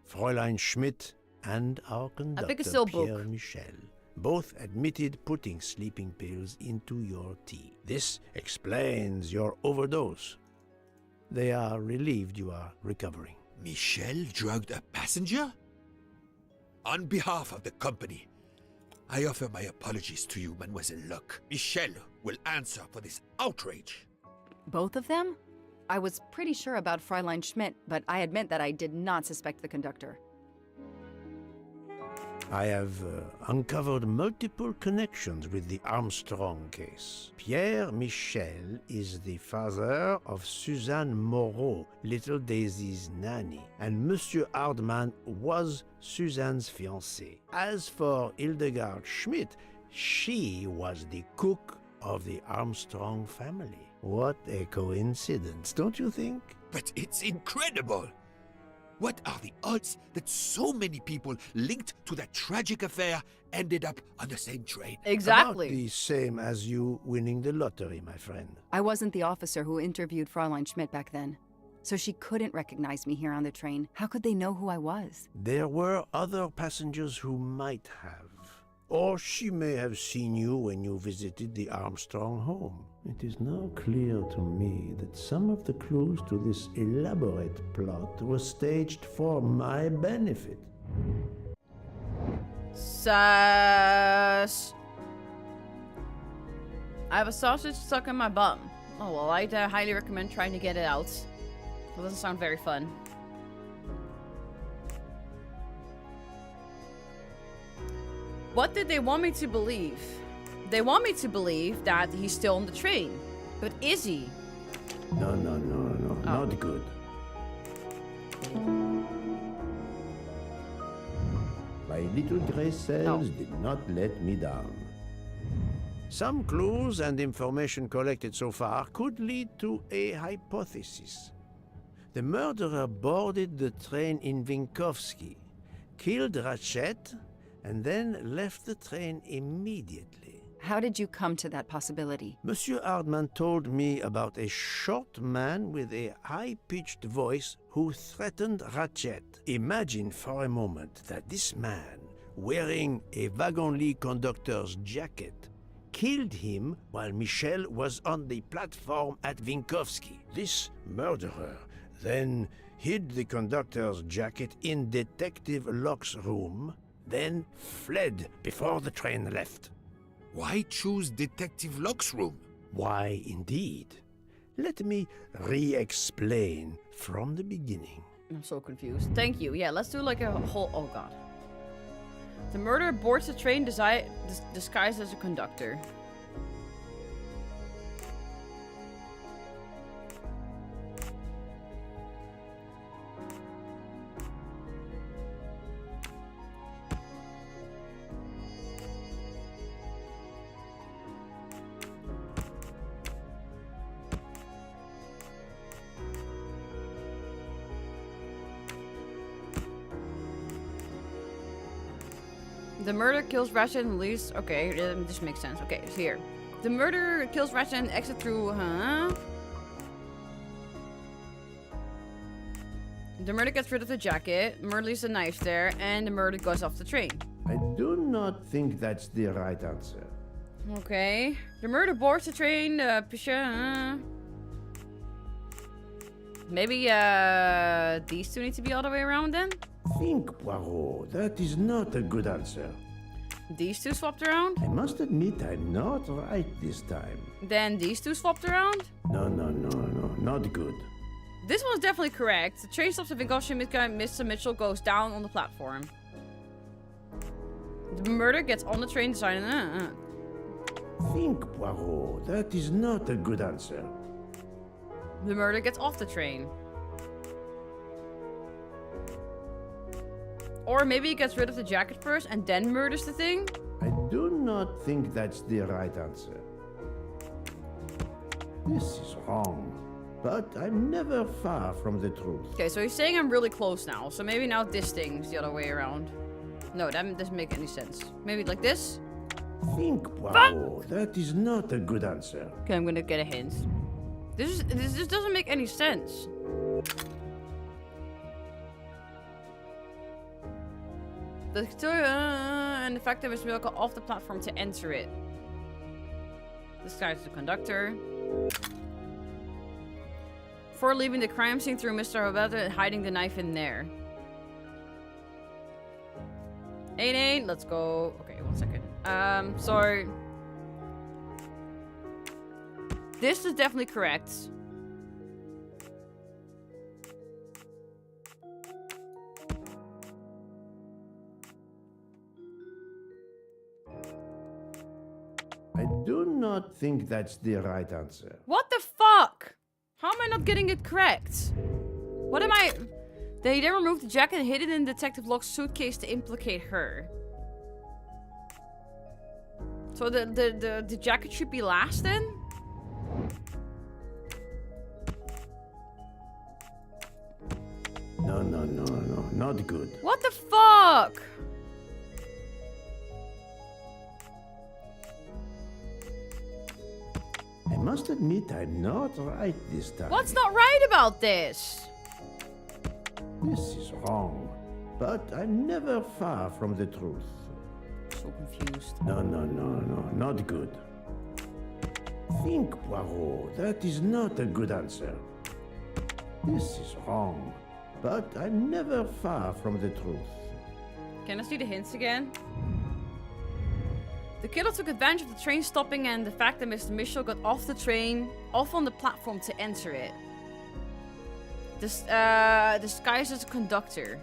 Fräulein Schmidt and our conductor, Pierre Michel, both admitted putting sleeping pills into your tea. This explains your overdose. They are relieved you are recovering. Michel drugged a passenger? On behalf of the company, I offer my apologies to you, Mademoiselle Locke. Michel will answer for this outrage. Both of them? I was pretty sure about Fräulein Schmidt, but I admit that I did not suspect the conductor. I have uncovered multiple connections with the Armstrong case. Pierre Michel is the father of Suzanne Moreau, little Daisy's nanny, and Monsieur Hardman was Suzanne's fiancé. As for Hildegard Schmidt, she was the cook of the Armstrong family. What a coincidence, don't you think? But it's incredible! What are the odds that so many people linked to that tragic affair ended up on the same train? Exactly. About the same as you winning the lottery, my friend. I wasn't the officer who interviewed Fräulein Schmidt back then, so she couldn't recognize me here on the train. How could they know who I was? There were other passengers who might have. Or she may have seen you when you visited the Armstrong home. It is now clear to me that some of the clues to this elaborate plot were staged for my benefit. Sus. I have a sausage stuck in my bum. Oh, well, I'd highly recommend trying to get it out. It doesn't sound very fun. What did they want me to believe? They want me to believe that he's still on the train. But is he? No, not good. My little gray cells did not let me down. Some clues and information collected so far could lead to a hypothesis. The murderer boarded the train in Vinkovsky, killed Ratchet, and then left the train immediately. How did you come to that possibility? Monsieur Hardman told me about a short man with a high-pitched voice who threatened Ratchet. Imagine for a moment that this man, wearing a wagon-lit conductor's jacket, killed him while Michel was on the platform at Vinkovsky. This murderer then hid the conductor's jacket in Detective Locke's room, then fled before the train left. Why choose Detective Locke's room? Why, indeed. Let me re-explain from the beginning. I'm so confused. Thank you. Yeah, let's do like a whole... Oh, God. The murderer boards the train disguised as a conductor. The murderer kills Ratchet and leaves... Okay, this makes sense. Okay, it's here. The murderer kills Ratchet and exits through... The murderer gets rid of the jacket, the murderer leaves the knife there, and the murderer goes off the train. I do not think that's the right answer. Okay. The murderer boards the train, Maybe, these two need to be all the way around then? Think, Poirot. That is not a good answer. These two swapped around? I must admit I'm not right this time. Then these two swapped around? No, not good. This one's definitely correct. The train stops at Vinkovsky, Mr. Mitchell goes down on the platform. The murderer gets on the train deciding... Think, Poirot. That is not a good answer. The murderer gets off the train. Or maybe he gets rid of the jacket first and then murders the thing? I do not think that's the right answer. This is wrong. but I'm never far from the truth. Okay, so he's saying I'm really close now. So maybe now this thing's the other way around. No, that doesn't make any sense. Maybe like this? Think, Poirot. That is not a good answer. Okay, I'm gonna get a hint. This doesn't make any sense. And the fact that Mr. Milka off the platform to enter it. This guy's the conductor. Before leaving the crime scene through Mr. Roberto and hiding the knife in there. 8-8, let's go. Okay, 1 second. So this is definitely correct. I do not think that's the right answer. What the fuck? How am I not getting it correct? What am I... They then removed the jacket and hid it in Detective Locke's suitcase to implicate her. So the jacket should be last then? No, not good. What the fuck? I must admit I'm not right this time. What's not right about this? This is wrong, but I'm never far from the truth. So confused. No, not good. Think, Poirot. That is not a good answer. This is wrong, but I'm never far from the truth. Can I see the hints again? The killer took advantage of the train stopping and the fact that Mr. Mitchell got off the train, off on the platform to enter it. Disguised as a conductor.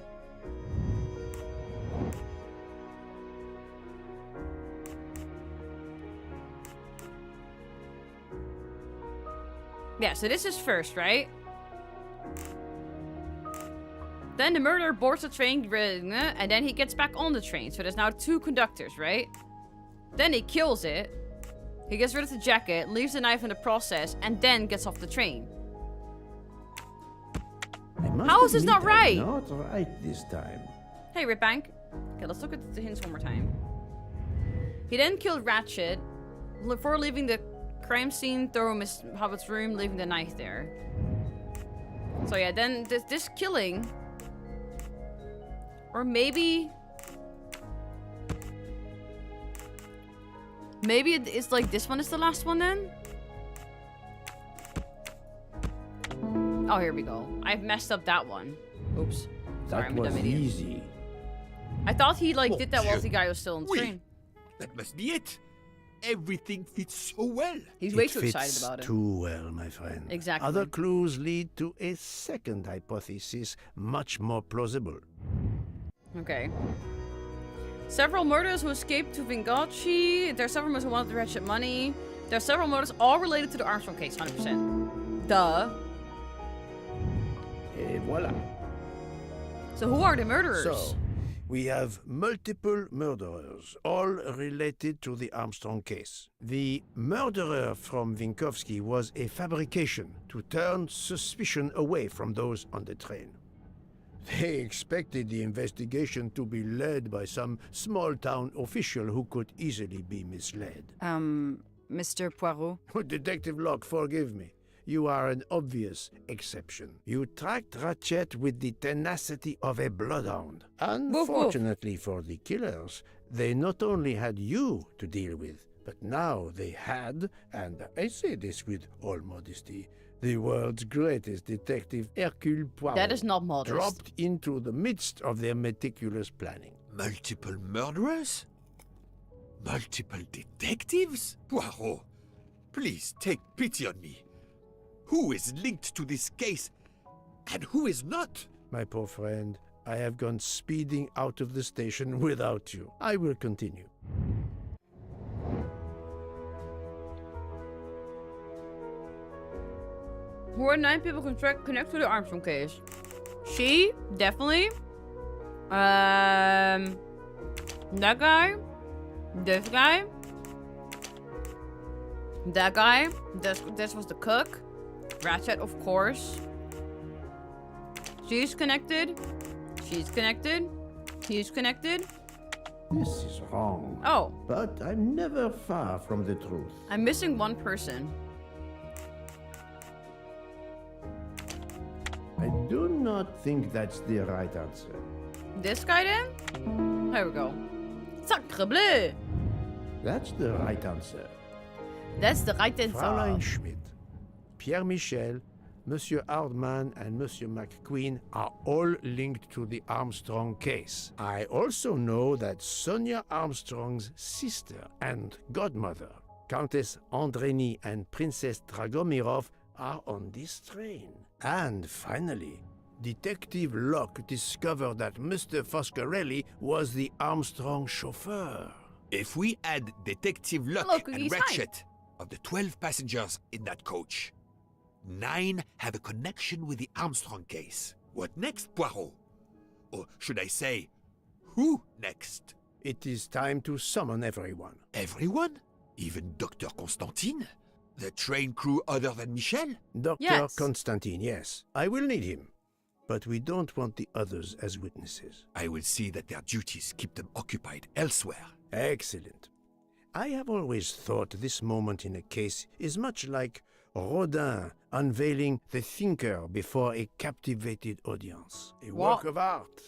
Yeah, so this is first, right? Then the murderer boards the train, and then he gets back on the train. So there's now 2 conductors, right? Then he kills it. He gets rid of the jacket, leaves the knife in the process, and then gets off the train. How is this not right? Not right this time. Hey, Ripbank. Okay, let's look at the hints one more time. He then killed Ratchet before leaving the crime scene through Miss Hobbit's room, leaving the knife there. So yeah, then this killing... Or maybe... Maybe it's like this one is the last one then? Oh, here we go. I've messed up that one. Oops. Sorry, I'm a dumb idiot. Easy. I thought he like did that while the guy was still on the train. That must be it. Everything fits so well. He's way too excited about it. Too well, my friend. Exactly. Other clues lead to a second hypothesis, much more plausible. Okay. Several murderers who escaped to Vingachi. There are several murders who wanted the Ratchet money. There are several murders all related to the Armstrong case, 100%. Duh. Et voila. So who are the murderers? So, we have multiple murderers, all related to the Armstrong case. The murderer from Vinkovsky was a fabrication to turn suspicion away from those on the train. They expected the investigation to be led by some small-town official who could easily be misled. Mr. Poirot? Detective Locke, forgive me. You are an obvious exception. You tracked Ratchet with the tenacity of a bloodhound. Unfortunately for the killers, they not only had you to deal with, but now they had, and I say this with all modesty, the world's greatest detective, Hercule Poirot. That is not modest. Dropped into the midst of their meticulous planning. Multiple murderers? Multiple detectives? Poirot, please take pity on me. Who is linked to this case, and who is not? My poor friend, I have gone speeding out of the station without you. I will continue. Who are 9 people connected to the Armstrong case? She, definitely. That guy. This guy. That guy. This was the cook. Ratchet, of course. She's connected. She's connected. He's connected. This is wrong. Oh. But I'm never far from the truth. I'm missing one person. I do not think that's the right answer. This guy then? There we go. Sacre bleu! That's the right answer. That's the right answer. Fräulein Schmidt, Pierre Michel, Monsieur Hardman, and Monsieur McQueen are all linked to the Armstrong case. I also know that Sonia Armstrong's sister and godmother, Countess Andreni and Princess Dragomirov, are on this train. And finally, Detective Locke discovered that Mr. Foscarelli was the Armstrong chauffeur. If we add Detective Luck Look, and he's Ratchet, of the 12 passengers in that coach, 9 have a connection with the Armstrong case. What next, Poirot? Or should I say, who next? It is time to summon everyone. Everyone? Even Dr. Constantine? The train crew other than Michel? Dr. Constantine, yes. I will need him. But we don't want the others as witnesses. I will see that their duties keep them occupied elsewhere. Excellent. I have always thought this moment in a case is much like Rodin unveiling the thinker before a captivated audience. A work of art.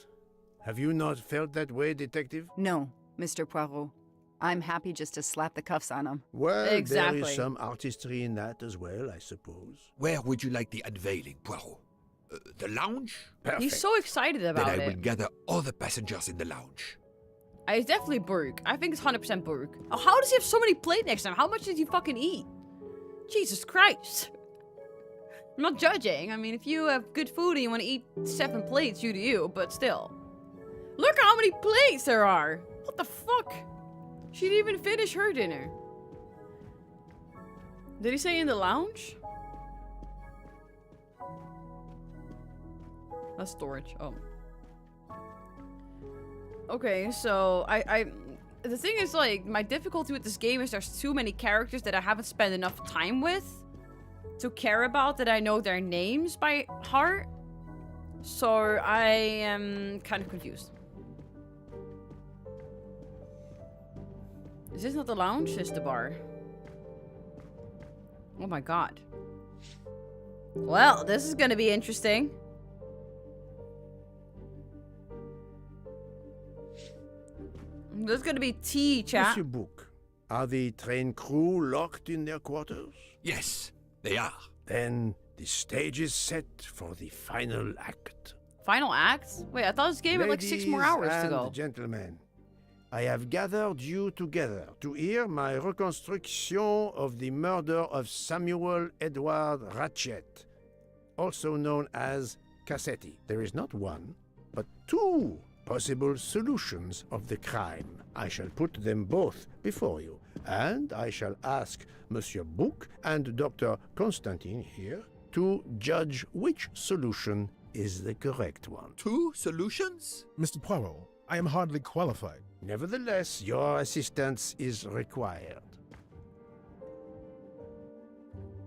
Have you not felt that way, Detective? No, Mr. Poirot. I'm happy just to slap the cuffs on him. Well, there is some artistry in that as well, I suppose. Where would you like the unveiling, Poirot? The lounge? Perfect. He's so excited about then I it. will gather all the passengers in the lounge. It's definitely Burke. I think it's 100% Burke. Oh, how does he have so many plates next to him? How much did he fucking eat? Jesus Christ. I'm not judging. I mean, if you have good food and you want to eat 7 plates, you do you, but still. Look how many plates there are. What the fuck? She didn't even finish her dinner. Did he say in the lounge? That's storage. Oh. Okay, so the thing is, like, my difficulty with this game is there's too many characters that I haven't spent enough time with to care about that I know their names by heart. So I am kind of confused. Is this not the lounge? This is the bar. Oh my god. Well, this is gonna be interesting. There's gonna be tea, chat. Monsieur Bouc, are the train crew locked in their quarters? Yes, they are. Then the stage is set for the final act. Final act? Wait, I thought this game had like 6 more hours to go. Ladies and gentlemen, I have gathered you together to hear my reconstruction of the murder of Samuel Edward Ratchet, also known as Cassetti. There is not one, but 2 possible solutions of the crime. I shall put them both before you, and I shall ask Monsieur Bouc and Dr. Constantine here to judge which solution is the correct one. 2 solutions? Mr. Poirot, I am hardly qualified. Nevertheless, your assistance is required.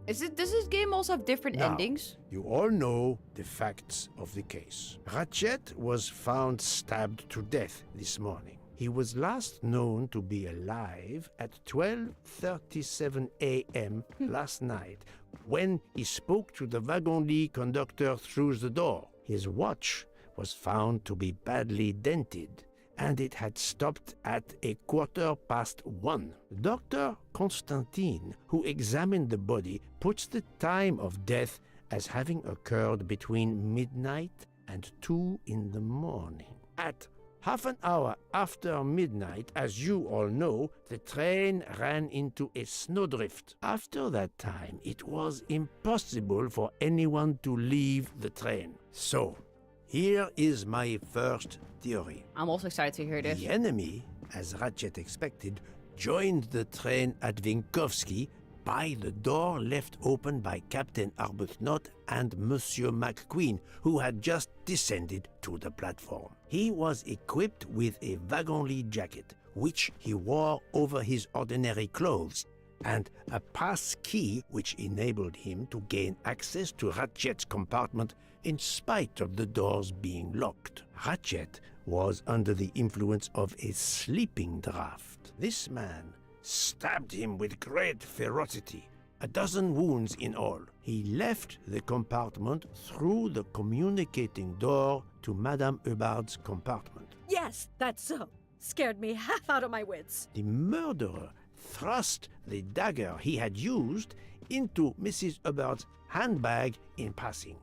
Does this game also have different Now, endings? You all know the facts of the case. Ratchet was found stabbed to death this morning. He was last known to be alive at 12:37 a.m. last night when he spoke to the wagon-lit conductor through the door. His watch was found to be badly dented, and it had stopped at 1:15. Dr. Constantine, who examined the body, puts the time of death as having occurred between midnight and 2 in the morning. At half an hour after midnight, as you all know, the train ran into a snowdrift. After that time, it was impossible for anyone to leave the train. So, here is my first theory. I'm also excited to hear this. The enemy, as Ratchet expected, joined the train at Vinkovsky by the door left open by Captain Arbuthnot and Monsieur McQueen, who had just descended to the platform. He was equipped with a wagon-lit jacket, which he wore over his ordinary clothes, and a pass key which enabled him to gain access to Ratchet's compartment in spite of the doors being locked. Ratchet was under the influence of a sleeping draught. This man stabbed him with great ferocity, 12 wounds in all. He left the compartment through the communicating door to Madame Hubbard's compartment. Yes, that's so. Scared me half out of my wits. The murderer thrust the dagger he had used into Mrs. Hubbard's handbag in passing.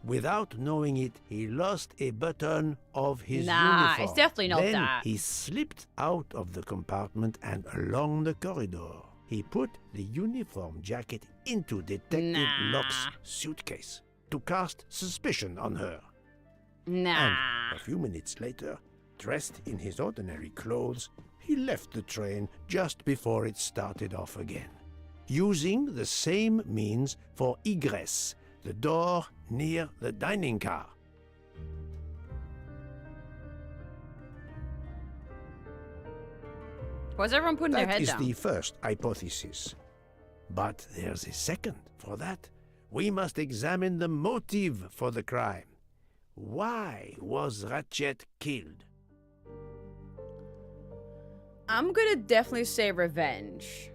Without knowing it, he lost a button of his uniform. It's definitely not then that. He slipped out of the compartment and along the corridor. He put the uniform jacket into Detective Locke's suitcase to cast suspicion on her. And a few minutes later, dressed in his ordinary clothes, he left the train just before it started off again, using the same means for egress, the door near the dining car. Why's everyone putting their head down? That is the first hypothesis. But there's a second. For that, we must examine the motive for the crime. Why was Ratchet killed? I'm gonna definitely say revenge.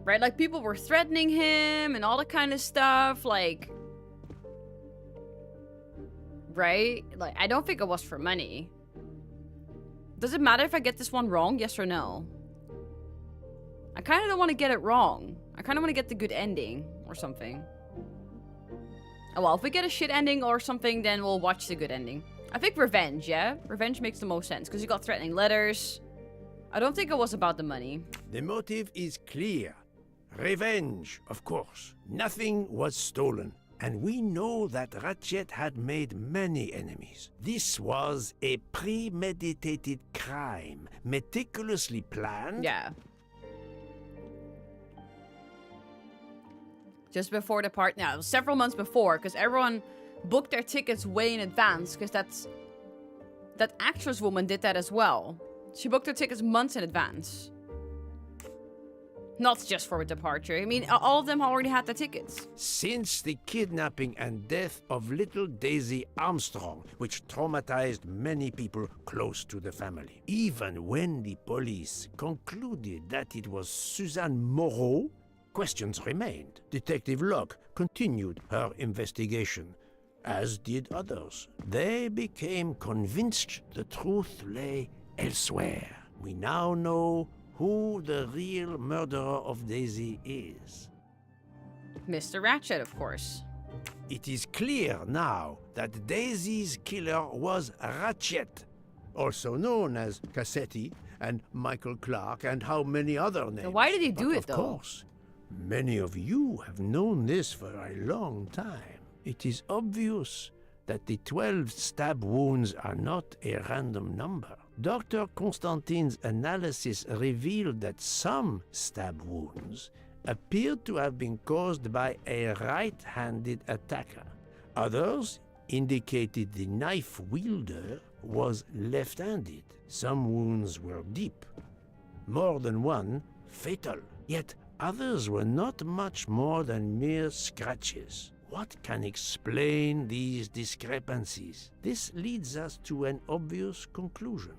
Right? Like, people were threatening him and all that kind of stuff. Like, right? Like, I don't think it was for money. Does it matter if I get this one wrong? Yes or no? I kind of don't want to get it wrong. I kind of want to get the good ending or something. Oh, well, if we get a shit ending or something, then we'll watch the good ending. I think revenge, yeah? Revenge makes the most sense, because you got threatening letters. I don't think it was about the money. The motive is clear. Revenge, of course. Nothing was stolen. And we know that Ratchet had made many enemies. This was a premeditated crime, meticulously planned. Yeah. Just before the part, now, several months before, because everyone booked their tickets way in advance, because that actress woman did that as well. She booked her tickets months in advance. Not just for a departure. I mean, all of them already had the tickets. Since the kidnapping and death of little Daisy Armstrong, which traumatized many people close to the family. Even when the police concluded that it was Suzanne Moreau, questions remained. Detective Locke continued her investigation, as did others. They became convinced the truth lay elsewhere. We now know who the real murderer of Daisy is. Mr. Ratchet, of course. It is clear now that Daisy's killer was Ratchet, also known as Cassetti and Michael Clark and how many other names. Now, why did he do it, though? Of course, many of you have known this for a long time. It is obvious that the 12 stab wounds are not a random number. Dr. Constantine's analysis revealed that some stab wounds appeared to have been caused by a right-handed attacker. Others indicated the knife wielder was left-handed. Some wounds were deep, more than one fatal, yet others were not much more than mere scratches. What can explain these discrepancies? This leads us to an obvious conclusion.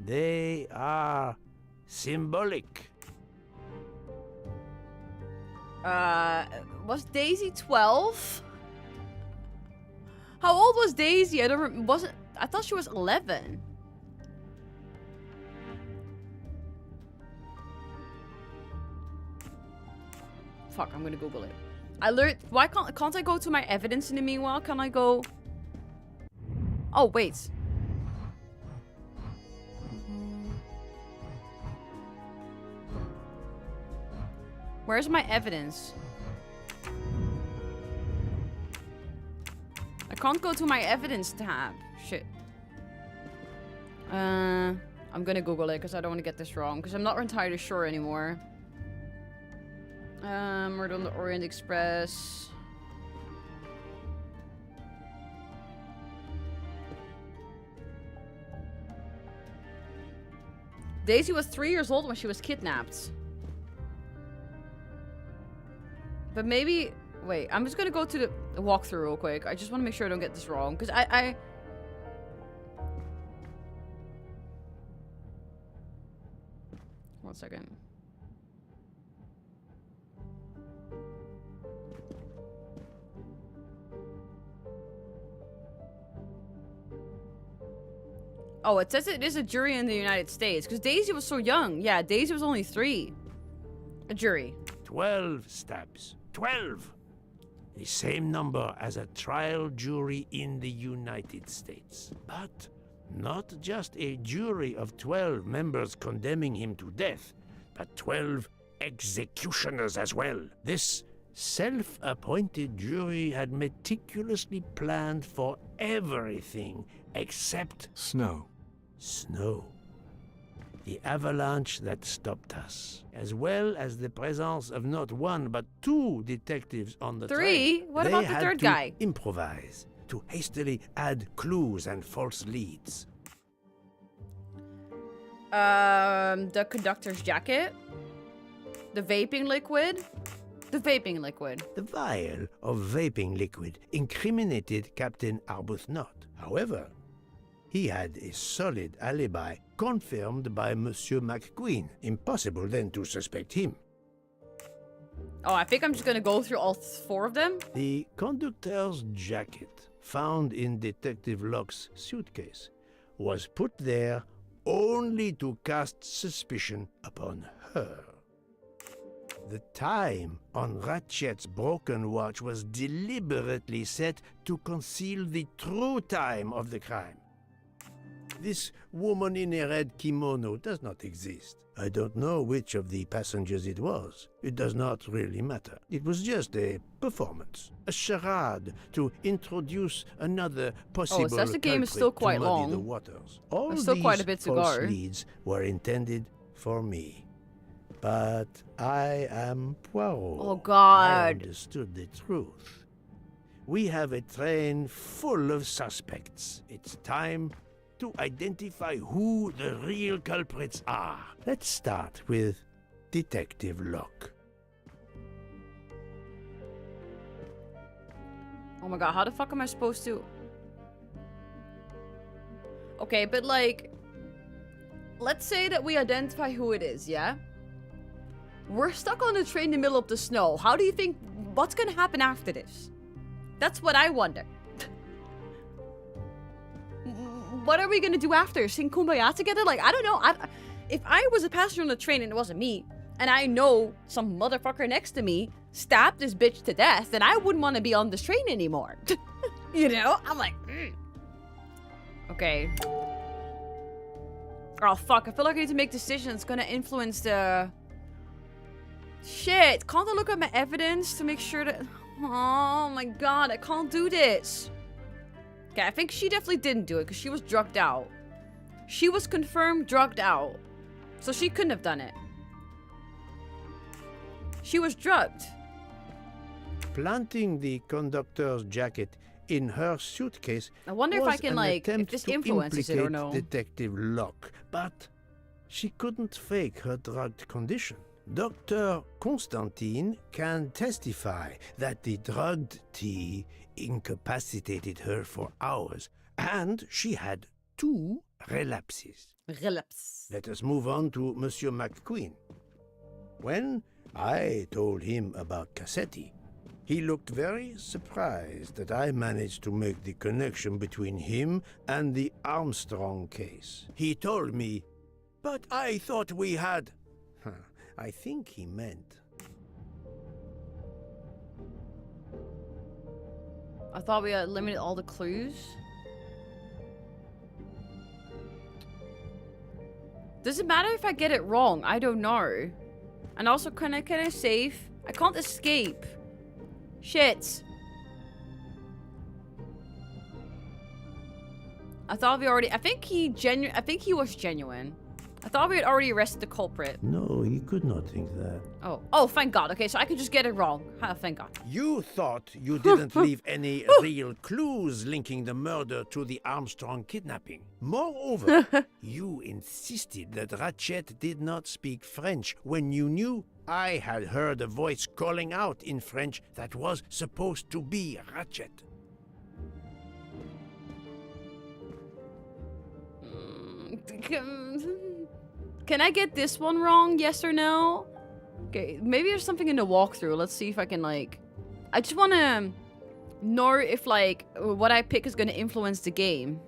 They are symbolic. Was Daisy 12? How old was Daisy? I thought she was 11. Fuck, I'm gonna Google it. I learned. Why can't I go to my evidence in the meanwhile? Can I go? Oh wait. Where's my evidence? I can't go to my evidence tab. Shit. I'm gonna Google it because I don't want to get this wrong because I'm not entirely sure anymore. Murder on the Orient Express. Daisy was 3 years old when she was kidnapped. But maybe... Wait, I'm just gonna go to the walkthrough real quick. I just want to make sure I don't get this wrong. Because I... One second. Oh, it says it is a jury in the United States. Because Daisy was so young. Yeah, Daisy was only 3. A jury. 12 stabs. 12! The same number as a trial jury in the United States. But not just a jury of 12 members condemning him to death, but 12 executioners as well. This self-appointed jury had meticulously planned for everything except Snow. Snow. The avalanche that stopped us, as well as the presence of not 1 but 2 detectives on the 3? train. What They about the had third to guy? Improvise, to hastily add clues and false leads. The conductor's jacket. The vaping liquid. The vaping liquid. The vial of vaping liquid incriminated Captain Arbuthnot. However, he had a solid alibi confirmed by Monsieur McQueen. Impossible then to suspect him. Oh, I think I'm just gonna go through all 4 of them. The conductor's jacket, found in Detective Locke's suitcase, was put there only to cast suspicion upon her. The time on Ratchet's broken watch was deliberately set to conceal the true time of the crime. This woman in a red kimono does not exist. I don't know which of the passengers it was. It does not really matter. It was just a performance, a charade to introduce another possible so the game is culprit still quite to muddy long. the waters. All There's still quite a these bit to false go. leads were intended for me. But I am Poirot. Oh, I God. understood the truth. We have a train full of suspects. It's time to identify who the real culprits are. Let's start with Detective Locke. Oh my god, how the fuck am I supposed to... Okay, but like... Let's say that we identify who it is, yeah? We're stuck on the train in the middle of the snow. How do you think... What's gonna happen after this? That's what I wonder. What are we gonna do after? Sing Kumbaya together? Like, I don't know. If I was a passenger on the train and it wasn't me, and I know some motherfucker next to me stabbed this bitch to death, then I wouldn't want to be on this train anymore. You know? I'm like, Okay. Oh, fuck. I feel like I need to make decisions. Gonna influence the... Shit. Can't I look at my evidence to make sure that... Oh my god, I can't do this. Okay, I think she definitely didn't do it because she was drugged out. She was confirmed drugged out. So she couldn't have done it. She was drugged. Planting the conductor's jacket in her suitcase I wonder if was I can, an like, if attempt this to influences it or implicate no. Detective Locke, but she couldn't fake her drugged condition. Dr. Constantine can testify that the drugged tea incapacitated her for hours, and she had 2 relapses. Relapse. Let us move on to Monsieur McQueen. When I told him about Cassetti, he looked very surprised that I managed to make the connection between him and the Armstrong case. He told me, "But I thought we had..." I think he meant... I thought we eliminated all the clues. Does it matter if I get it wrong? I don't know. And also, can I save? I can't escape. Shit. I thought we already... I think he was genuine. I thought we had already arrested the culprit. No, he could not think that. Oh, thank God. Okay, so I could just get it wrong. Thank God. You thought you didn't leave any real clues linking the murder to the Armstrong kidnapping. Moreover, you insisted that Ratchet did not speak French when you knew I had heard a voice calling out in French that was supposed to be Ratchet. Can I get this one wrong? Yes or no? Okay, maybe there's something in the walkthrough. Let's see if I can, like... I just want to know if, like, what I pick is going to influence the game.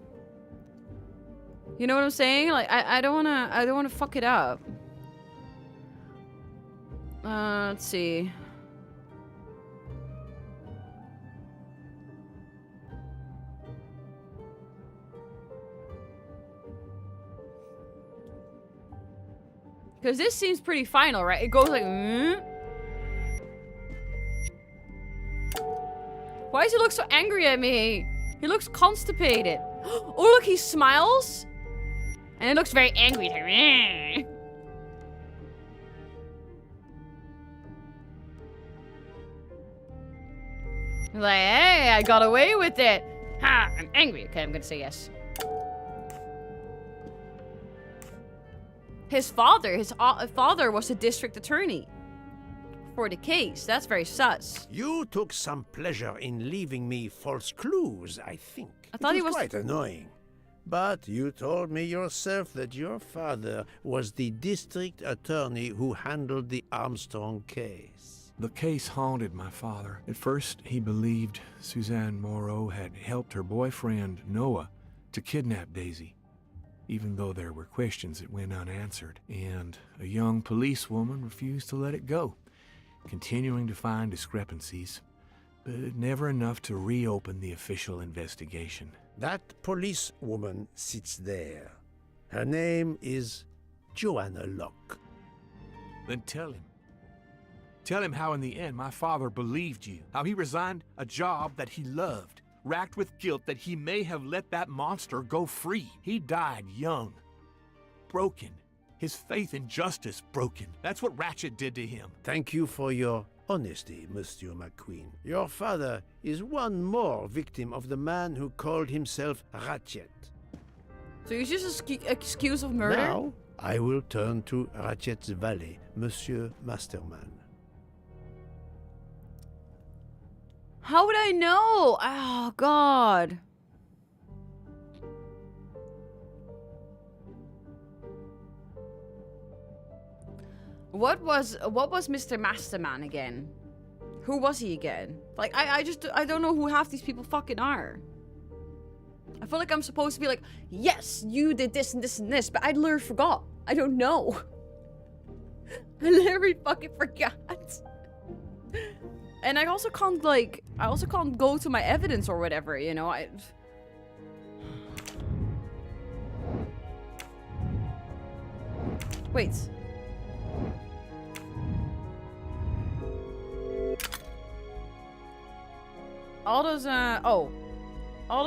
You know what I'm saying? Like, I don't want to fuck it up. Let's see. Because this seems pretty final, right? It goes like... Why does he look so angry at me? He looks constipated. Oh, look, he smiles. And it looks very angry. Like, hey, I got away with it. Ha, I'm angry. Okay, I'm gonna say yes. His father was the district attorney for the case. That's very sus. You took some pleasure in leaving me false clues, I think. I thought it he was quite annoying. But you told me yourself that your father was the district attorney who handled the Armstrong case. The case haunted my father. At first, he believed Suzanne Moreau had helped her boyfriend, Noah, to kidnap Daisy, even though there were questions that went unanswered, and a young policewoman refused to let it go, continuing to find discrepancies, but never enough to reopen the official investigation. That policewoman sits there. Her name is Joanna Locke. Then tell him. Tell him how in the end my father believed you, how he resigned a job that he loved, racked with guilt that he may have let that monster go free. He died young, broken, his faith in justice broken. That's what Ratchet did to him. Thank you for your honesty, Monsieur McQueen. Your father is one more victim of the man who called himself Ratchet. So he's just an excuse of murder? Now, I will turn to Ratchet's valet, Monsieur Masterman. How would I know? Oh, God. What was Mr. Masterman again? Who was he again? Like, I don't know who half these people fucking are. I feel like I'm supposed to be like, yes, you did this and this and this, but I literally forgot. I don't know. I literally fucking forgot. And I also can't go to my evidence or whatever, you know. Wait. All those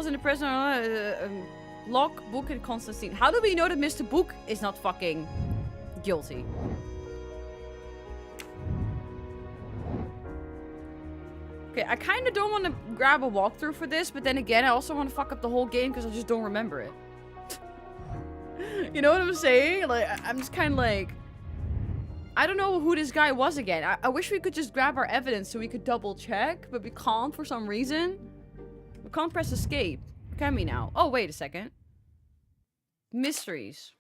in the prison Locke, Book, and Constantine. How do we know that Mr. Book is not fucking guilty? Okay, I kind of don't want to grab a walkthrough for this, but then again, I also want to fuck up the whole game because I just don't remember it. You know what I'm saying? Like, I'm just kind of like... I don't know who this guy was again. I wish we could just grab our evidence so we could double check, but we can't for some reason. We can't press escape. Can we now? Oh, wait a second. Mysteries.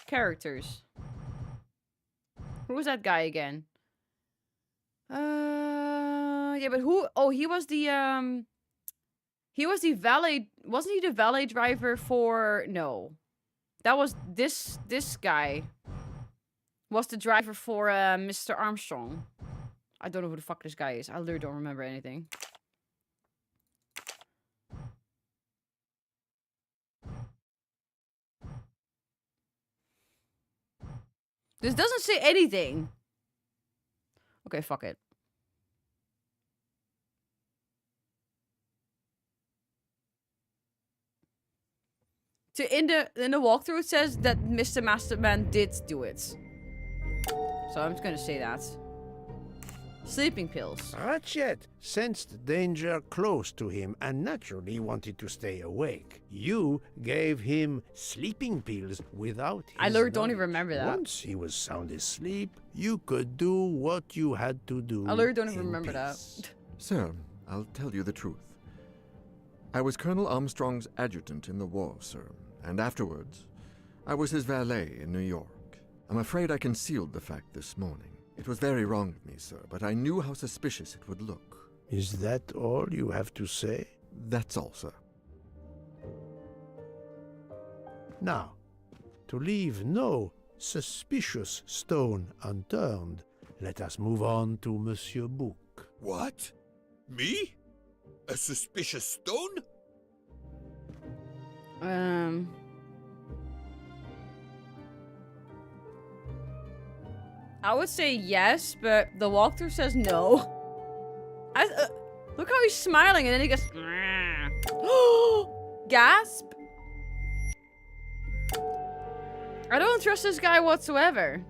Characters. Who was that guy again? Yeah, but who? Oh, he was the valet. Wasn't he the valet driver for? No, that was this guy. Was the driver for Mr. Armstrong? I don't know who the fuck this guy is. I literally don't remember anything. This doesn't say anything. Okay, fuck it. So in the walkthrough it says that Mr. Masterman did do it. So I'm just gonna say that. Sleeping pills. Ratchet sensed danger close to him and naturally wanted to stay awake. You gave him sleeping pills without his I literally don't knowledge. even remember that. Once he was sound asleep, you could do what you had to do. I literally don't even in remember peace. that. Sir, I'll tell you the truth. I was Colonel Armstrong's adjutant in the war, sir, and afterwards, I was his valet in New York. I'm afraid I concealed the fact this morning. It was very wrong of me, sir, but I knew how suspicious it would look. Is that all you have to say? That's all, sir. Now, to leave no suspicious stone unturned, let us move on to Monsieur Book. What? Me? A suspicious stone? I would say yes, but the walkthrough says no. Look how he's smiling and then he goes... Gasp! I don't trust this guy whatsoever.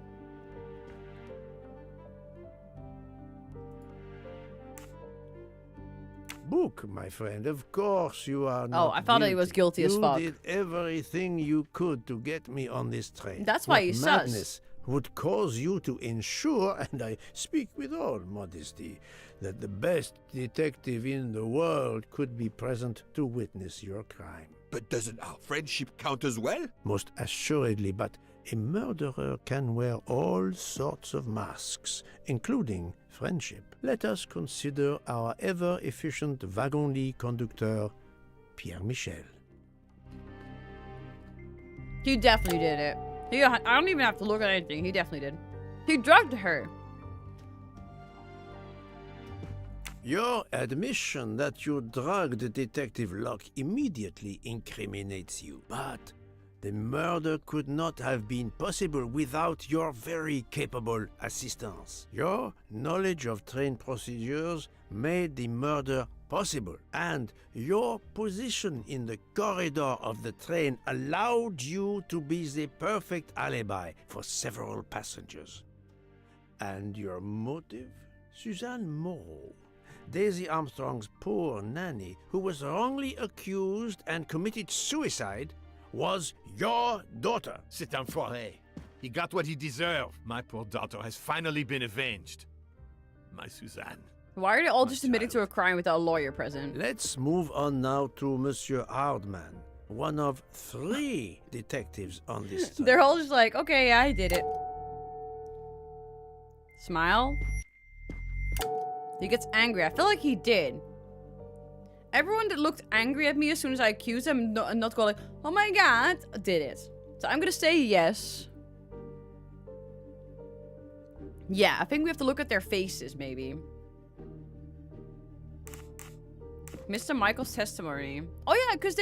Book, my friend, of course you are not Oh, I thought he was guilty as fuck. You did everything you could to get me on this train. That's why What he's madness sus. would cause you to ensure, and I speak with all modesty, that the best detective in the world could be present to witness your crime. But doesn't our friendship count as well? Most assuredly, but a murderer can wear all sorts of masks, including friendship. Let us consider our ever-efficient wagon-lit conductor, Pierre Michel. He definitely did it. I don't even have to look at anything. He definitely did. He drugged her. Your admission that you drugged Detective Locke immediately incriminates you, but the murder could not have been possible without your very capable assistance. Your knowledge of train procedures made the murder possible, and your position in the corridor of the train allowed you to be the perfect alibi for several passengers. And your motive? Suzanne Moreau, Daisy Armstrong's poor nanny, who was wrongly accused and committed suicide, was your daughter. C'est un foiré. He got what he deserved. My poor daughter has finally been avenged. My Suzanne. Why are they all just admitting to a crime without a lawyer present? Let's move on now to Monsieur Hardman, one of 3 detectives on this train. They're all just like, okay, yeah, I did it. Smile. He gets angry. I feel like he did. Everyone that looked angry at me as soon as I accused them and not go like, oh my god, did it. So I'm gonna say yes. Yeah, I think we have to look at their faces, maybe. Mr. Michael's testimony. Oh yeah, because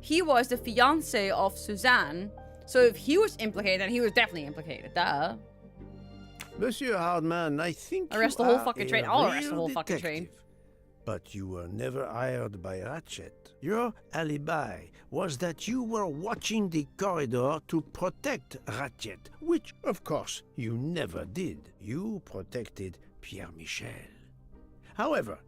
he was the fiance of Suzanne. So if he was implicated, then he was definitely implicated. Duh. Monsieur Hardman, I think Arrest you the whole are fucking a train. I'll arrest the real whole fucking train. detective. But you were never hired by Ratchet. Your alibi was that you were watching the corridor to protect Ratchet, which, of course, you never did. You protected Pierre Michel. However,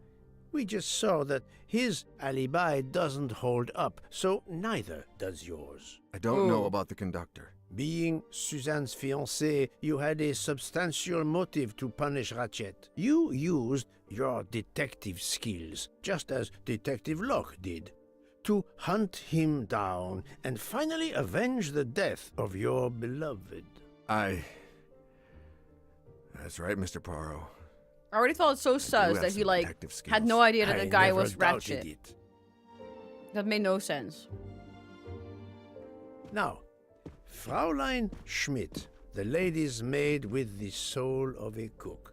we just saw that his alibi doesn't hold up, so neither does yours. I don't know about the conductor. Being Suzanne's fiancé, you had a substantial motive to punish Ratchet. You used your detective skills, just as Detective Locke did, to hunt him down and finally avenge the death of your beloved. That's right, Mr. Poirot. I already thought it so sus that he, like, had no idea that the guy was Ratchet. It. That made no sense. Now, Fraulein Schmidt, the lady's maid with the soul of a cook.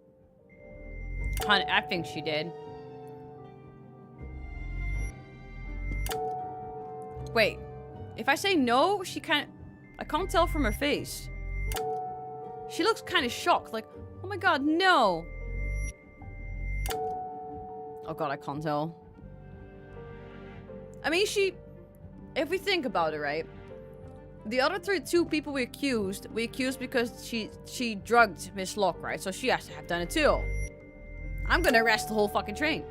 Honey, I think she did. Wait, if I say no, I can't tell from her face. She looks kind of shocked, like, oh my god, no. Oh god, I can't tell. I mean, if we think about it, right? The other two people we accused because she drugged Miss Locke, right? So she has to have done it too. I'm gonna arrest the whole fucking train.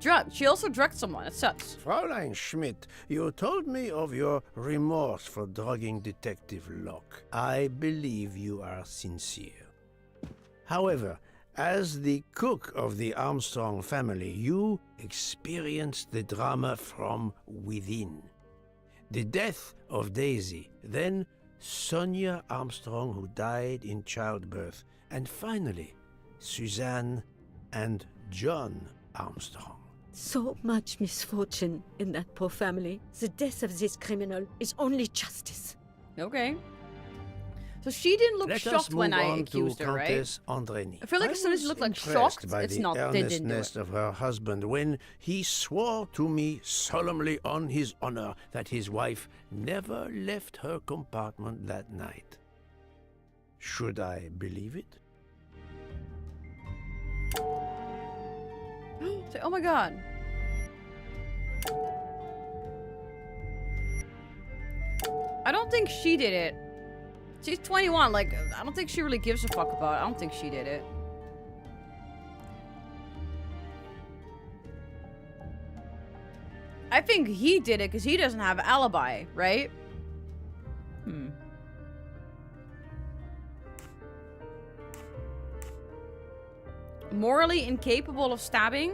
Drugged. She also drugged someone. It sucks. Fräulein Schmidt, you told me of your remorse for drugging Detective Locke. I believe you are sincere. However, as the cook of the Armstrong family, you experienced the drama from within. The death of Daisy, then Sonia Armstrong, who died in childbirth, and finally, Suzanne and John Armstrong. So much misfortune in that poor family. The death of this criminal is only justice. Okay. So she didn't look shocked when I accused her, right? Countess Andreni. I feel like as soon as she looked like shocked, by it's the not. They didn't do earnestness it. of her husband when he swore to me solemnly on his honor that his wife never left her compartment that night. Should I believe it? Say, oh my god. I don't think she did it. She's 21, like, I don't think she really gives a fuck about it. I don't think she did it. I think he did it because he doesn't have an alibi, right? Morally incapable of stabbing?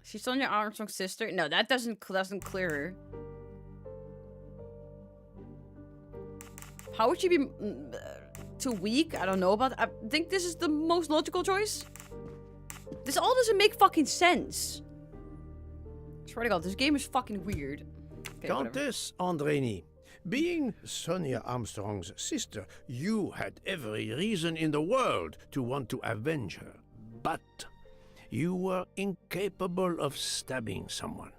She's Sonia Armstrong's sister? No, that doesn't clear her. How would she be too weak? I don't know about that. I think this is the most logical choice. This all doesn't make fucking sense. I swear to God, this game is fucking weird. Okay, Countess Andreni, being Sonia Armstrong's sister, you had every reason in the world to want to avenge her. But you were incapable of stabbing someone,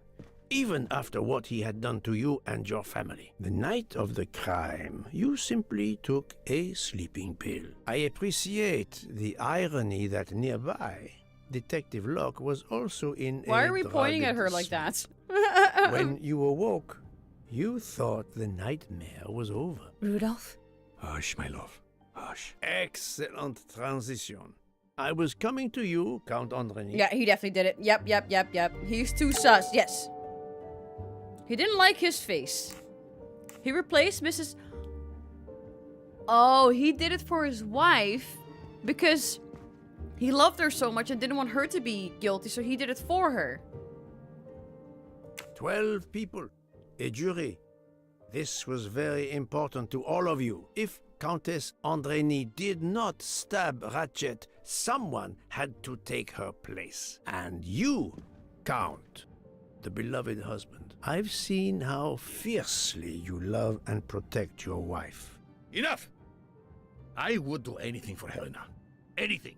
even after what he had done to you and your family. The night of the crime, you simply took a sleeping pill. I appreciate the irony that nearby, Detective Locke was also in Why are we pointing at her like that? When you awoke, you thought the nightmare was over. Rudolph? Hush, my love. Hush. Excellent transition. I was coming to you, Count Andreni. Yeah, he definitely did it. Yep. He's too sus. Yes. He didn't like his face. He replaced Mrs. Oh, he did it for his wife because he loved her so much and didn't want her to be guilty, so he did it for her. 12 people, a jury. This was very important to all of you. If Countess Andreni did not stab Ratchet, someone had to take her place. And you, Count, the beloved husband. I've seen how fiercely you love and protect your wife. Enough! I would do anything for Helena. Anything.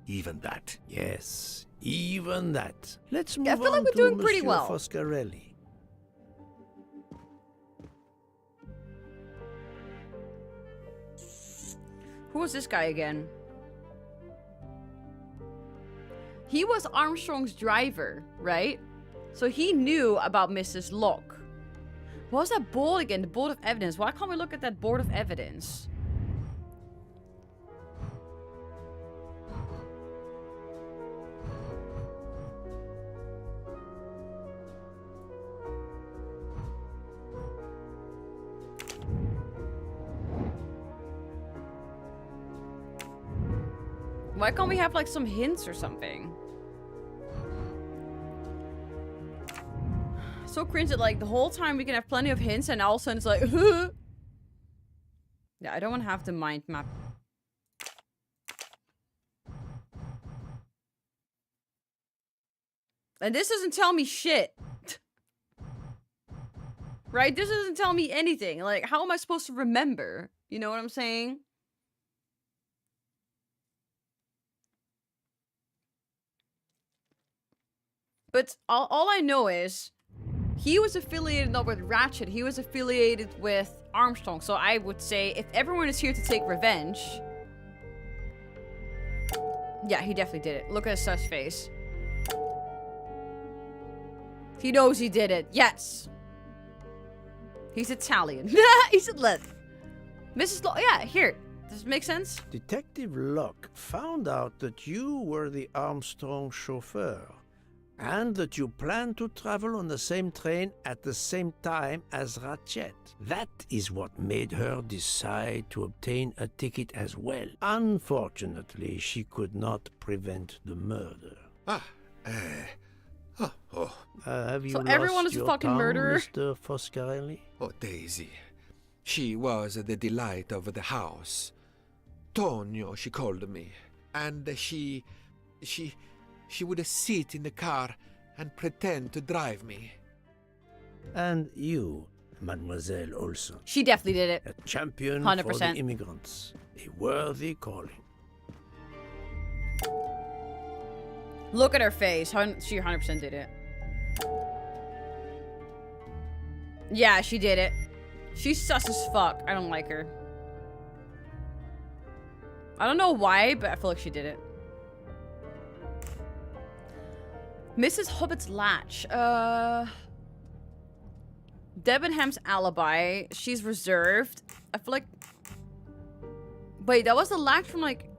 Even that. Yes, even that. Let's move I feel like on we're to doing pretty Monsieur well. Foscarelli. Who was this guy again? He was Armstrong's driver, right? So he knew about Mrs. Locke. What was that board again? The board of evidence. Why can't we look at that board of evidence? Why can't we have like some hints or something? So cringe that like the whole time we can have plenty of hints and all of a sudden it's like yeah, I don't want to have the mind map. And this doesn't tell me shit. Right? This doesn't tell me anything. Like, how am I supposed to remember? You know what I'm saying? But all I know is he was affiliated not with Ratchet, he was affiliated with Armstrong. So I would say if everyone is here to take revenge, Yeah, he definitely did it. Look at his sus face. He knows he did it. Yes. He's Italian. He's a let. Mrs. Locke. Yeah, here. Does it make sense? Detective Locke found out that you were the Armstrong chauffeur, and that you planned to travel on the same train at the same time as Ratchet. That is what made her decide to obtain a ticket as well. Unfortunately, she could not prevent the murder. Have you So lost everyone is a your fucking tongue, murderer? Mr. Foscarelli? Oh, Daisy. She was the delight of the house. Tonio, she called me. And she would sit in the car and pretend to drive me. And you, Mademoiselle Olson. She definitely did it. A champion 100%. for the immigrants. A worthy calling. Look at her face. She 100% did it. Yeah, she did it. She's sus as fuck. I don't like her. I don't know why, but I feel like she did it. Mrs. Hobbitt's latch. Debenham's alibi. She's reserved. I feel like... Wait, that was the latch from like...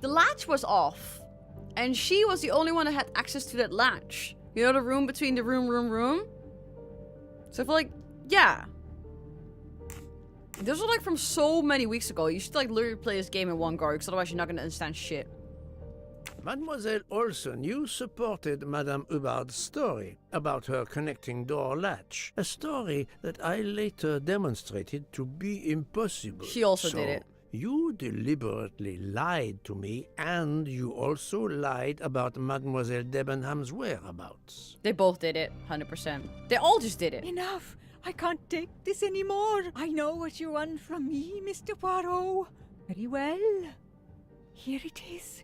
The latch was off. And she was the only one that had access to that latch. You know, the room between the room? So I feel like, yeah. Those are like from so many weeks ago. You should like literally play this game in one go, because otherwise you're not going to understand shit. Mademoiselle Olson, you supported Madame Hubbard's story about her connecting door latch. A story that I later demonstrated to be impossible. She also did it. You deliberately lied to me, and you also lied about Mademoiselle Debenham's whereabouts. They both did it, 100%. They all just did it. Enough! I can't take this anymore. I know what you want from me, Mr. Poirot. Very well. Here it is.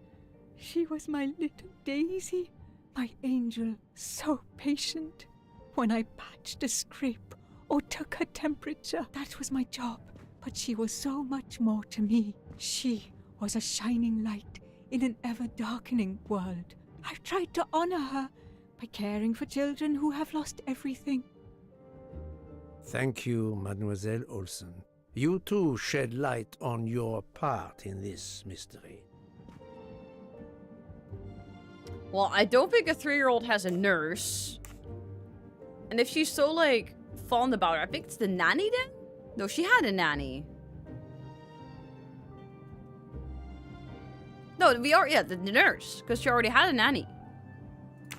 She was my little Daisy, my angel, so patient. When I patched a scrape or took her temperature, that was my job. But she was so much more to me. She was a shining light in an ever-darkening world. I've tried to honor her by caring for children who have lost everything. Thank you, Mademoiselle Olson. You too shed light on your part in this mystery. Well, I don't think a 3-year-old has a nurse. And if she's so, like, fond about her, I think it's the nanny then? No, she had a nanny. No, the nurse, because she already had a nanny.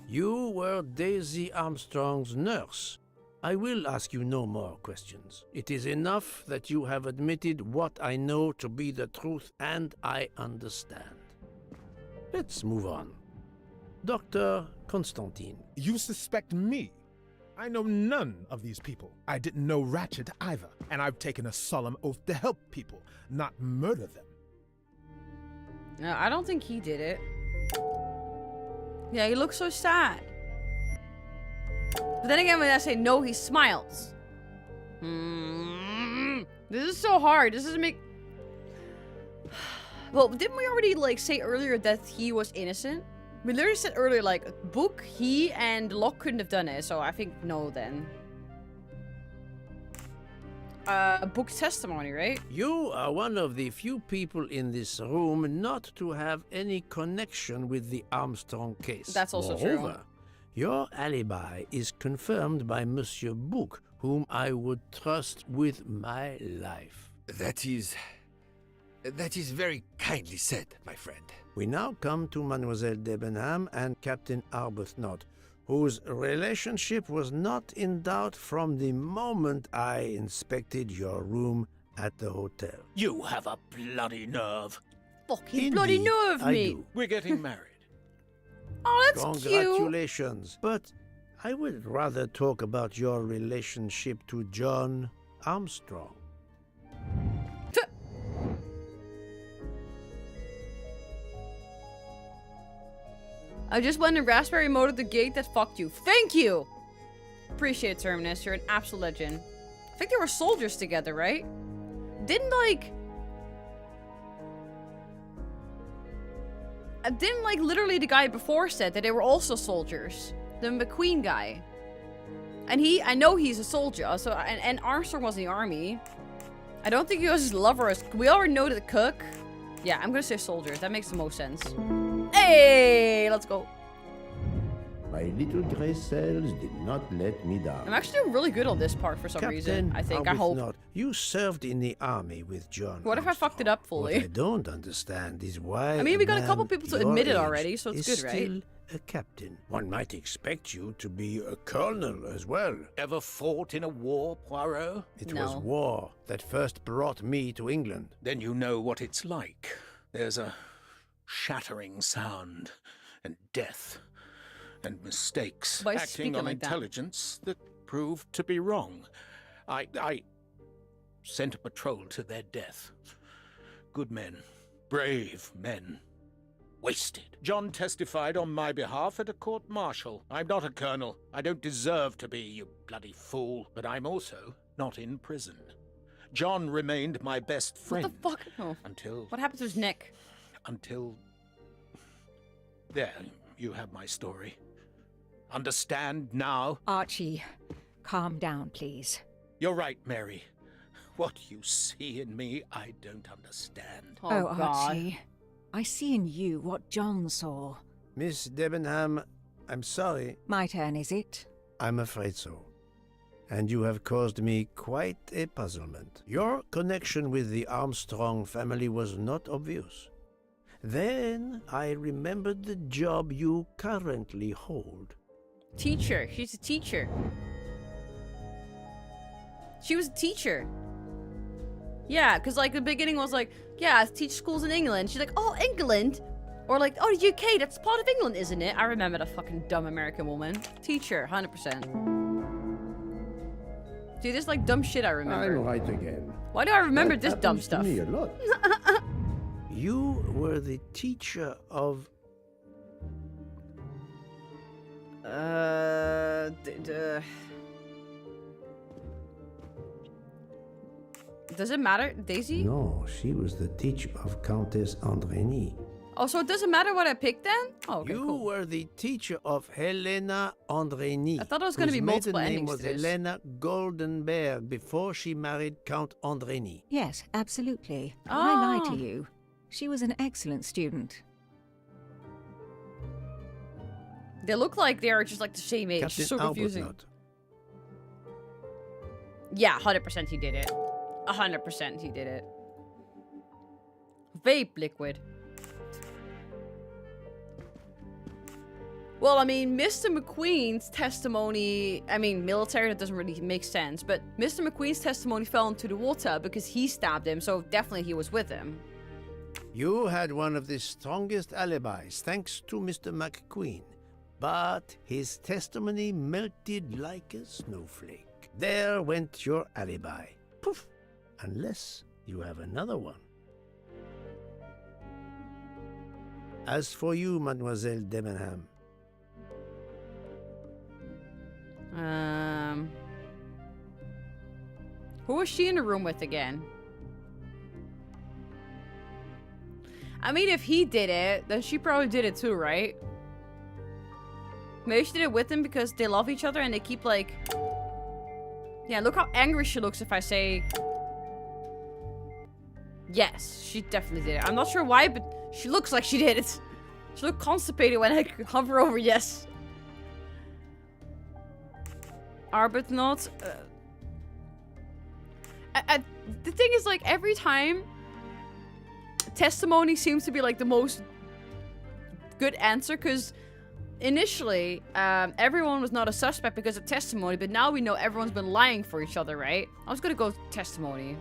You were Daisy Armstrong's nurse. I will ask you no more questions. It is enough that you have admitted what I know to be the truth, and I understand. Let's move on. Dr. Constantine. You suspect me? I know none of these people. I didn't know Ratchet either, and I've taken a solemn oath to help people, not murder them. No, I don't think he did it. Yeah, he looks so sad. But then again, when I say no, he smiles. This is so hard. This doesn't make... Well, didn't we already, like, say earlier that he was innocent? We literally said earlier, like, Book, he, and Locke couldn't have done it, so I think no, then. Book's testimony, right? You are one of the few people in this room not to have any connection with the Armstrong case. That's also Moreover, true. Your alibi is confirmed by Monsieur Book, whom I would trust with my life. That is very kindly said, my friend. We now come to Mademoiselle Debenham and Captain Arbuthnot, whose relationship was not in doubt from the moment I inspected your room at the hotel. You have a bloody nerve. Fucking Indeed, bloody nerve I me. do. We're getting married. Oh, that's cute. Congratulations. But I would rather talk about your relationship to John Armstrong. I just went in raspberry mode at the gate that fucked you. Thank you! Appreciate it, Terminus. You're an absolute legend. I think they were soldiers together, right? Didn't, like... didn't like literally the guy before said that they were also soldiers? The McQueen guy. And I know he's a soldier, so, and Armstrong was in the army. I don't think he was his lover. We already know the cook. Yeah, I'm gonna say soldiers. That makes the most sense. Hey, let's go. My little gray cells did not let me down. I'm actually doing really good on this part for some reason. I think. I hope. Not. You served in the army with John. What if I fucked it up fully? What I don't understand is why. I mean, we got a couple people to admit it already, so it's good, right? Still a captain. One might expect you to be a colonel as well. Ever fought in a war, Poirot? It was war that first brought me to England. Then you know what it's like. There's a shattering sound, and death, and mistakes, By acting on like intelligence that proved to be wrong. I sent a patrol to their death. Good men, brave men. Wasted. John testified on my behalf at a court-martial. I'm not a colonel. I don't deserve to be, you bloody fool. But I'm also not in prison. John remained my best friend. What the fuck? Oh. Until... What happened to his neck? Until... There, you have my story. Understand now? Archie, calm down, please. You're right, Mary. What you see in me, I don't understand. Oh, Archie. I see in you what John saw. Miss Debenham, I'm sorry. My turn, is it? I'm afraid so. And you have caused me quite a puzzlement. Your connection with the Armstrong family was not obvious. Then I remembered the job you currently hold. Teacher. She's a teacher. She was a teacher. Yeah, because like the beginning was like, yeah, I teach schools in England. She's like, oh, England? Or like, oh, the UK, that's part of England, isn't it? I remember that fucking dumb American woman. Teacher, 100%. See, there's like dumb shit I remember. I'm right again. Why do I remember That this dumb happens to stuff? me a lot. You were the teacher of... Does it matter, Daisy? No, she was the teacher of Countess Andrény. Oh, so it doesn't matter what I picked then? Oh, okay, You cool. were the teacher of Helena Andrény. I thought it was gonna be multiple Her name endings was to this. Helena Goldenberg before she married Count Andrény. Yes, absolutely. Oh. I lied to you. She was an excellent student. They look like they're just like the same age. Captain So confusing. Arbuthnot. Yeah, 100% he did it. 100% he did it. Vape liquid. Well, I mean, Mr. McQueen's testimony, I mean, military, that doesn't really make sense, but Mr. McQueen's testimony fell into the water because he stabbed him, so definitely he was with him. You had one of the strongest alibis, thanks to Mr. McQueen. But his testimony melted like a snowflake. There went your alibi. Poof! Unless you have another one. As for you, Mademoiselle Debenham. Who was she in the room with again? I mean, if he did it, then she probably did it too, right? Maybe she did it with him because they love each other and they keep like... Yeah, look how angry she looks if I say... Yes, she definitely did it. I'm not sure why, but she looks like she did it. She looked constipated when I hover over yes. Arbuthnot. The thing is, like, every time... Testimony seems to be, like, the most good answer, because... Initially, everyone was not a suspect because of testimony, but now we know everyone's been lying for each other, right? I was gonna go testimony.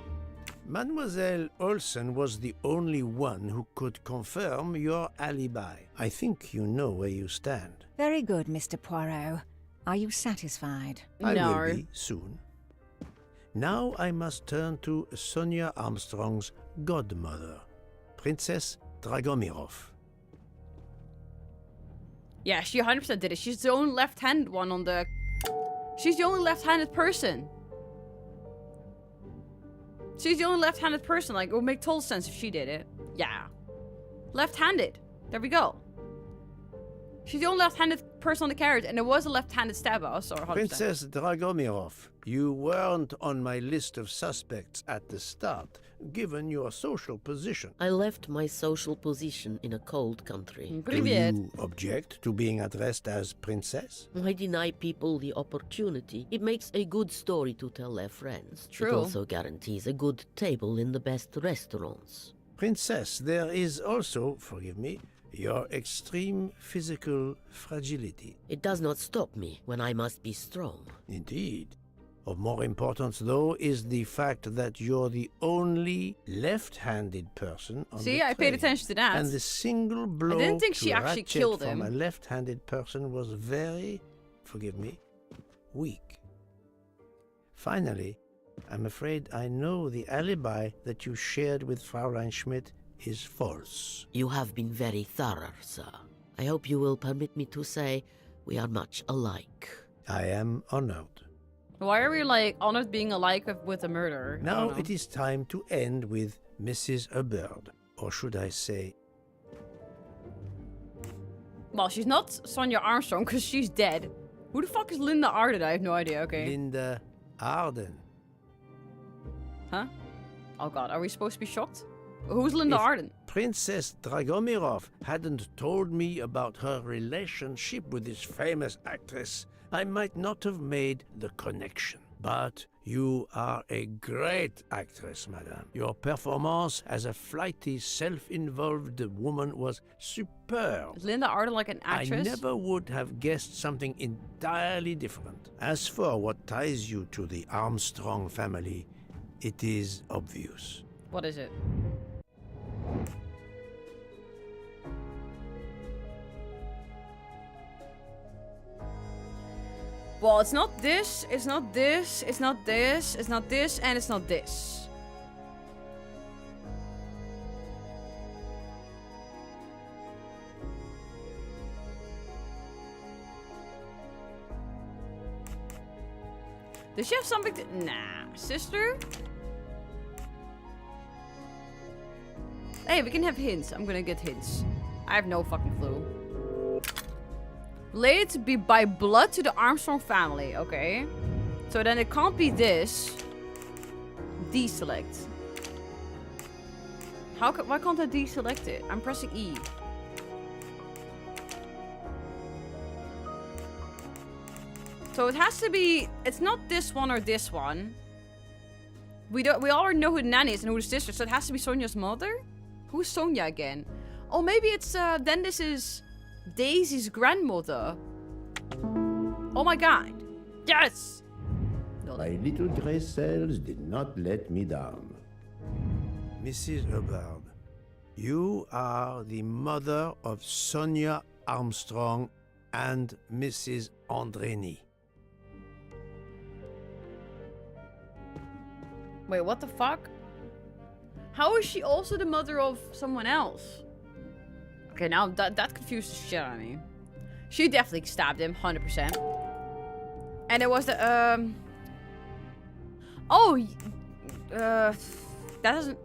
Mademoiselle Olsen was the only one who could confirm your alibi. I think you know where you stand. Very good, Mr. Poirot. Are you satisfied? I will be soon. Now I must turn to Sonia Armstrong's godmother, Princess Dragomirov. Yeah, she 100% did it. She's the only left-handed one on the... She's the only left-handed person. She's the only left-handed person. Like, it would make total sense if she did it. Yeah. Left-handed. There we go. She's the only left-handed person on the carriage, and there was a left-handed stab. I saw her 100%. Princess Dragomirov, you weren't on my list of suspects at the start, given your social position. I left my social position in a cold country. Do you object to being addressed as princess? I deny people the opportunity. It makes a good story to tell their friends. True. It also guarantees a good table in the best restaurants. Princess, there is also, forgive me, your extreme physical fragility. It does not stop me when I must be strong. Indeed. Of more importance, though, is the fact that you're the only left-handed person on See, the I paid train. attention to that. And the single blow I didn't think to she actually ratchet killed from him. a left-handed person was very, forgive me, weak. Finally, I'm afraid I know the alibi that you shared with Fraulein Schmidt is false. You have been very thorough, sir. I hope you will permit me to say we are much alike. I am honored. Why are we, like, honored being alike with a murderer? Now it is time to end with Mrs. Hubbard. Or should I say... Well, she's not Sonia Armstrong, because she's dead. Who the fuck is Linda Arden? I have no idea, okay. Linda Arden. Huh? Oh god, are we supposed to be shocked? Who's Linda Arden? Princess Dragomirov hadn't told me about her relationship with this famous actress, I might not have made the connection. But you are a great actress, madame. Your performance as a flighty, self-involved woman was superb. Is Linda Arden like an actress? I never would have guessed something entirely different. As for what ties you to the Armstrong family, it is obvious. What is it? Well, it's not this, it's not this, it's not this, it's not this, and it's not this. Does she have something to... Nah. Sister? Hey, we can have hints. I'm gonna get hints. I have no fucking clue. Related by blood to the Armstrong family. Okay. So then it can't be this. Deselect. Why can't I deselect it? I'm pressing E. So it has to be... It's not this one or this one. We already know who the nanny is and who the sister is, so it has to be Sonia's mother? Who's Sonia again? Oh, maybe it's... then this is... Daisy's grandmother. Oh my god. Yes! My little gray cells did not let me down. Mrs. Hubbard, you are the mother of Sonia Armstrong and Mrs. Andreni. Wait, what the fuck? How is she also the mother of someone else? Okay, now that confused the shit out of me. She definitely stabbed him, 100%. And it was the, Oh! That doesn't...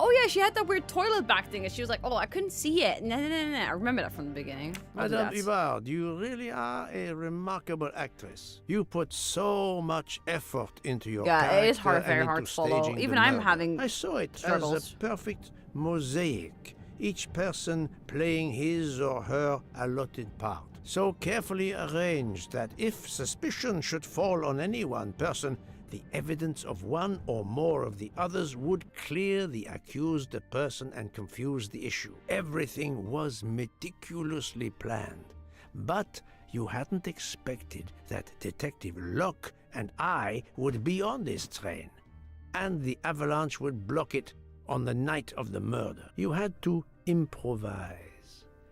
Oh yeah, she had that weird toilet back thing and she was like, oh, I couldn't see it. No. I remember that from the beginning. Madame Hubbard, you really are a remarkable actress. You put so much effort into your character. Yeah, it is very hard to follow. Even I'm having I saw it struggles. as a perfect mosaic, each person playing his or her allotted part. So carefully arranged that if suspicion should fall on any one person, the evidence of one or more of the others would clear the accused person and confuse the issue. Everything was meticulously planned. But you hadn't expected that Detective Locke and I would be on this train, and the avalanche would block it on the night of the murder. You had to improvise.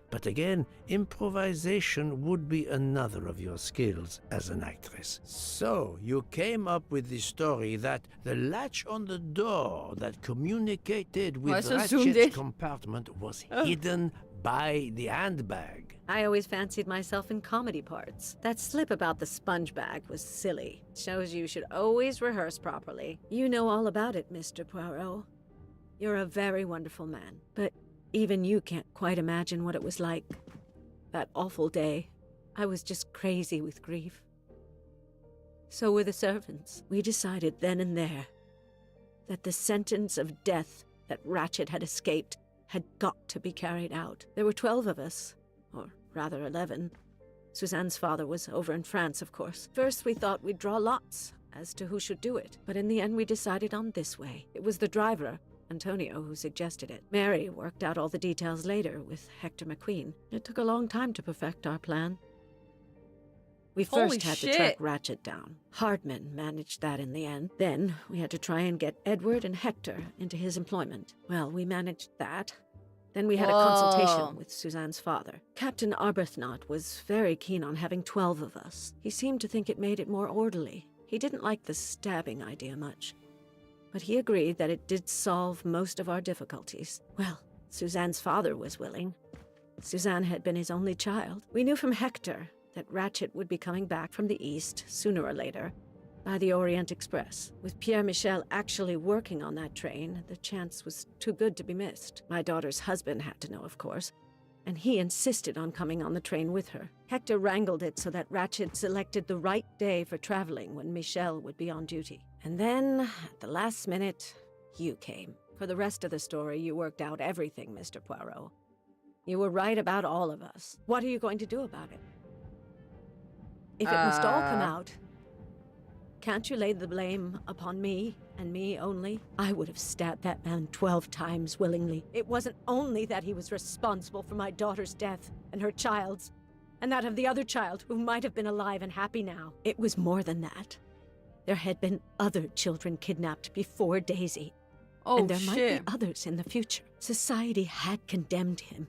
But again, improvisation would be another of your skills as an actress. So, you came up with the story that the latch on the door that communicated with Ratchet's compartment was hidden by the handbag. I always fancied myself in comedy parts. That slip about the sponge bag was silly. Shows you should always rehearse properly. You know all about it, Mr. Poirot. You're a very wonderful man, but even you can't quite imagine what it was like. That awful day. I was just crazy with grief. So were the servants. We decided then and there that the sentence of death that Ratchet had escaped had got to be carried out. There were 12 of us, or rather 11. Suzanne's father was over in France, of course. First we thought we'd draw lots as to who should do it, but in the end we decided on this way. It was the driver, Antonio, who suggested it. Mary worked out all the details later with Hector McQueen. It took a long time to perfect our plan. We first had to track Ratchet down. Hardman managed that in the end. Then we had to try and get Edward and Hector into his employment. Well, we managed that. Then we had a consultation with Suzanne's father. Captain Arbuthnot was very keen on having 12 of us. He seemed to think it made it more orderly. He didn't like the stabbing idea much, but he agreed that it did solve most of our difficulties. Well, Suzanne's father was willing. Suzanne had been his only child. We knew from Hector that Ratchet would be coming back from the east, sooner or later, by the Orient Express. With Pierre Michel actually working on that train, the chance was too good to be missed. My daughter's husband had to know, of course, and he insisted on coming on the train with her. Hector wrangled it so that Ratchet selected the right day for traveling when Michel would be on duty. And then, at the last minute, you came. For the rest of the story, you worked out everything, Mr. Poirot. You were right about all of us. What are you going to do about it? If it must all come out, can't you lay the blame upon me, and me only? I would have stabbed that man 12 times willingly. It wasn't only that he was responsible for my daughter's death, and her child's, and that of the other child who might have been alive and happy now. It was more than that. There had been other children kidnapped before Daisy. And there might be others in the future. Society had condemned him.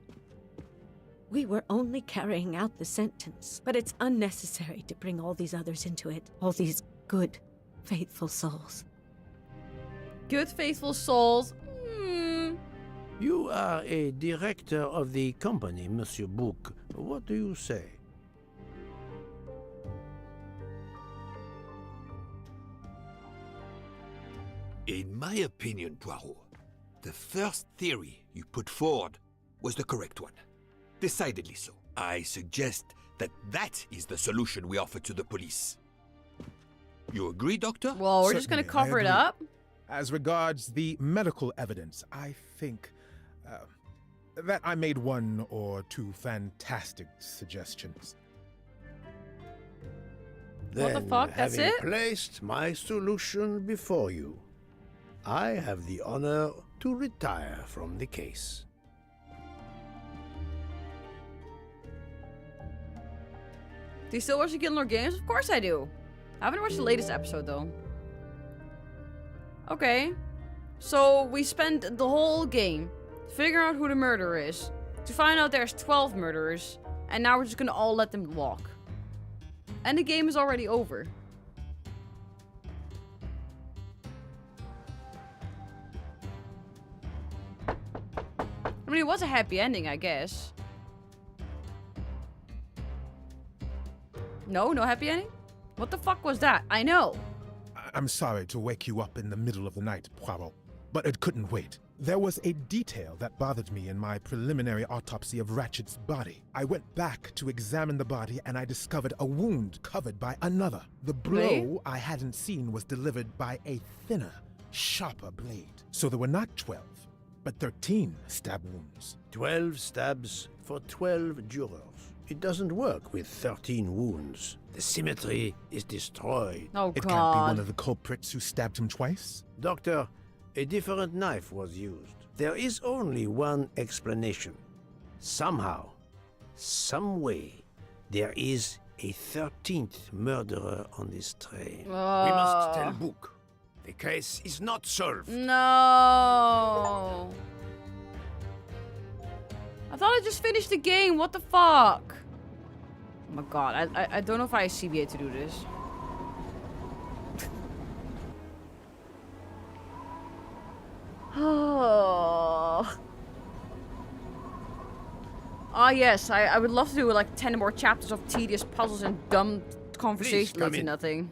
We were only carrying out the sentence, but it's unnecessary to bring all these others into it. All these good, faithful souls. Good, faithful souls? You are a director of the company, Monsieur Bouc. What do you say? In my opinion, Poirot, the first theory you put forward was the correct one. Decidedly so. I suggest that is the solution we offer to the police. You agree, Doctor? Well, we're just going to cover it up. As regards the medical evidence, I think that I made one or two fantastic suggestions. Then, what the fuck? That's having it? placed my solution before you, I have the honor to retire from the case. Do you still watch the Gilmore Games? Of course I do. I haven't watched the latest episode, though. Okay. So, we spent the whole game figuring out who the murderer is, to find out there's 12 murderers, and now we're just gonna all let them walk. And the game is already over. I mean, it was a happy ending, I guess. No happy ending? What the fuck was that? I know. I'm sorry to wake you up in the middle of the night, Poirot, but it couldn't wait. There was a detail that bothered me in my preliminary autopsy of Ratchet's body. I went back to examine the body and I discovered a wound covered by another. The blow I hadn't seen was delivered by a thinner, sharper blade. So there were not 12, but 13 stab wounds. 12 stabs for 12 jurors. It doesn't work with 13 wounds. The symmetry is destroyed. Oh, It can't be one of the culprits who stabbed him twice? Doctor, a different knife was used. There is only one explanation. Somehow, some way, there is a 13th murderer on this train. We must tell Bouc. The case is not solved. No. I thought I just finished the game. What the fuck? Oh my god. I don't know if I have CBA to do this. Oh. Oh yes, I would love to do like 10 more chapters of tedious puzzles and dumb conversations leading to nothing.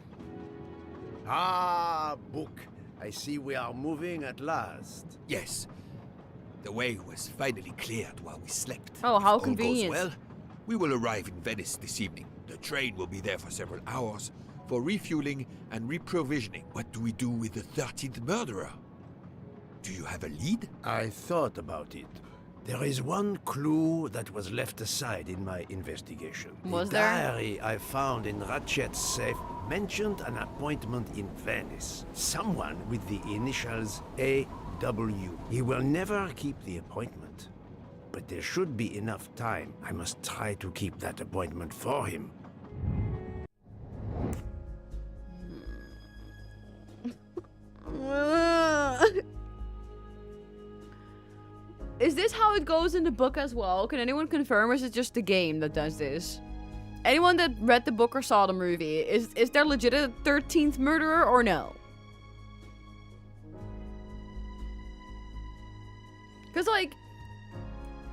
Ah, Bouc, I see we are moving at last. Yes. The way was finally cleared while we slept. Oh, how If all convenient. goes well, we will arrive in Venice this evening. The train will be there for several hours for refueling and reprovisioning. What do we do with the 13th murderer? Do you have a lead? I thought about it. There is one clue that was left aside in my investigation. Was the there? diary I found in Ratchet's safe mentioned an appointment in Venice. Someone with the initials AW. He will never keep the appointment. But there should be enough time. I must try to keep that appointment for him. Is this how it goes in the book as well? Can anyone confirm, or is it just the game that does this? Anyone that read the book or saw the movie, is there legit a 13th murderer or no? Because, like,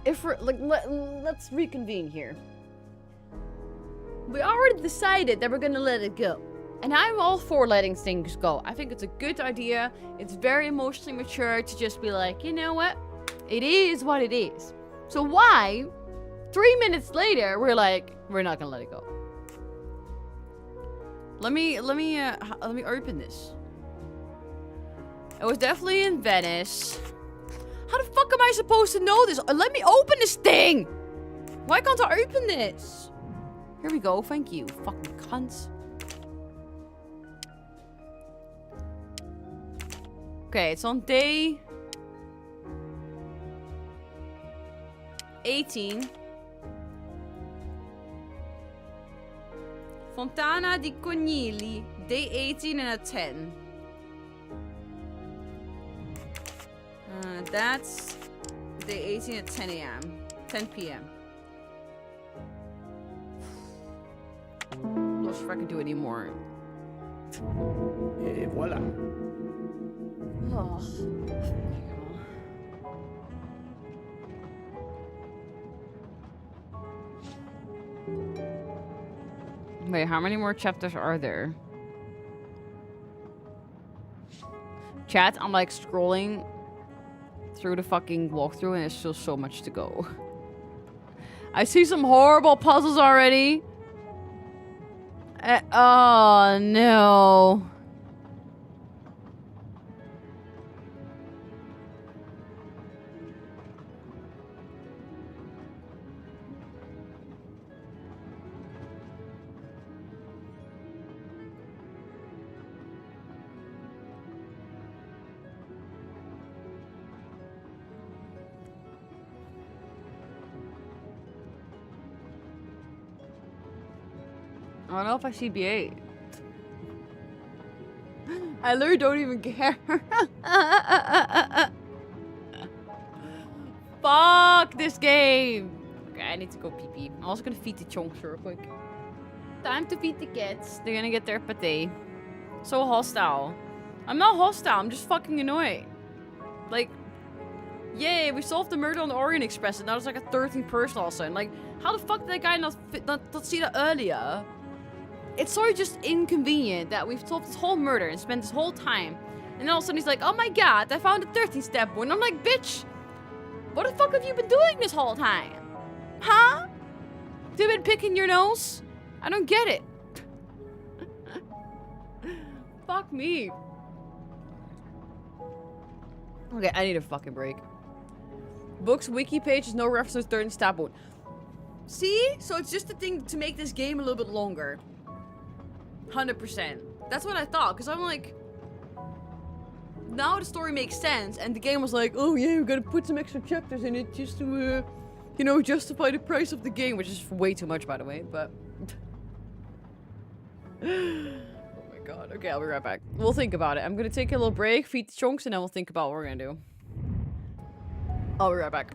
if we're, like, let's reconvene here. We already decided that we're gonna let it go. And I'm all for letting things go. I think it's a good idea. It's very emotionally mature to just be like, you know what? It is what it is. So why, 3 minutes later, we're like, we're not gonna let it go. Let me open this. It was definitely in Venice. How the fuck am I supposed to know this? Let me open this thing! Why can't I open this? Here we go, thank you, fucking cunts. Okay, it's on day 18. Fontana di Conigli, day 18 and a 10. That's day 18 at 10 a.m. 10 p.m. Not sure if I can do any more. Et voilà. Oh. Wait, how many more chapters are there? Chat, I'm like scrolling through the fucking walkthrough and there's still so much to go. I see some horrible puzzles already. Oh no. I don't know if I see B8. I literally don't even care. Fuck this game. Okay, I need to go pee pee. I'm also gonna feed the chunks real quick. Time to feed the kids. They're gonna get their pate. So hostile. I'm not hostile, I'm just fucking annoyed. Like, yay, we solved the murder on the Orient Express and that was like a 13th person also. And like, how the fuck did that guy not see that earlier? It's sort of just inconvenient that we've solved this whole murder and spent this whole time. And then all of a sudden he's like, oh my god, I found a 13th step board. And I'm like, bitch, what the fuck have you been doing this whole time? Huh? Have you been picking your nose? I don't get it. Fuck me. Okay, I need a fucking break. Books wiki page is no reference to 13th step board. See? So it's just a thing to make this game a little bit longer. 100%. That's what I thought, because I'm like, now the story makes sense, and the game was like, oh yeah, we gotta put some extra chapters in it just to, you know, justify the price of the game, which is way too much, by the way, but... Oh my god. Okay, I'll be right back. We'll think about it. I'm gonna take a little break, feed the chunks, and then we'll think about what we're gonna do. I'll be right back.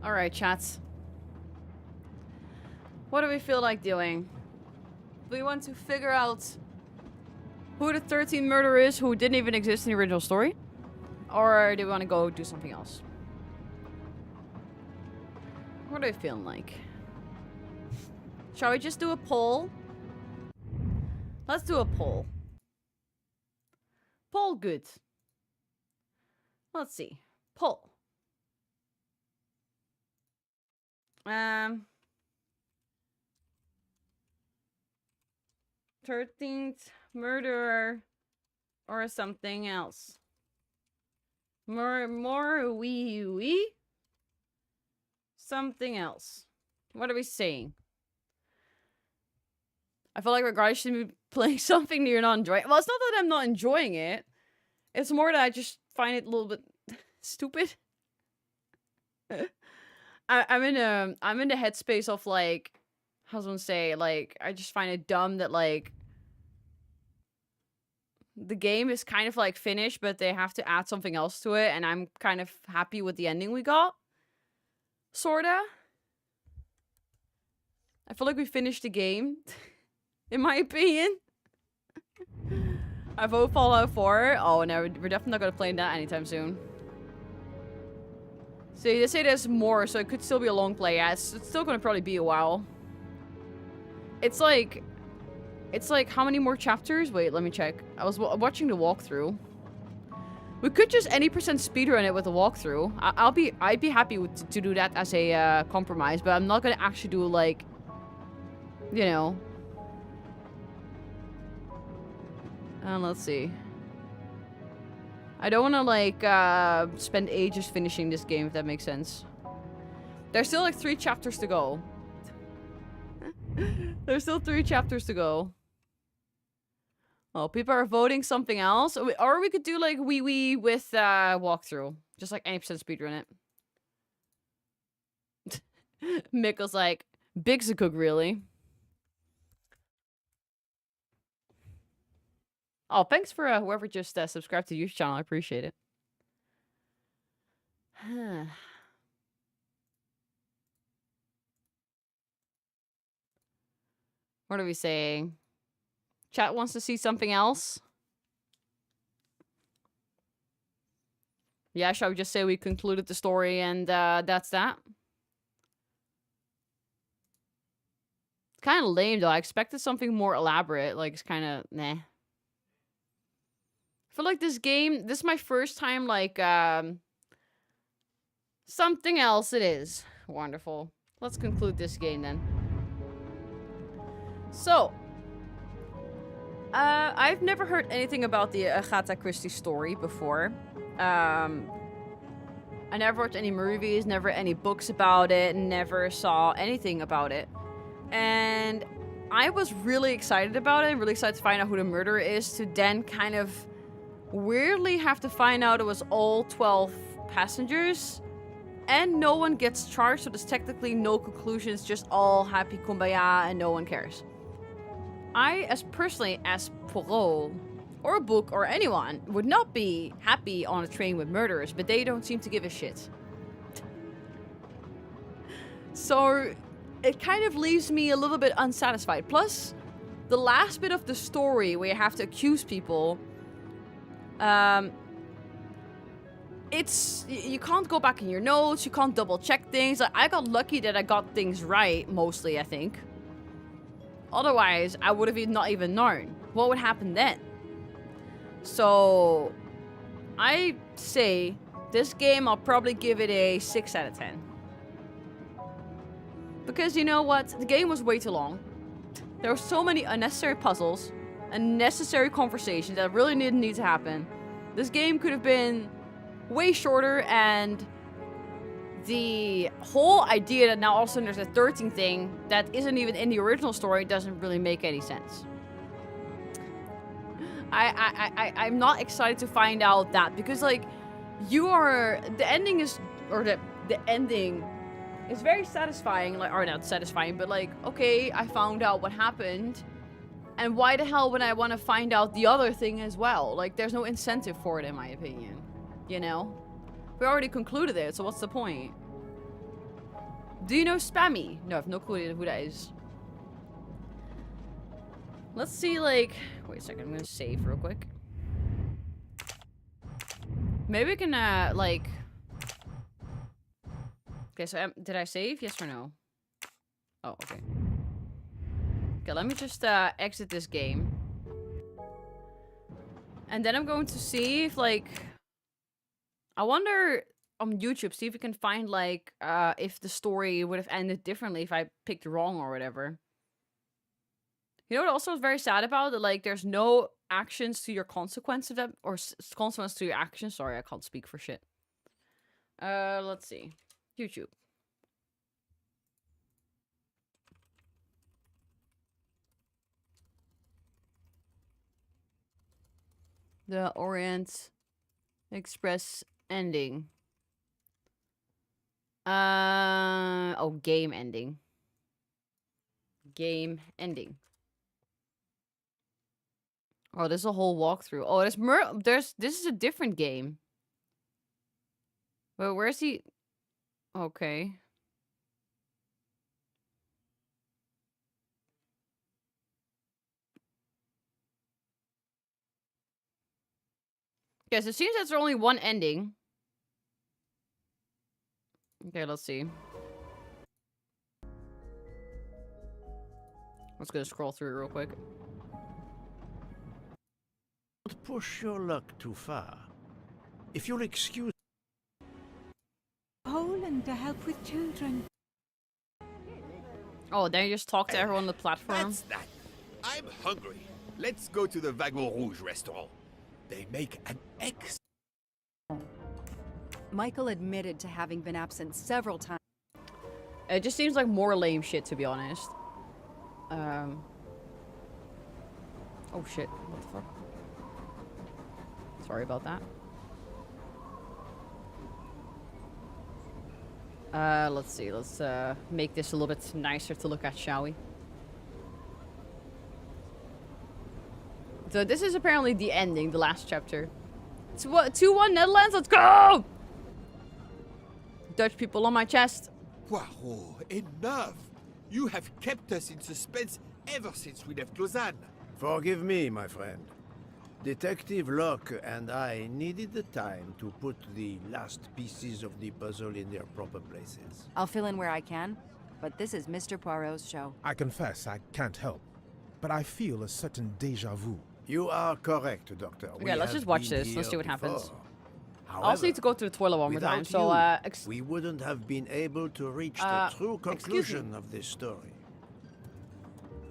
Alright, chats. What do we feel like doing? Do we want to figure out who the 13th murderer is who didn't even exist in the original story? Or do we want to go do something else? What are we feeling like? Shall we just do a poll? Let's do a poll. Poll good. Let's see. Poll. 13th murderer or something else. More wee something else. What are we saying? I feel like regardless should be playing something that you're not enjoying. Well, it's not that I'm not enjoying it. It's more that I just find it a little bit stupid. I'm in the headspace of like, how's one say, like, I just find it dumb that like the game is kind of like finished, but they have to add something else to it, and I'm kind of happy with the ending we got. Sorta. I feel like we finished the game, in my opinion. I vote Fallout 4. Oh no, we're definitely not gonna play that anytime soon. See, they say there's more, so it could still be a long play. Yeah, it's still gonna probably be a while. It's like how many more chapters? Wait, let me check. I was watching the walkthrough. We could just any % speedrun it with a walkthrough. I'd be happy to do that as a compromise, but I'm not gonna actually do like, you know, Let's see. I don't want to, like, spend ages finishing this game, if that makes sense. There's still, like, 3 chapters to go. There's still 3 chapters to go. Oh, people are voting something else. Or we could do, like, wee with walkthrough. Just, like, 80% speedrun it. Mikkel's like, big Zacook, really? Oh, thanks for whoever just subscribed to the YouTube channel. I appreciate it. What are we saying? Chat wants to see something else? Yeah, shall we just say we concluded the story and that's that? It's kind of lame, though. I expected something more elaborate. Like, it's kind of, nah. I feel like this game, this is my first time, like, something else it is. Wonderful. Let's conclude this game, then. So, I've never heard anything about the Agatha Christie story before. I never watched any movies, never any books about it, never saw anything about it. And I was really excited about it, really excited to find out who the murderer is, to then kind of weirdly have to find out it was all 12 passengers. And no one gets charged, so there's technically no conclusions, just all happy kumbaya and no one cares. I, as Poirot, or a book, or anyone, would not be happy on a train with murderers, but they don't seem to give a shit. So, it kind of leaves me a little bit unsatisfied. Plus, the last bit of the story where you have to accuse people, you can't go back in your notes, you can't double check things. Like, I got lucky that I got things right, mostly, I think. Otherwise, I would have not even known. What would happen then? So, I say, this game, I'll probably give it a 6 out of 10. Because, you know what? The game was way too long. There were so many unnecessary puzzles, unnecessary conversations that really didn't need to happen. This game could have been way shorter, and the whole idea that now all of a sudden there's a 13th thing that isn't even in the original story doesn't really make any sense. I'm not excited to find out that, because, like, the ending is, or the ending is very satisfying, like, or not satisfying, but like, okay, I found out what happened, and why the hell would I want to find out the other thing as well? Like, there's no incentive for it, in my opinion. You know? We already concluded it, so what's the point? Do you know Spammy? No, I have no clue who that is. Let's see, like... Wait a second, I'm gonna save real quick. Maybe we can, like... Okay, so did I save? Yes or no? Oh, okay. Okay, let me just exit this game. And then I'm going to see if, like... I wonder on YouTube, see if we can find, like, if the story would have ended differently if I picked wrong or whatever. You know what also is very sad about it? Like, there's no actions to your consequence of them, or consequence to your actions. Sorry, I can't speak for shit. Let's see. YouTube. The Orient Express ending. Oh, game ending. Game ending. Oh, there's a whole walkthrough. Oh, this is a different game. Wait, where's he? Okay. Yes, it seems that there's only one ending. Okay, let's see. Let's go scroll through it real quick. Don't push your luck too far. If you'll excuse... Poland to help with children. Oh, then you just talk to everyone on the platform? That's that. I'm hungry. Let's go to the Wagon Rouge restaurant. They make an ex. Michael admitted to having been absent several times. It just seems like more lame shit, to be honest. Oh shit, what the fuck? Sorry about that. Let's see, let's make this a little bit nicer to look at, shall we? So this is apparently the ending, the last chapter. 2-1 Netherlands, let's go! Dutch people on my chest. Poirot, enough! You have kept us in suspense ever since we left Lausanne. Forgive me, my friend. Detective Locke and I needed the time to put the last pieces of the puzzle in their proper places. I'll fill in where I can, but this is Mr. Poirot's show. I confess I can't help, but I feel a certain déjà vu. You are correct, Doctor. Okay, let's just watch this. Let's see what happens. However, I also need to go to the toilet one more time, so we wouldn't have been able to reach the true conclusion of this story.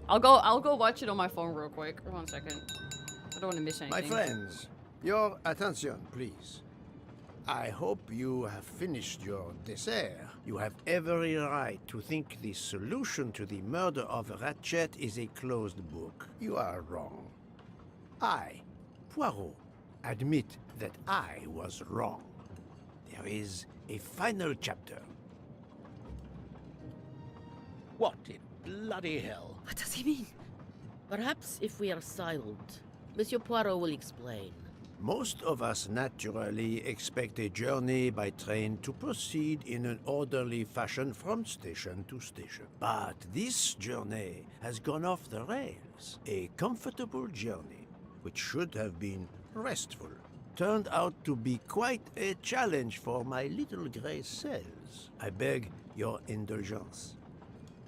I'll go watch it on my phone real quick. 1 second. I don't want to miss anything. My friends, your attention, please. I hope you have finished your dessert. You have every right to think the solution to the murder of Ratchet is a closed book. You are wrong. I, Poirot, admit that I was wrong. There is a final chapter. What in bloody hell? What does he mean? Perhaps if we are silent, Monsieur Poirot will explain. Most of us naturally expect a journey by train to proceed in an orderly fashion from station to station. But this journey has gone off the rails. A comfortable journey, which should have been restful, turned out to be quite a challenge for my little gray cells. I beg your indulgence.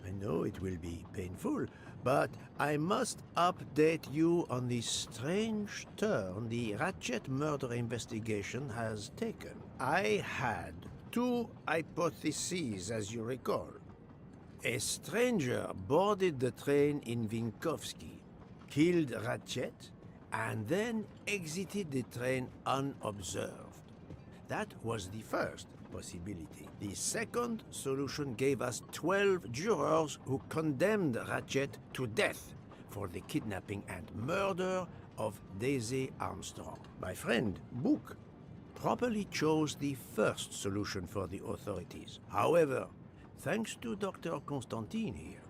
I know it will be painful, but I must update you on the strange turn the Ratchet murder investigation has taken. I had two hypotheses, as you recall. A stranger boarded the train in Vinkovsky, killed Ratchet, and then exited the train unobserved. That was the first possibility. The second solution gave us 12 jurors who condemned Ratchet to death for the kidnapping and murder of Daisy Armstrong. My friend, Book, properly chose the first solution for the authorities. However, thanks to Dr. Constantine here,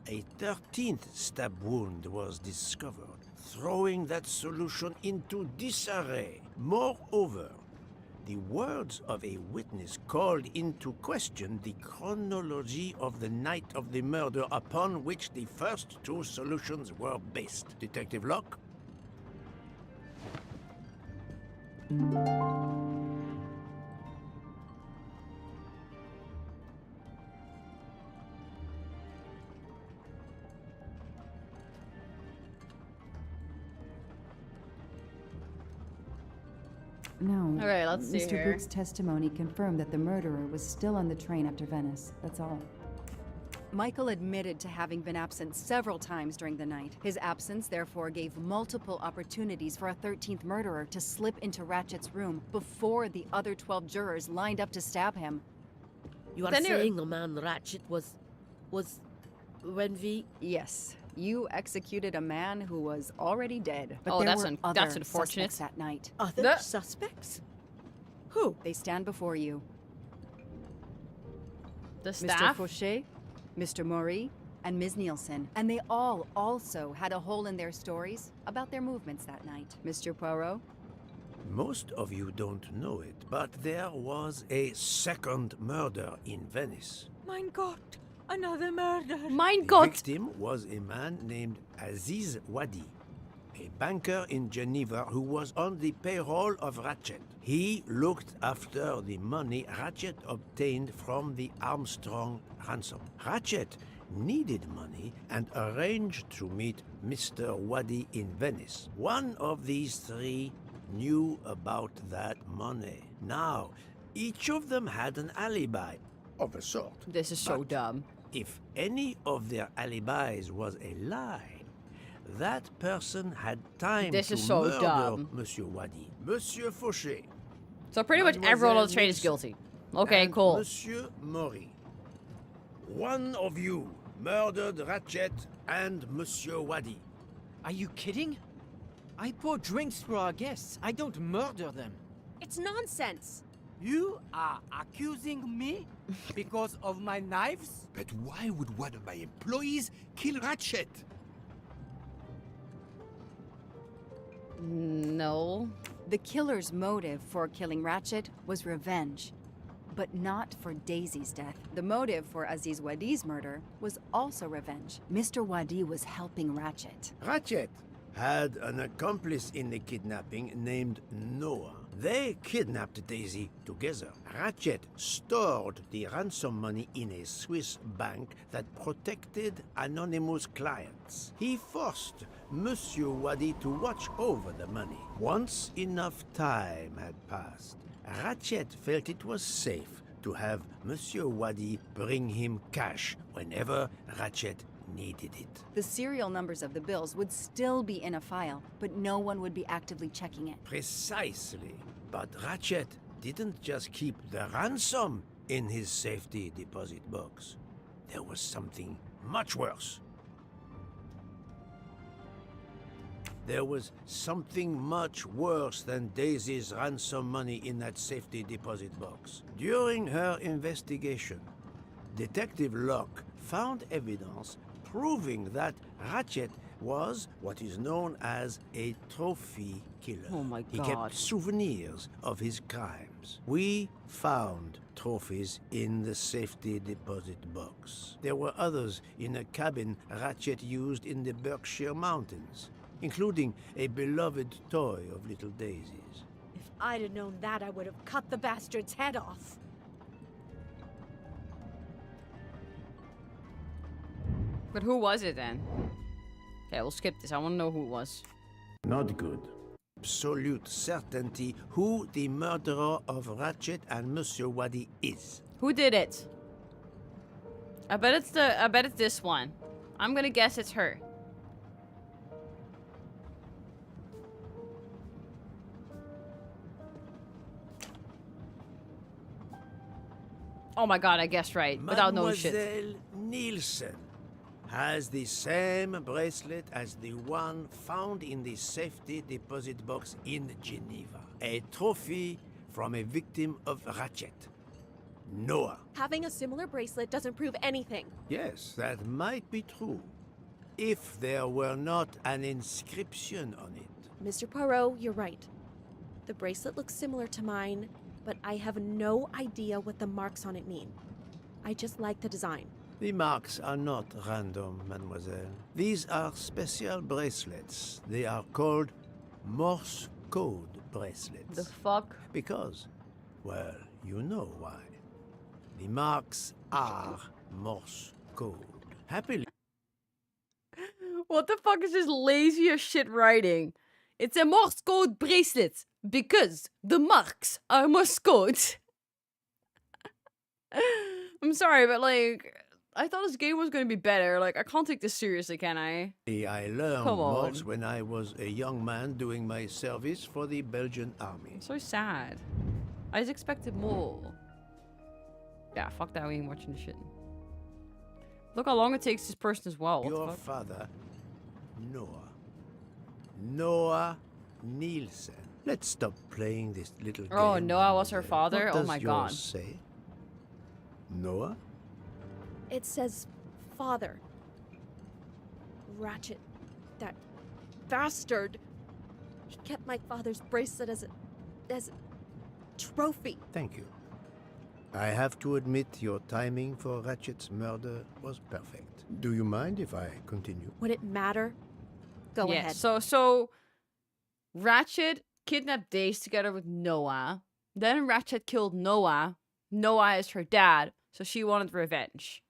a 13th stab wound was discovered, throwing that solution into disarray. Moreover, the words of a witness called into question the chronology of the night of the murder upon which the first two solutions were based. Detective Locke? No. Okay, let's see Mr. here. Book's testimony confirmed that the murderer was still on the train up to Venice. That's all. Michael admitted to having been absent several times during the night. His absence therefore gave multiple opportunities for a 13th murderer to slip into Ratchet's room before the other 12 jurors lined up to stab him. You are saying the man Ratchet was when we... Yes. You executed a man who was already dead. But Oh, there that's were other that's unfortunate. suspects that night. Other suspects? Who? They stand before you. The Mr. staff? Fauché, Mr. Maury, and Ms. Nielsen. And they all also had a hole in their stories about their movements that night. Mr. Poirot? Most of you don't know it, but there was a second murder in Venice. Mein Gott, another murder. Mein The Gott! victim was a man named Aziz Wadi, a banker in Geneva who was on the payroll of Ratchet. He looked after the money Ratchet obtained from the Armstrong ransom. Ratchet needed money and arranged to meet Mr. Wadi in Venice. One of these three knew about that money. Now, each of them had an alibi of a sort. This is so dumb. If any of their alibis was a lie, that person had time This to is so murder dumb. Monsieur Wadi. Monsieur Fauché. So pretty much everyone on the train is Mademoiselle guilty. Okay, and cool. Monsieur Maury. One of you murdered Ratchet and Monsieur Wadi. Are you kidding? I pour drinks for our guests. I don't murder them. It's nonsense. You are accusing me because of my knives? But why would one of my employees kill Ratchet? No. The killer's motive for killing Ratchet was revenge, but not for Daisy's death. The motive for Aziz Wadi's murder was also revenge. Mr. Wadi was helping Ratchet. Ratchet had an accomplice in the kidnapping named Noah. They kidnapped Daisy together. Ratchet stored the ransom money in a Swiss bank that protected anonymous clients. He forced Monsieur Wadi to watch over the money. Once enough time had passed, Ratchet felt it was safe to have Monsieur Wadi bring him cash whenever Ratchet needed it. The serial numbers of the bills would still be in a file, but no one would be actively checking it. Precisely. But Ratchet didn't just keep the ransom in his safety deposit box. There was something much worse. There was something much worse than Daisy's ransom money in that safety deposit box. During her investigation, Detective Locke found evidence proving that Ratchet was what is known as a trophy killer. Oh my He God. kept souvenirs of his crimes. We found trophies in the safety deposit box. There were others in a cabin Ratchet used in the Berkshire Mountains, including a beloved toy of little Daisy's. If I'd have known that, I would have cut the bastard's head off. But who was it then? Okay, we'll skip this. I want to know who it was. Not good. Absolute certainty who the murderer of Ratchet and Monsieur Wadi is. Who did it? I bet it's this one. I'm gonna guess it's her. Oh my god, I guessed right without knowing shit. Mademoiselle Nielsen has the same bracelet as the one found in the safety deposit box in Geneva. A trophy from a victim of Ratchet. Noah. Having a similar bracelet doesn't prove anything. Yes, that might be true. If there were not an inscription on it. Mr. Poirot, you're right. The bracelet looks similar to mine, but I have no idea what the marks on it mean. I just like the design. The marks are not random, mademoiselle. These are special bracelets. They are called Morse code bracelets. The fuck? Because, well, you know why. The marks are Morse code. Happily. What the fuck is this lazy as shit writing? It's a Morse code bracelet because the marks are Morse code. I'm sorry, but like, I thought this game was gonna be better. Like, I can't take this seriously, can I? I learned Come on. Morse when I was a young man doing my service for the Belgian army. So sad. I just expected more. Yeah, fuck that. We ain't watching the shit. Look how long it takes this person as well. What the Your fuck? father, Noah Nielsen. Let's stop playing this little game. Oh, Noah was her father? What Oh does my yours god. say? Noah? It says father. Ratchet. That bastard. He kept my father's bracelet as a trophy. Thank you. I have to admit your timing for Ratchet's murder was perfect. Do you mind if I continue? Would it matter? Go Yeah, ahead. So Ratchet kidnapped Daisy together with Noah. Then Ratchet killed Noah. Noah is her dad, so she wanted revenge.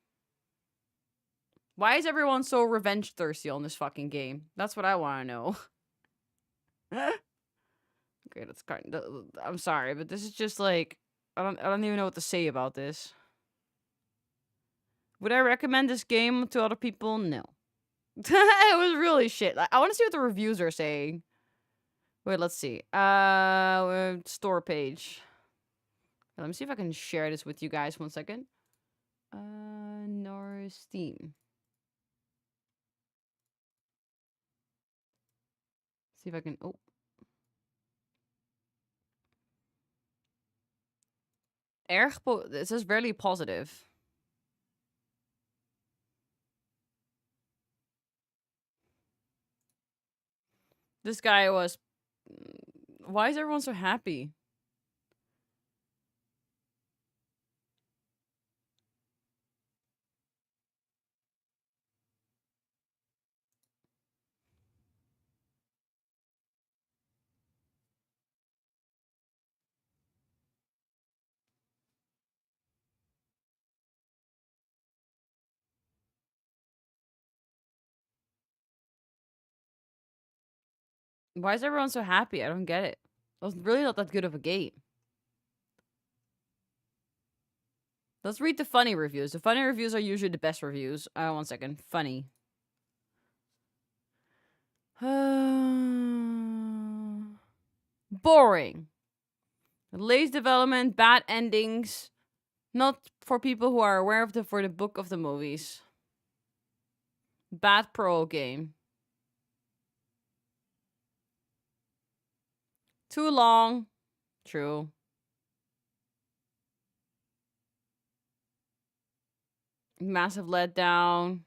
Why is everyone so revenge thirsty on this fucking game? That's what I want to know. Okay, that's kind of, I'm sorry, but this is just like, I don't even know what to say about this. Would I recommend this game to other people? No. It was really shit. I want to see what the reviews are saying. Wait, let's see. Store page. Let me see if I can share this with you guys. 1 second. Nor Steam. See if I can. Oh. This is very positive. This guy was. Why is everyone so happy? Why is everyone so happy? I don't get it. It was really not that good of a game. Let's read the funny reviews. The funny reviews are usually the best reviews. 1 second. Funny. Boring. Late development, bad endings. Not for people who are aware of for the book of the movies. Bad pro game. Too long. True. Massive letdown.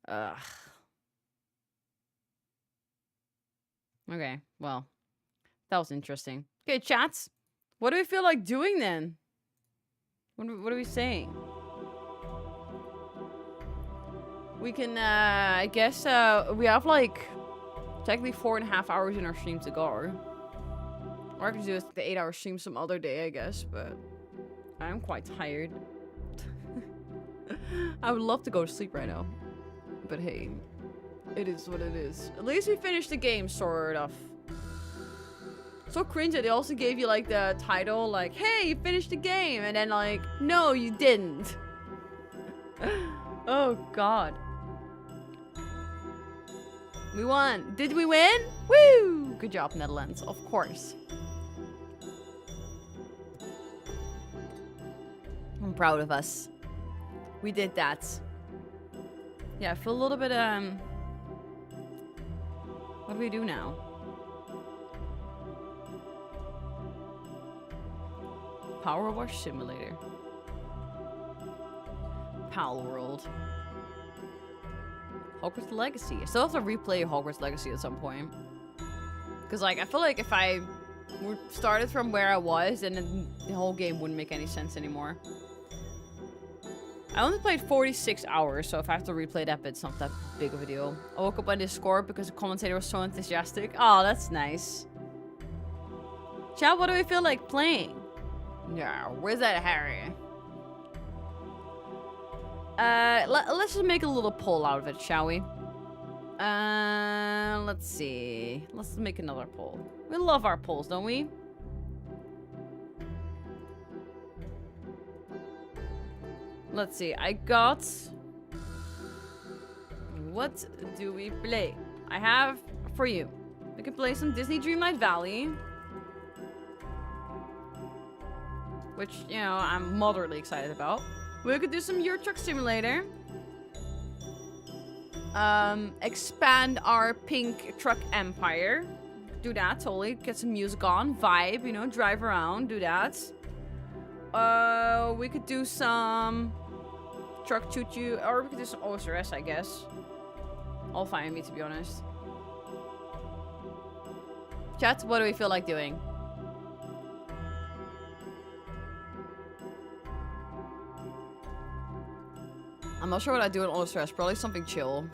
Ugh. Okay, well. That was interesting. Okay, chats. What do we feel like doing then? What are we saying? We can, I guess, we have like technically 4.5 hours in our stream to go. Or I could do the 8-hour stream some other day, I guess, but I'm quite tired. I would love to go to sleep right now. But hey, it is what it is. At least we finished the game, sort of. So cringe that they also gave you like the title, like, hey, you finished the game, and then like, no, you didn't. Oh god. We won. Did we win? Woo! Good job, Netherlands. Of course. I'm proud of us. We did that. Yeah, I feel a little bit, what do we do now? Power Wash Simulator. Pal World. Hogwarts Legacy. I still have to replay Hogwarts Legacy at some point. Because, like, I feel like if I started from where I was, then the whole game wouldn't make any sense anymore. I only played 46 hours, so if I have to replay that bit, it's not that big of a deal. I woke up on Discord because the commentator was so enthusiastic. Oh, that's nice. Chat, what do we feel like playing? Yeah, where's that Harry? Let's just make a little poll out of it, shall we? Let's see. Let's make another poll. We love our polls, don't we? Let's see. I got... What do we play? I have for you. We can play some Disney Dreamlight Valley. Which, you know, I'm moderately excited about. We could do some Euro Truck Simulator. Expand our pink truck empire. Do that, totally. Get some music on. Vibe, you know, drive around. Do that. We could do some truck choo-choo. Or we could do some OSRS, I guess. All fine with me, to be honest. Chat, what do we feel like doing? I'm not sure what I do in all stress. Probably something chill.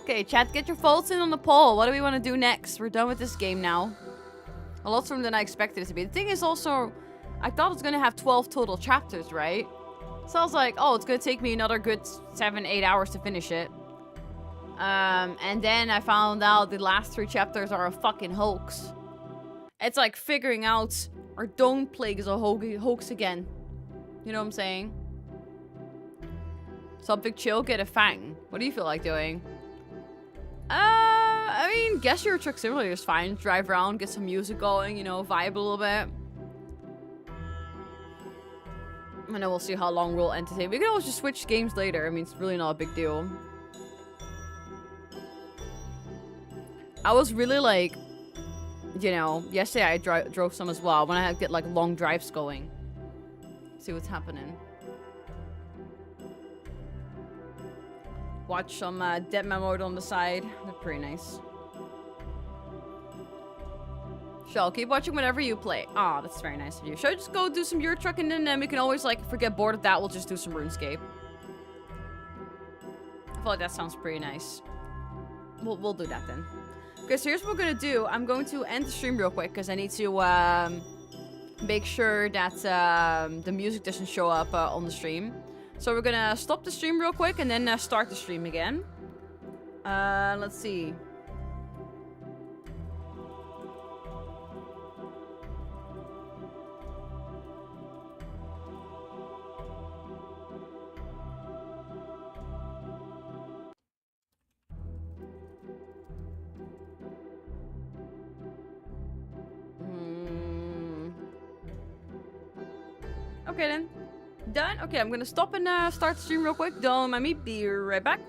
Okay, chat, get your votes in on the poll. What do we want to do next? We're done with this game now. A lot sooner than I expected it to be. The thing is also, I thought it was going to have 12 total chapters, right? So I was like, oh, it's going to take me another good 7-8 hours to finish it. And then I found out the last 3 chapters are a fucking hoax. It's like figuring out our Dong plague is a hoax again. You know what I'm saying? Something chill, get a fang. What do you feel like doing? I mean, guess your Truck Simulator is fine. Drive around, get some music going, you know, vibe a little bit. And then we'll see how long we'll entertain. We can always just switch games later. I mean, it's really not a big deal. I was really like, you know, yesterday I drove some as well. I want to get like long drives going. See what's happening. Watch some Dead Man mode on the side. They're pretty nice. Shell, keep watching whenever you play. Ah, oh, that's very nice of you. Should I just go do some Euro Truck and then we can always, like, if we get bored of that, we'll just do some RuneScape. I feel like that sounds pretty nice. We'll do that then. Okay, so here's what we're gonna do. I'm going to end the stream real quick because I need to make sure that the music doesn't show up on the stream. So we're gonna stop the stream real quick and then start the stream again. Let's see. Okay then. Done? Okay, I'm gonna stop and start the stream real quick. Don't mind me. Be right back.